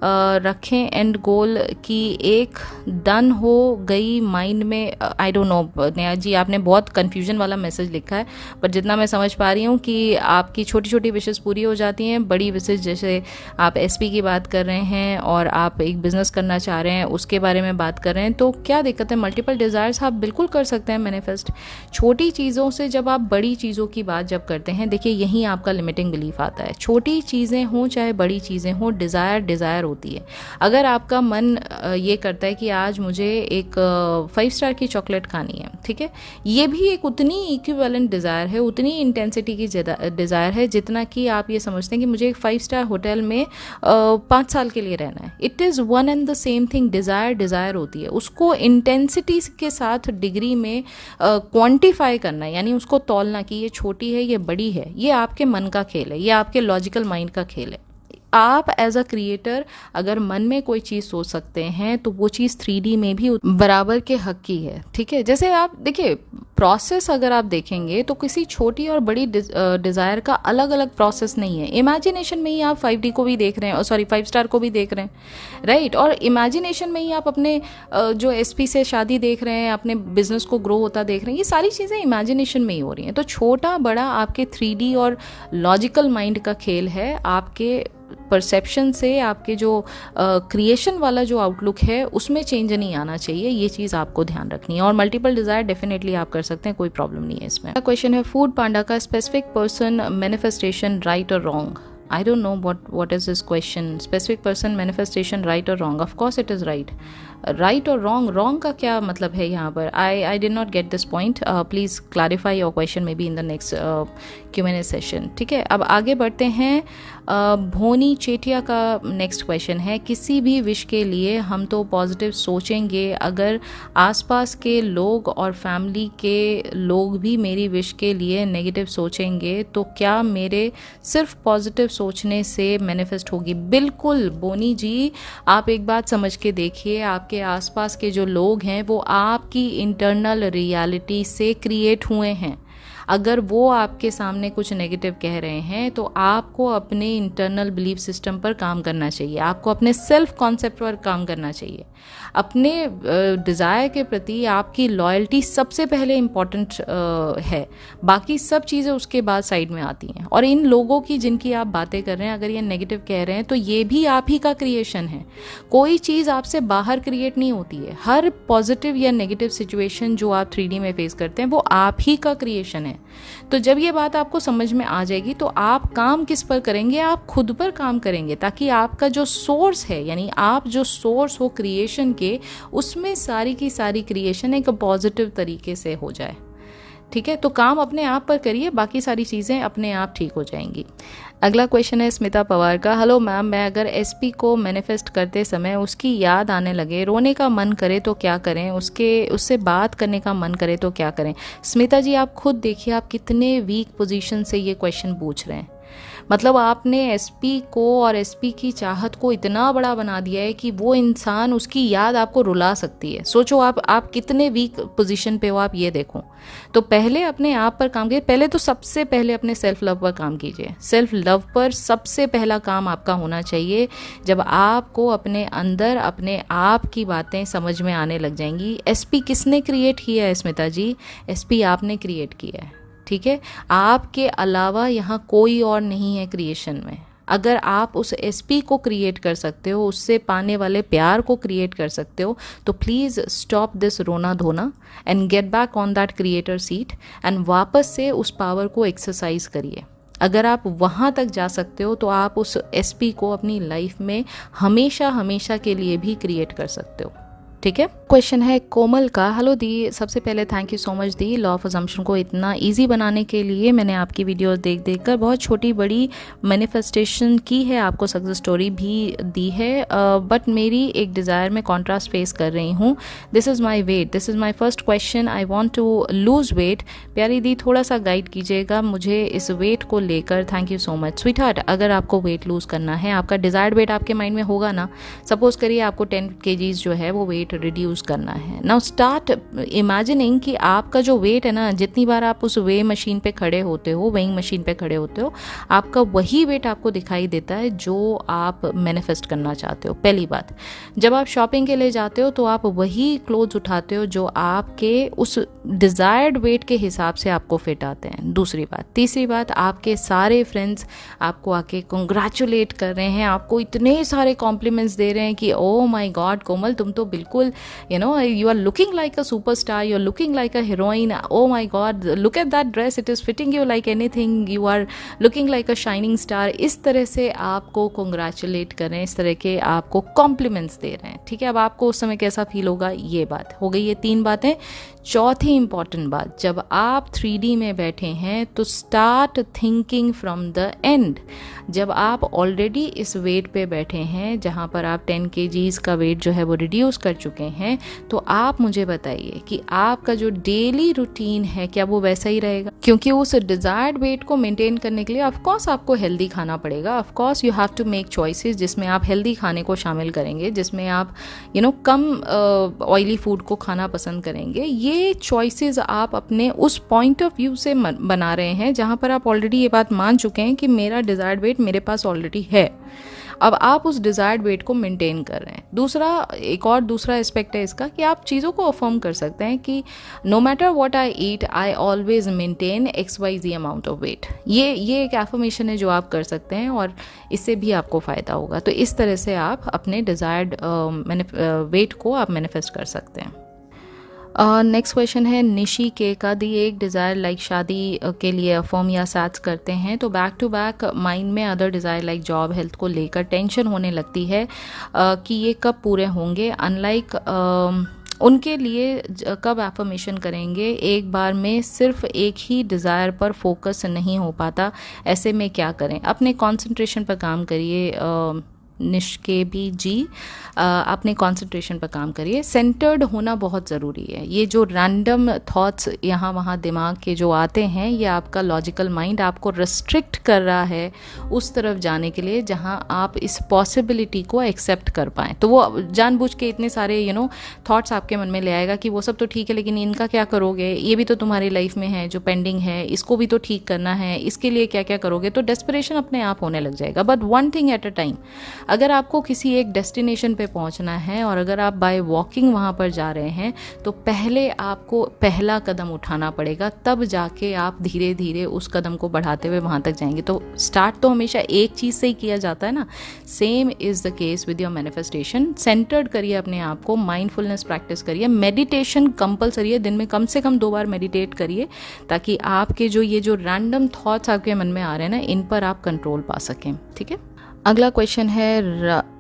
रखें। एंड गोल की एक डन हो गई माइंड में, I don't know Neha ji, आपने बहुत कन्फ्यूजन वाला मैसेज लिखा है, पर जितना मैं समझ पा रही हूँ कि आपकी छोटी छोटी विशेष पूरी हो जाती हैं, बड़ी विशेष जैसे आप एसपी की बात कर रहे हैं और आप एक बिजनेस करना चाह रहे हैं उसके बारे में बात कर रहे हैं, तो क्या दिक्कत है? मल्टीपल डिज़ायर्स आप बिल्कुल कर सकते हैं मैनिफेस्ट। छोटी चीज़ों से जब आप बड़ी चीज़ों की बात जब करते हैं, देखिए यहीं आपका लिमिटिंग बिलीफ आता है। छोटी चीज़ें हों चाहे बड़ी चीज़ें हों, डिज़ायर होती है। अगर आपका मन ये करता है कि आज मुझे एक 5 स्टार की चॉकलेट खानी है, ठीक है, ये भी एक उतनी इक्विवेलेंट डिज़ायर है, उतनी इंटेंसिटी की डिज़ायर है जितना कि आप ये समझते हैं कि मुझे एक 5 स्टार होटल में 5 साल के लिए रहना है। It is one and the same thing. Desire होती है, उसको इंटेंसिटी के साथ डिग्री में क्वांटिफाई करना, यानी उसको तौलना कि ये छोटी है ये बड़ी है, ये आपके मन का खेल है, ये आपके लॉजिकल माइंड का खेल है। आप एज अ क्रिएटर अगर मन में कोई चीज़ सोच सकते हैं तो वो चीज़ 3D में भी बराबर के हक की है, ठीक है। जैसे आप देखिए प्रोसेस अगर आप देखेंगे तो किसी छोटी और बड़ी डिज़ायर का अलग अलग प्रोसेस नहीं है। इमेजिनेशन में ही आप 5D को भी देख रहे हैं, और सॉरी 5 स्टार को भी देख रहे हैं, राइट। और इमेजिनेशन में ही आप अपने जो एसपी से शादी देख रहे हैं, अपने बिजनेस को ग्रो होता देख रहे हैं, ये सारी चीज़ें इमेजिनेशन में ही हो रही हैं। तो छोटा बड़ा आपके 3D और लॉजिकल माइंड का खेल है। आपके परसेप्शन से आपके जो क्रिएशन वाला जो आउटलुक है उसमें चेंज नहीं आना चाहिए, ये चीज़ आपको ध्यान रखनी है। और मल्टीपल डिज़ायर डेफिनेटली आप कर सकते हैं, कोई प्रॉब्लम नहीं है इसमें। क्वेश्चन है फूड पांडा का स्पेसिफिक पर्सन मैनिफेस्टेशन राइट और wrong. I don't know what is this question. Specific person manifestation right or wrong? Of course it is right. Right or wrong? Wrong का क्या मतलब है यहाँ पर? I did not get this point. Please clarify your question maybe in the next Q&A session. ठीक है, अब आगे बढ़ते हैं। भोनी चेटिया का नेक्स्ट क्वेश्चन है, किसी भी विश के लिए हम तो पॉजिटिव सोचेंगे, अगर आसपास के लोग और फैमिली के लोग भी मेरी विश के लिए नेगेटिव सोचेंगे तो क्या मेरे सिर्फ पॉजिटिव सोचने से मैनिफेस्ट होगी? बिल्कुल बोनी जी, आप एक बात समझ के देखिए, आपके आसपास के जो लोग हैं वो आपकी इंटरनल रियलिटी से क्रिएट हुए हैं। अगर वो आपके सामने कुछ नेगेटिव कह रहे हैं तो आपको अपने इंटरनल बिलीफ सिस्टम पर काम करना चाहिए, आपको अपने सेल्फ कॉन्सेप्ट पर काम करना चाहिए। अपने डिज़ायर के प्रति आपकी लॉयल्टी सबसे पहले इम्पॉर्टेंट है, बाकी सब चीज़ें उसके बाद साइड में आती हैं। और इन लोगों की जिनकी आप बातें कर रहे हैं, अगर ये नेगेटिव कह रहे हैं तो ये भी आप ही का क्रिएशन है। कोई चीज़ आपसे बाहर क्रिएट नहीं होती है। हर पॉजिटिव या नेगेटिव सिचुएशन जो आप 3D में फेस करते हैं वो आप ही का क्रिएशन है। तो जब ये बात आपको समझ में आ जाएगी तो आप काम किस पर करेंगे? आप खुद पर काम करेंगे, ताकि आपका जो सोर्स है, यानी आप जो सोर्स हो क्रिएशन के, उसमें सारी की सारी क्रिएशन एक पॉजिटिव तरीके से हो जाए। ठीक है, तो काम अपने आप पर करिए, बाकी सारी चीज़ें अपने आप ठीक हो जाएंगी। अगला क्वेश्चन है स्मिता पवार का, हेलो मैम, मैं अगर एसपी को मैनिफेस्ट करते समय उसकी याद आने लगे, रोने का मन करे तो क्या करें? उससे बात करने का मन करे तो क्या करें? स्मिता जी, आप खुद देखिए आप कितने वीक पोजीशन से ये क्वेश्चन पूछ रहे हैं। मतलब आपने एसपी को और एसपी की चाहत को इतना बड़ा बना दिया है कि वो इंसान, उसकी याद आपको रुला सकती है। सोचो आप कितने वीक पोजीशन पे हो, आप ये देखो। तो पहले अपने आप पर काम कीजिए। पहले तो सबसे पहले अपने सेल्फ लव पर काम कीजिए। सेल्फ लव पर सबसे पहला काम आपका होना चाहिए। जब आपको अपने अंदर अपने आप की बातें समझ में आने लग जाएंगी। एसपी किसने क्रिएट किया है स्मिता जी? एसपी आपने क्रिएट किया है, ठीक है। आपके अलावा यहाँ कोई और नहीं है क्रिएशन में। अगर आप उस एसपी को क्रिएट कर सकते हो, उससे पाने वाले प्यार को क्रिएट कर सकते हो, तो प्लीज़ स्टॉप दिस रोना धोना and get back on that creator seat and वापस से उस पावर को एक्सरसाइज करिए। अगर आप वहाँ तक जा सकते हो तो आप उस एसपी को अपनी लाइफ में हमेशा हमेशा के लिए भी क्रिएट कर सकते हो, ठीक है। क्वेश्चन है कोमल का, हेलो दी, सबसे पहले thank you so much the, law of assumption को इतना इजी बनाने के लिए। मैंने आपकी वीडियोस देख कर बहुत छोटी बड़ी मैनिफेस्टेशन की है, आपको सक्सेस स्टोरी भी दी है, बट मेरी एक डिज़ायर में कॉन्ट्रास्ट फेस कर रही हूँ। This is my weight, this is my first question, I want to lose weight. प्यारी दी, थोड़ा सा गाइड कीजिएगा मुझे इस वेट को लेकर। Thank you so much sweet heart. अगर आपको वेट लूज़ करना है, आपका डिज़ायर्ड वेट आपके माइंड में होगा ना। सपोज करिए आपको 10 kgs जो है वो वेट वेट रिड्यूस करना है। नाउ स्टार्ट इमेजिनिंग कि आपका जो वेट है ना, जितनी बार आप उस वेइंग मशीन पे खड़े होते हो, आपका वही वेट आपको दिखाई देता है जो आप मैनिफेस्ट करना चाहते हो। पहली बात, जब आप शॉपिंग के लिए जाते हो तो आप वही क्लोथ्स उठाते हो जो आपके उस डिज़ायर्ड वेट के हिसाब से आपको फिट आते हैं। दूसरी बात। तीसरी बात, आपके सारे फ्रेंड्स आपको आके कंग्रेचुलेट कर रहे हैं, आपको इतने सारे कॉम्प्लीमेंट्स दे रहे हैं कि ओ माय गॉड कोमल, तुम तो बिल्कुल you are looking like a superstar, you are looking like a heroine, oh my God look at that dress, it is fitting you like anything, you are looking like a shining star. इस तरह से आपको congratulate कर रहे हैं, इस तरह के आपको कॉम्प्लीमेंट्स दे रहे हैं। ठीक है, अब आपको उस समय कैसा फील होगा, ये बात हो गई। ये 3 बातें। चौथी इंपॉर्टेंट बात, जब आप 3D में बैठे हैं तो start thinking from the end. जब आप ऑलरेडी इस वेट पे बैठे हैं जहाँ पर आप 10 kgs का वेट जो है वो रिड्यूस कर चुके हैं, तो आप मुझे बताइए कि आपका जो डेली रूटीन है क्या वो वैसा ही रहेगा? क्योंकि उस डिज़ायर्ड वेट को मेंटेन करने के लिए ऑफकोर्स आपको हेल्दी खाना पड़ेगा। Of course you have to make choices जिसमें आप हेल्दी खाने को शामिल करेंगे, जिसमें आप कम ऑयली फूड को खाना पसंद करेंगे। ये चॉइसेस आप अपने उस पॉइंट ऑफ व्यू से बना रहे हैं जहाँ पर आप ऑलरेडी ये बात मान चुके हैं कि मेरा डिज़ायर्ड वेट मेरे पास ऑलरेडी है। अब आप उस डिज़ायर्ड वेट को मेंटेन कर रहे हैं। एक और दूसरा एस्पेक्ट है इसका कि आप चीज़ों को अफर्म कर सकते हैं कि no matter what I eat I always maintain XYZ amount of weight. ये एक एफर्मेशन है जो आप कर सकते हैं और इससे भी आपको फ़ायदा होगा। तो इस तरह से आप अपने डिज़ायर्ड वेट को आप मैनिफेस्ट कर सकते हैं। नेक्स्ट क्वेश्चन है निशी के का, दी एक डिज़ायर लाइक शादी के लिए अफर्म या सैट्स करते हैं तो बैक टू बैक माइंड में other desire like job health को लेकर टेंशन होने लगती है कि ये कब पूरे होंगे। अनलाइक उनके लिए कब एफर्मेशन करेंगे, एक बार में सिर्फ एक ही डिज़ायर पर फोकस नहीं हो पाता, ऐसे में क्या करें? अपने कंसंट्रेशन पर काम करिए निष्केबी जी, अपने कंसंट्रेशन पर काम करिए। सेंटर्ड होना बहुत ज़रूरी है। ये जो रैंडम थॉट्स यहाँ वहाँ दिमाग के जो आते हैं, ये आपका लॉजिकल माइंड आपको रिस्ट्रिक्ट कर रहा है उस तरफ जाने के लिए जहाँ आप इस पॉसिबिलिटी को एक्सेप्ट कर पाएँ। तो वो जानबूझ के इतने सारे थॉट्स आपके मन में ले आएगा कि वो सब तो ठीक है लेकिन इनका क्या करोगे, ये भी तो तुम्हारी लाइफ में है जो पेंडिंग है, इसको भी तो ठीक करना है, इसके लिए क्या क्या करोगे। तो डेस्परेशन अपने आप होने लग जाएगा। But one thing at a time. अगर आपको किसी एक डेस्टिनेशन पे पहुंचना है और अगर आप बाय वॉकिंग वहाँ पर जा रहे हैं तो पहले आपको पहला कदम उठाना पड़ेगा, तब जाके आप धीरे धीरे उस कदम को बढ़ाते हुए वहाँ तक जाएंगे। तो स्टार्ट तो हमेशा एक चीज़ से ही किया जाता है ना। Same is the case with your manifestation. Centred करिए अपने आप को, माइंडफुलनेस प्रैक्टिस करिए, मेडिटेशन कंपलसरी है, दिन में कम से कम 2 बार मेडिटेट करिए ताकि आपके ये जो रैंडम थॉट्स आपके मन में आ रहे हैं ना, इन पर आप कंट्रोल पा सकें। ठीक है। अगला क्वेश्चन है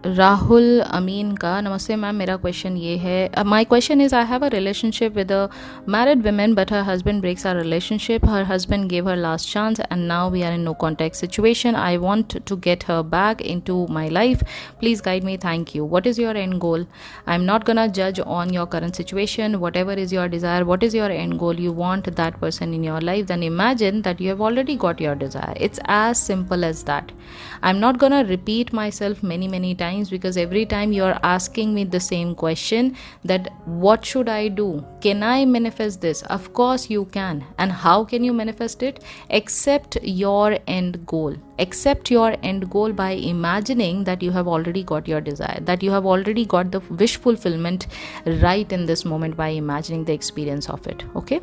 राहुल अमीन का। नमस्ते मैम, मेरा क्वेश्चन ये है, my question is I have a relationship with a married women but her husband breaks our relationship. Her husband gave her last chance and now we are in no contact situation. I want to get her back into my life. Please guide me. Thank you. What is your end goal? I'm not gonna judge on your current situation. Whatever is your desire, what is your end goal? You want that person in your life, then imagine that you have already got your desire. It's as simple as that. I'm not gonna repeat myself many times because every time you're asking me the same question that what should I do, can I manifest this? Of course you can. And how can you manifest it? Accept your end goal. Accept your end goal by imagining that you have already got your desire, that you have already got the wish fulfillment right in this moment by imagining the experience of it. Okay.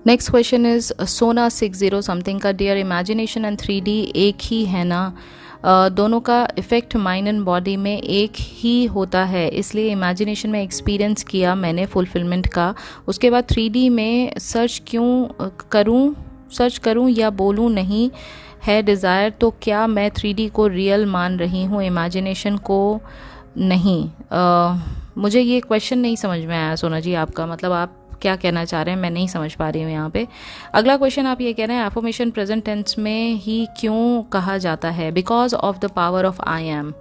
Next question is सोना 60 something का, dear imagination and 3D एक ही है ना? दोनों का effect mind and body में एक ही होता है, इसलिए इमेजिनेशन में एक्सपीरियंस किया मैंने फुलफिलमेंट का, उसके बाद 3D में सर्च करूं या बोलूं नहीं है डिज़ायर, तो क्या मैं 3D को रियल मान रही हूं, इमेजिनेशन को नहीं? मुझे ये क्वेश्चन नहीं समझ में आया सोना जी आपका। मतलब आप क्या कहना चाह रहे हैं, मैं नहीं समझ पा रही हूँ यहाँ पे। अगला क्वेश्चन आप ये कह रहे हैं एफर्मेशन प्रेजेंट टेंस में ही क्यों कहा जाता है? Because of the power of I am.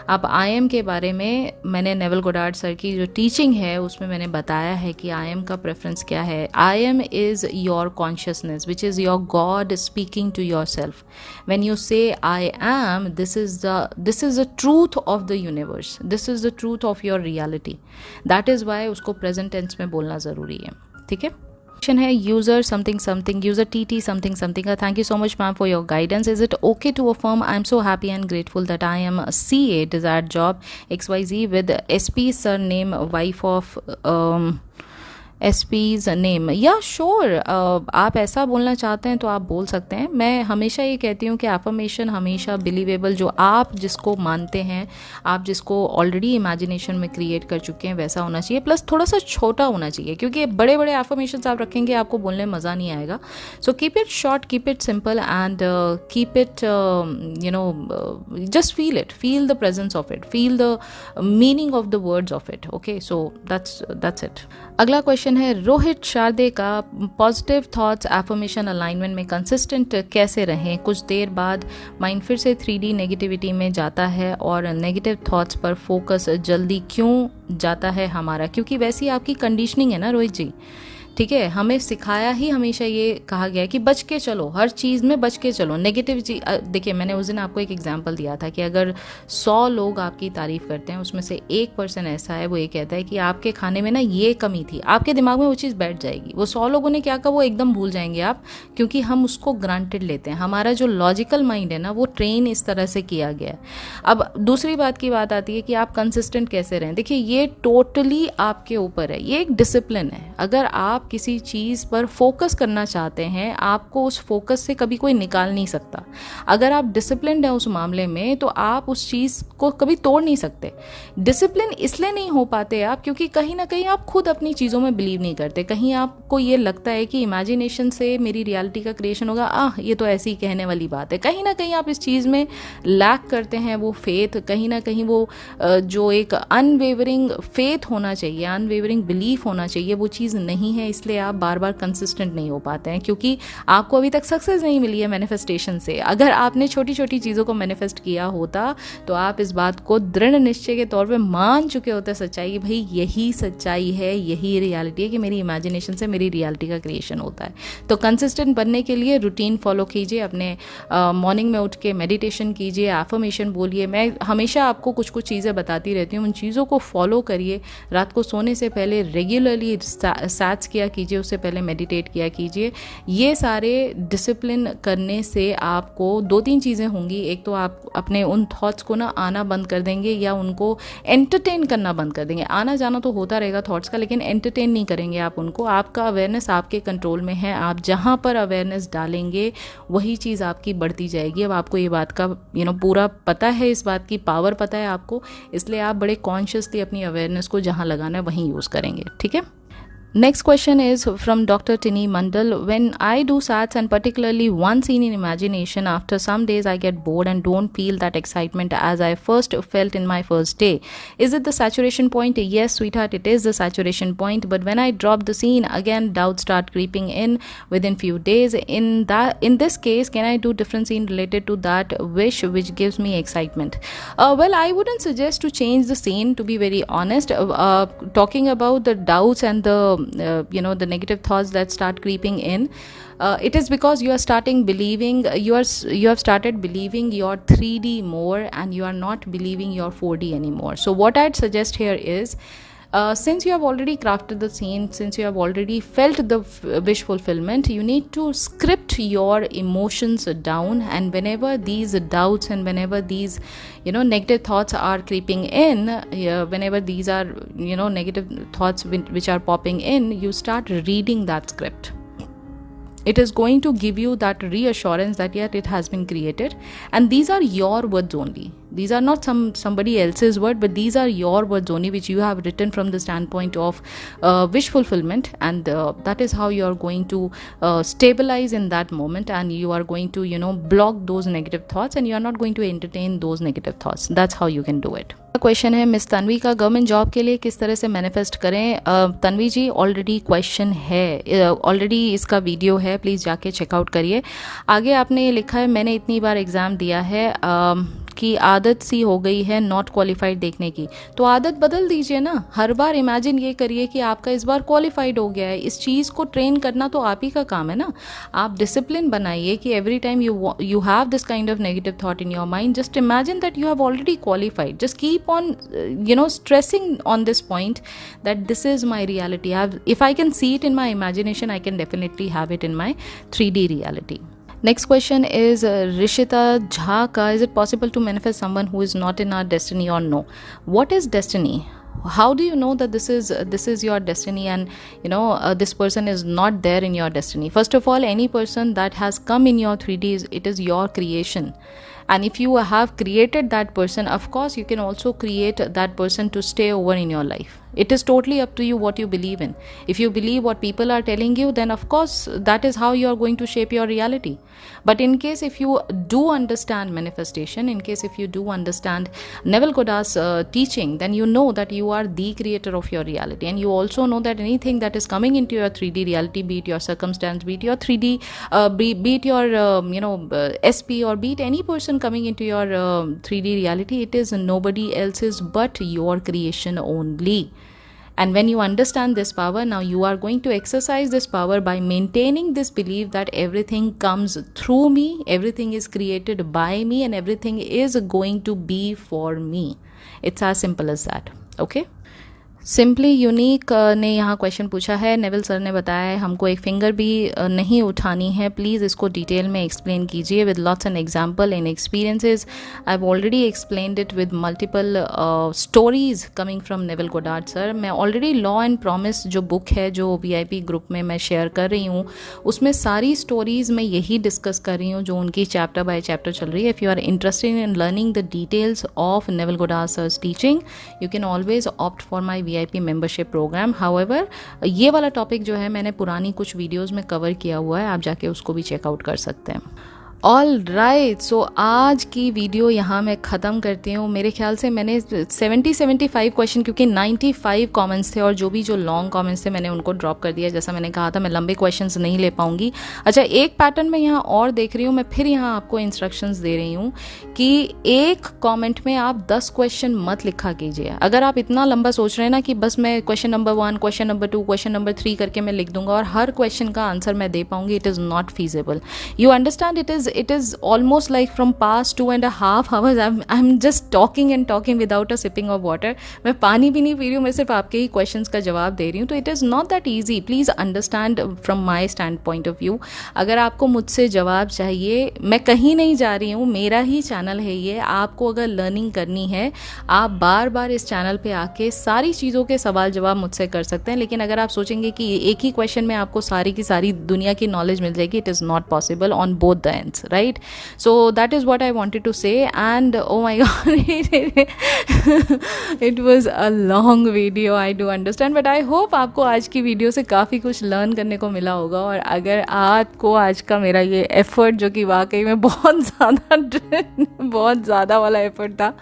अब आई एम के बारे में मैंने नेवल गोडार्ड सर की जो टीचिंग है उसमें मैंने बताया है कि आई एम का प्रेफरेंस क्या है। I am is your consciousness which is your god speaking to your self. When you say I am, this is the truth of the universe, this is the truth of your reality. That is why उसको present tense में बोलना ज़रूरी है। ठीक है। Question है user something something, user T something something का thank you so much ma'am for your guidance. Is it okay to affirm I am so happy and grateful that I am CA desired job XYZ with SP surname, wife of SP's name? या sure, आप ऐसा बोलना चाहते हैं तो आप बोल सकते हैं। मैं हमेशा ये कहती हूँ कि एफर्मेशन हमेशा बिलीवेबल, जो आप जिसको मानते हैं, आप जिसको ऑलरेडी इमेजिनेशन में क्रिएट कर चुके हैं वैसा होना चाहिए, प्लस थोड़ा सा छोटा होना चाहिए, क्योंकि बड़े बड़े एफर्मेशन आप रखेंगे आपको बोलने में मज़ा नहीं आएगा। So keep it short, keep it simple and keep it just feel the presence of it, feel the meaning of the words of it. Okay, so that's it. अगला क्वेश्चन है रोहित शारदे का, पॉजिटिव थॉट्स एफर्मेशन अलाइनमेंट में consistent कैसे रहें? कुछ देर बाद mind फिर से 3D नेगेटिविटी में जाता है और नेगेटिव थॉट्स पर फोकस जल्दी क्यों जाता है हमारा? क्योंकि वैसी आपकी कंडीशनिंग है ना रोहित जी। ठीक है, हमें सिखाया ही हमेशा ये कहा गया है कि बच के चलो, हर चीज़ में बच के चलो। नेगेटिव चीज, देखिए मैंने उस दिन आपको एक एग्जांपल दिया था कि अगर 100 लोग आपकी तारीफ़ करते हैं, उसमें से 1% ऐसा है वो ये कहता है कि आपके खाने में ना ये कमी थी, आपके दिमाग में वो चीज़ बैठ जाएगी। वो 100 लोगों ने क्या कहा वो एकदम भूल जाएंगे आप, क्योंकि हम उसको ग्रांटेड लेते हैं। हमारा जो लॉजिकल माइंड है ना वो ट्रेन इस तरह से किया गया है। अब दूसरी बात की बात आती है कि आप कंसिस्टेंट कैसे रहें। देखिए ये टोटली आपके ऊपर है, ये एक डिसिप्लिन है। अगर आप किसी चीज़ पर फोकस करना चाहते हैं, आपको उस फोकस से कभी कोई निकाल नहीं सकता। अगर आप डिसिप्लिन्ड हैं उस मामले में तो आप उस चीज़ को कभी तोड़ नहीं सकते। डिसिप्लिन इसलिए नहीं हो पाते आप क्योंकि कहीं ना कहीं आप खुद अपनी चीज़ों में बिलीव नहीं करते। कहीं आपको ये लगता है कि इमेजिनेशन से मेरी रियलिटी का क्रिएशन होगा, ये तो ऐसी कहने वाली बात है। कहीं ना कहीं आप इस चीज़ में लैक करते हैं वो फेथ, कहीं ना कहीं वो जो एक अनवेवरिंग फेथ होना चाहिए, अनवेवरिंग बिलीफ होना चाहिए, वो चीज़ नहीं है। इसलिए आप बार बार कंसिस्टेंट नहीं हो पाते हैं क्योंकि आपको अभी तक सक्सेस नहीं मिली है मैनिफेस्टेशन से। अगर आपने छोटी छोटी चीज़ों को मैनिफेस्ट किया होता तो आप इस बात को दृढ़ निश्चय के तौर पे मान चुके होते सच्चाई, भाई यही सच्चाई है, यही रियलिटी है कि मेरी इमेजिनेशन से मेरी रियलिटी का क्रिएशन होता है। तो कंसिस्टेंट बनने के लिए रूटीन फॉलो कीजिए, अपने मॉर्निंग में उठ के मेडिटेशन कीजिए, एफर्मेशन बोलिए। मैं हमेशा आपको कुछ कुछ चीज़ें बताती रहती हूँ, उन चीज़ों को फॉलो करिए। रात को सोने से पहले रेगुलरली सैट्स किया कीजिए, उससे पहले मेडिटेट किया कीजिए। ये सारे डिसिप्लिन करने से आपको 2-3 चीज़ें होंगी। एक तो आप अपने उन थॉट्स को ना आना बंद कर देंगे या उनको एंटरटेन करना बंद कर देंगे। आना जाना तो होता रहेगा थॉट्स का, लेकिन एंटरटेन नहीं करेंगे आप उनको। आपका अवेयरनेस आपके कंट्रोल में है, आप जहाँ पर अवेयरनेस डालेंगे वही चीज़ आपकी बढ़ती जाएगी। अब आपको ये बात का पूरा पता है, इस बात की पावर पता है आपको, इसलिए आप बड़े कॉन्शियसली अपनी अवेयरनेस को जहाँ लगाना है वहीं यूज़ करेंगे। ठीक है। Next question is from Dr. Tini Mandal. When I do SATs and particularly one scene in imagination, after some days I get bored and don't feel that excitement as I first felt in my first day. Is it the saturation point? Yes, sweetheart, it is the saturation point. But when I drop the scene, again doubts start creeping in within few days. In this case, can I do different scene related to that wish which gives me excitement? Well, I wouldn't suggest to change the scene, to be very honest. Talking about the doubts and the negative thoughts that start creeping in, it is because you are starting believing, you have started believing your 3D more and you are not believing your 4D anymore. So what I'd suggest here is, since you have already crafted the scene, since you have already felt the wish fulfillment, you need to script your emotions down. And whenever these doubts and whenever these negative thoughts are creeping in, whenever these are negative thoughts which are popping in, you start reading that script. It is going to give you that reassurance that yet it has been created, and these are your words only. These are not somebody else's word, but these are your words only, which you have written from the standpoint of wish fulfillment, and that is how you are going to stabilize in that moment, and you are going to block those negative thoughts, and you are not going to entertain those negative thoughts. That's how you can do it. Question है miss Tanvi का, government job के लिए किस तरह से manifest करें? तन्वी जी, already question है, already इसका वीडियो है, प्लीज़ जाके चेकआउट करिए। आगे आपने ये लिखा है, मैंने इतनी बार एग्ज़ाम दिया है कि आदत सी हो गई है नॉट क्वालिफाइड देखने की। तो आदत बदल दीजिए ना, हर बार इमेजिन ये करिए कि आपका इस बार क्वालिफाइड हो गया है। इस चीज़ को ट्रेन करना तो आप ही का काम है ना। आप डिसिप्लिन बनाइए कि every time you have this kind of negative thought in your mind, just imagine that you have already qualified. Just keep on stressing on this point that this is my reality. If I can see it in my imagination, I can definitely have it in my 3D reality. Next question is Rishita Jha ka, is it possible to manifest someone who is not in our destiny or no? What is destiny? How do you know that this is your destiny, and this person is not there in your destiny? First of all, any person that has come in your 3D, it is your creation. And if you have created that person, of course you can also create that person to stay over in your life. It is totally up to you what you believe in. If you believe what people are telling you, then of course that is how you are going to shape your reality. But in case if you do understand manifestation, in case if you do understand Neville Goddard's teaching, then you know that you are the creator of your reality, and you also know that anything that is coming into your 3D reality, be it your circumstance, be it your 3D, be it your SP, or be it any person coming into your 3D reality, it is nobody else's but your creation only. And when you understand this power, now you are going to exercise this power by maintaining this belief that everything comes through me, everything is created by me, and everything is going to be for me. It's as simple as that. Okay? Simply unique ने यहाँ question पूछा है, Neville sir ने बताया है हमको एक finger भी नहीं उठानी है, प्लीज़ इसको डिटेल में एक्सप्लेन कीजिए with lots and example and experiences. I have already explained it with multiple stories coming from Neville Goddard sir. मैं ऑलरेडी लॉ एंड प्रॉमिस जो बुक है, जो VIP ग्रुप में मैं शेयर कर रही हूँ, उसमें सारी स्टोरीज़ मैं यही डिस्कस कर रही हूँ जो उनकी चैप्टर बाय चैप्टर चल रही है। If you are interested in learning the details of Neville Goddard sir's teaching, you can always opt for my VIP membership program. However ये वाला टॉपिक जो है मैंने पुरानी कुछ वीडियोस में कवर किया हुआ है, आप जाके उसको भी चेकआउट कर सकते हैं। ऑल राइट, सो आज की वीडियो यहाँ मैं ख़त्म करती हूँ। मेरे ख्याल से मैंने 75 क्वेश्चन, क्योंकि 95 कमेंट्स थे और जो लॉन्ग कमेंट्स थे मैंने उनको ड्रॉप कर दिया। जैसा मैंने कहा था, मैं लंबे क्वेश्चंस नहीं ले पाऊँगी। अच्छा, एक पैटर्न मैं यहाँ और देख रही हूँ, मैं फिर यहाँ आपको इंस्ट्रक्शंस दे रही हूँ कि एक कॉमेंट में आप 10 क्वेश्चन मत लिखा कीजिए। अगर आप इतना लंबा सोच रहे हैं ना कि बस मैं question number 1, question number 2, question number 3 करके मैं लिख दूंगा और हर क्वेश्चन का आंसर मैं दे पाऊँगी, it is not feasible. You understand, it is almost like from past 2.5 hours I'm just talking and talking without a sipping of water. मैं पानी भी नहीं पी रही हूँ, मैं सिर्फ आपके ही क्वेश्चंस का जवाब दे रही हूँ। तो it is not that easy. Please understand from my standpoint of view. अगर आपको मुझसे जवाब चाहिए, मैं कहीं नहीं जा रही हूँ, मेरा ही चैनल है ये। आपको अगर लर्निंग करनी है, आप बार बार इस चैनल पे आके सारी चीज़ों के सवाल जवाब मुझसे कर सकते हैं। लेकिन अगर आप सोचेंगे कि एक ही क्वेश्चन में आपको सारी की सारी दुनिया की नॉलेज मिल जाएगी, it is not possible on both the ends, right? So that is what I wanted to say, and oh my god, it was a long video, I do understand, but I hope आपको आज की video से काफ़ी कुछ learn करने को मिला होगा। और अगर आपको आज का मेरा ये एफर्ट, जो कि वाकई में बहुत ज़्यादा वाला एफर्ट था,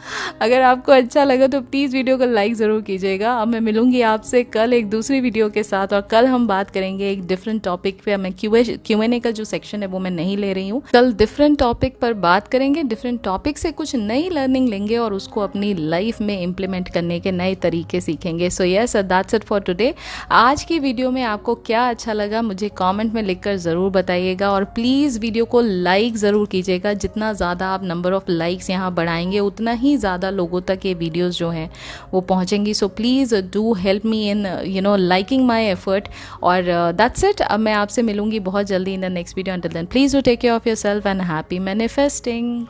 अगर आपको अच्छा लगा तो प्लीज़ वीडियो को लाइक ज़रूर कीजिएगा। अब मैं मिलूँगी आपसे कल एक दूसरी वीडियो के साथ, और कल हम बात करेंगे एक डिफरेंट टॉपिक पे। मैं Q&A का जो सेक्शन है वो मैं नहीं ले रही हूँ। कल डिफरेंट टॉपिक पर बात करेंगे, डिफरेंट टॉपिक से कुछ नई लर्निंग लेंगे और उसको अपनी लाइफ में इम्प्लीमेंट करने के नए तरीके सीखेंगे। So yes, that's it for today. आज की वीडियो में आपको क्या अच्छा लगा मुझे कमेंट में लिखकर ज़रूर बताइएगा, और प्लीज़ वीडियो को लाइक ज़रूर कीजिएगा। जितना ज़्यादा आप नंबर ऑफ़ लाइक्स यहाँ बढ़ाएंगे, उतना ही ज़्यादा लोगों तक ये वीडियोज़ जो हैं वो पहुँचेंगी। So please do help me in liking my effort. और दैट्स इट। अब मैं आपसे मिलूंगी बहुत जल्दी in the next video. Until then please do take care of your self and happy manifesting.